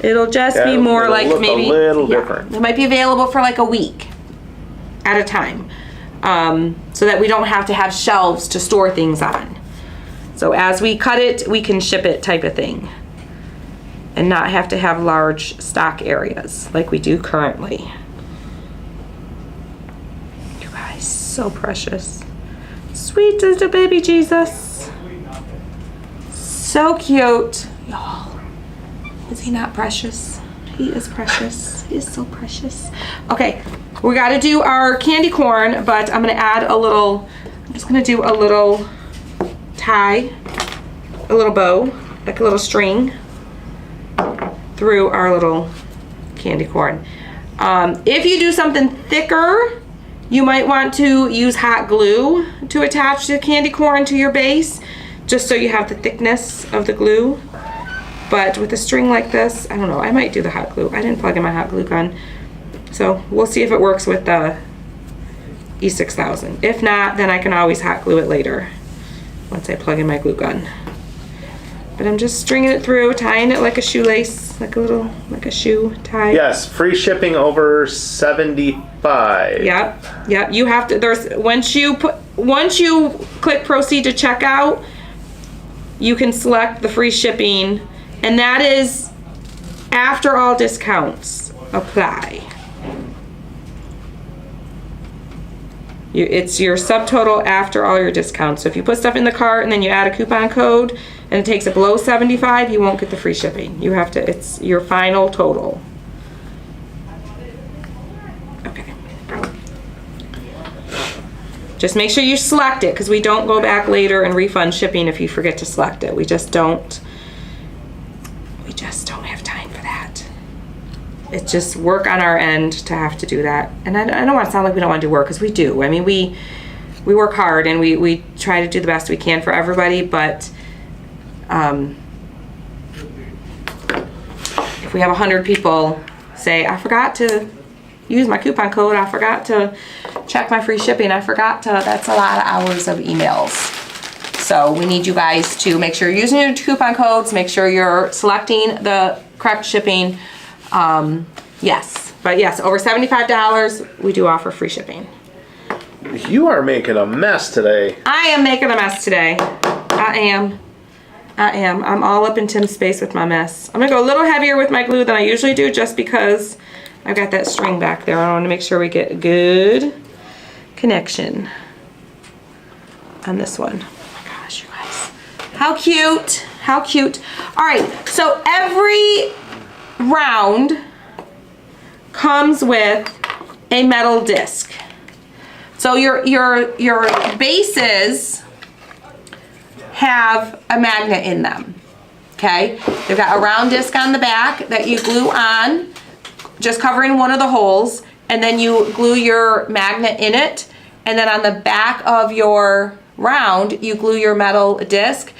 S1: It'll just be more
S2: it'll
S1: like
S2: look
S1: maybe
S2: a little different.
S1: It might be available for like a week at a time, so that we don't have to have shelves to store things on. So as we cut it, we can ship it type of thing, and not have to have large stock areas like we do currently. You guys, so precious. Sweet as the baby Jesus. So cute. Y'all, is he not precious? He is precious. He is so precious. Okay, we gotta do our candy corn, but I'm gonna add a little, I'm just gonna do a little tie, a little bow, like a little string through our little candy corn. If you do something thicker, You might want to use hot glue to attach the candy corn to your base, just so you have the thickness of the glue. But with a string like this, I don't know, I might do the hot glue. I didn't plug in my hot glue gun. So we'll see if it works with the E6000. If not, then I can always hot glue it later once I plug in my glue gun. But I'm just stringing it through, tying it like a shoelace, like a shoe tie.
S2: Yes, free shipping over $75.
S1: Yep. You have to. Once you click proceed to checkout, you can select the free shipping, and that is after all discounts apply. It's your subtotal after all your discounts. So if you put stuff in the cart and then you add a coupon code and it takes it below 75, you won't get the free shipping. You have to, it's your final total. Okay. Just make sure you select it, because we don't go back later and refund shipping if you forget to select it. We just don't have time for that. It's just work on our end to have to do that. And I don't want to sound like we don't want to do work, because we do. I mean, we work hard and we try to do the best we can for everybody, but if we have 100 people say, I forgot to use my coupon code, I forgot to check my free shipping, that's a lot of hours of emails. So we need you guys to make sure you're using your coupon codes, make sure you're selecting the correct shipping. Yes, but yes, over $75, we do offer free shipping.
S2: You are making a mess today.
S1: I am making a mess today. I am. I'm all up in Tim's space with my mess. I'm gonna go a little heavier with my glue than I usually do, just because I've got that string back there. I want to make sure we get a good connection on this one. Oh my gosh, you guys. How cute. How cute. All right, so every round comes with a metal disc. So your bases have a magnet in them, okay? They've got a round disc on the back that you glue on, just covering one of the holes, and then you glue your magnet in it, and then on the back of your round, you glue your metal disc,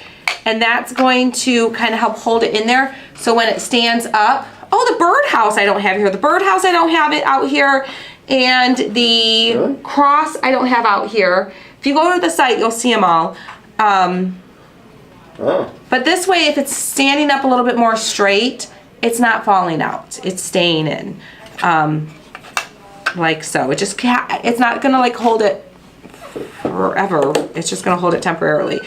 S1: and that's going to kind of help hold it in there, so when it stands up. Oh, the birdhouse I don't have here. The birdhouse I don't have it out here, and the
S2: Really?
S1: cross I don't have out here. If you go to the site, you'll see them all.
S2: Oh.
S1: But this way, if it's standing up a little bit more straight, it's not falling out. It's staying in, like so. It just it's not gonna like hold it forever. It's just gonna hold it temporarily.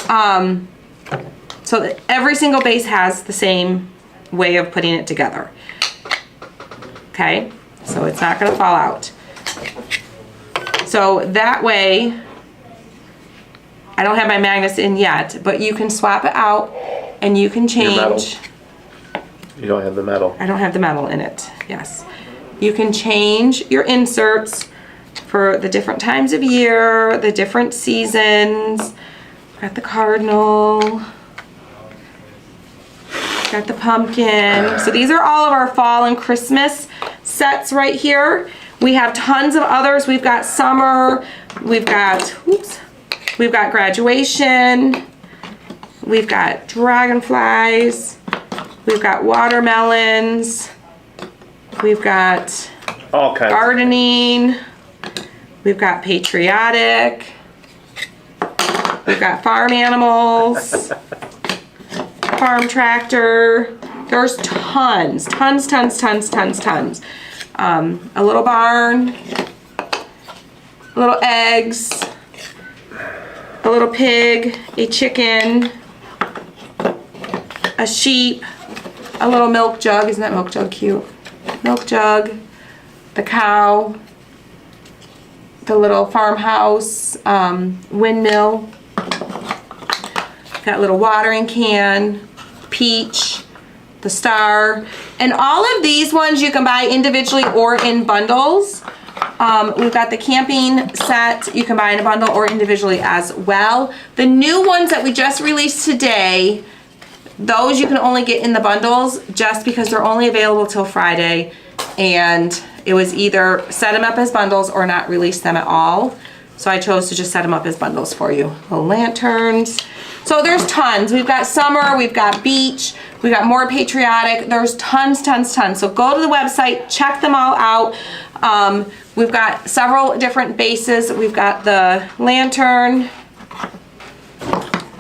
S1: So that every single base has the same way of putting it together. Okay, so it's not gonna fall out. So that way, I don't have my magnets in yet, but you can swap it out and you can
S2: Your metal.
S1: change.
S2: You don't have the metal.
S1: I don't have the metal in it, yes. You can change your inserts for the different times of year, the different seasons. Got the cardinal, got the pumpkin. So these are all of our fall and Christmas sets right here. We have tons of others. We've got summer, we've got, we've got graduation, we've got dragonflies, we've got watermelons, we've got
S2: All kinds.
S1: gardening, we've got patriotic, we've got farm animals, farm tractor. There's tons. A little barn, little eggs, a little pig, a chicken, a sheep, a little milk jug. Isn't that milk jug cute? Milk jug, the cow, the little farmhouse, windmill. Got a little watering can, peach, the star, and all of these ones you can buy individually or in bundles. We've got the camping set you can buy in a bundle or individually as well. The new ones that we just released today, those you can only get in the bundles just because they're only available till Friday, and it was either set them up as bundles or not release them at all. So I chose to just set them up as bundles for you. The lanterns. So there's tons. We've got summer, we've got beach, we've got more patriotic. There's tons. So go to the website, check them all out. We've got several different bases. We've got the lantern.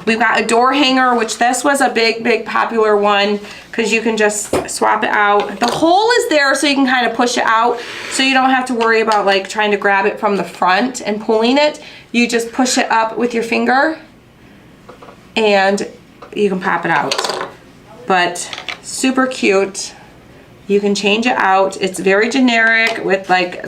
S1: We've got a door hanger, which this was a big popular one because you can just swap it out. The hole is there so you can kind of push it out so you don't have to worry about like trying to grab it from the front and pulling it. You just push it up with your finger and you can pop it out. But super cute. You can change it out. It's very generic with like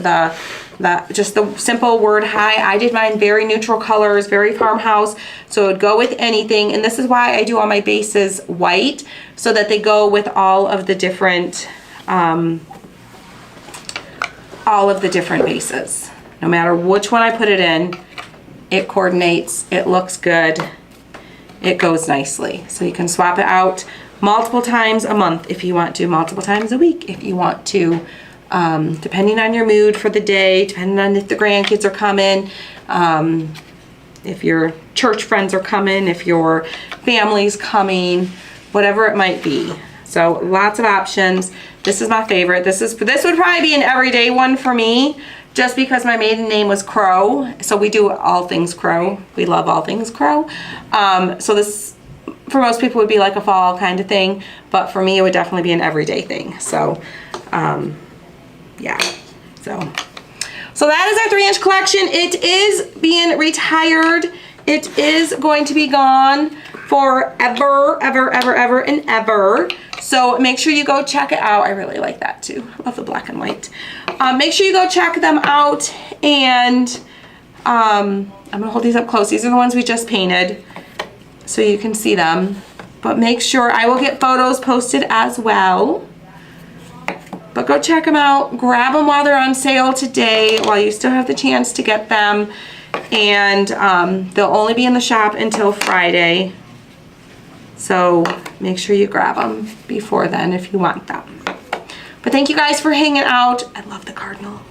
S1: just the simple word hi. I did mine very neutral colors, very farmhouse, so it would go with anything. And this is why I do all my bases white, so that they go with all of the different bases. No matter which one I put it in, it coordinates, it looks good, it goes nicely. So you can swap it out multiple times a month if you want to, multiple times a week if you want to. Depending on your mood for the day, depending on if the grandkids are coming, if your church friends are coming, if your family's coming, whatever it might be. So lots of options. This is my favorite. This would probably be an everyday one for me, just because my maiden name was Crow. So we do all things Crow. We love all things Crow. So this, for most people, would be like a fall kind of thing, but for me, it would definitely be an everyday thing. So, yeah, so that is our 3-inch collection. It is being retired. It is going to be gone forever, ever and ever. So make sure you go check it out. I really like that too. I love the black and white. Make sure you go check them out. And I'm gonna hold these up close. These are the ones we just painted, so you can see them. But make sure, I will get photos posted as well. But go check them out, grab them while they're on sale today, while you still have the chance to get them. And they'll only be in the shop until Friday. So make sure you grab them before then if you want them. But thank you guys for hanging out. I love the cardinal.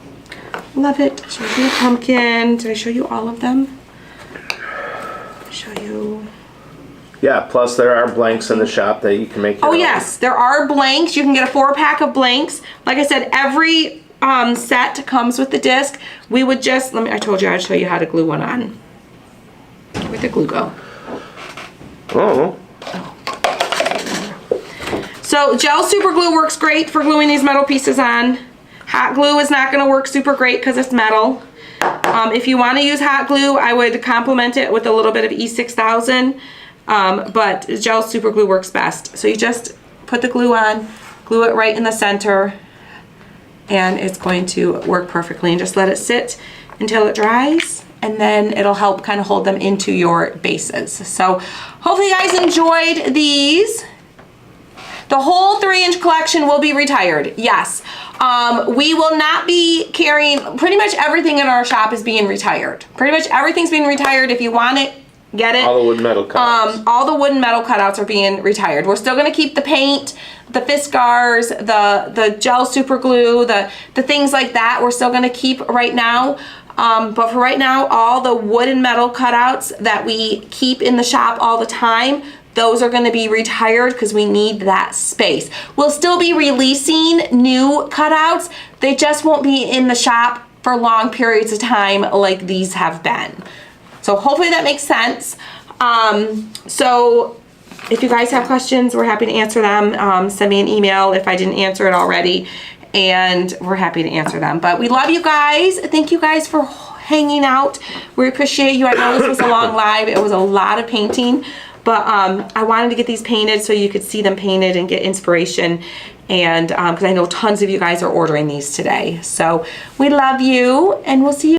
S1: Love it. I showed you a pumpkin. Did I show you all of them? I'll show you.
S2: Yeah, plus there are blanks in the shop that you can make your own.
S1: Yes, there are blanks. You can get a 4-pack of blanks. Like I said, every set comes with the disc. We would just, I told you I'd show you how to glue one on. Where'd the glue go?
S2: Oh.
S1: So gel super glue works great for gluing these metal pieces on. Hot glue is not gonna work super great because it's metal. If you wanna use hot glue, I would complement it with a little bit of E6000. But gel super glue works best. So you just put the glue on, glue it right in the center, and it's going to work perfectly. And just let it sit until it dries, and then it'll help kind of hold them into your bases. So hopefully you guys enjoyed these. The whole 3-inch collection will be retired, yes. We will not be carrying, pretty much everything in our shop is being retired. Pretty much everything's being retired. If you want it, get it.
S2: All the wood metal cutouts.
S1: All the wood and metal cutouts are being retired. We're still gonna keep the paint, the Fiskars, the gel super glue, the things like that. We're still gonna keep right now. But for right now, all the wood and metal cutouts that we keep in the shop all the time, those are gonna be retired because we need that space. We'll still be releasing new cutouts. They just won't be in the shop for long periods of time like these have been. So hopefully that makes sense. So if you guys have questions, we're happy to answer them. Send me an email if I didn't answer it already, and we're happy to answer them. But we love you guys. Thank you guys for hanging out. We appreciate you. I know this was a long live. It was a lot of painting, but I wanted to get these painted so you could see them painted and get inspiration. And because I know tons of you guys are ordering these today. So we love you, and we'll see you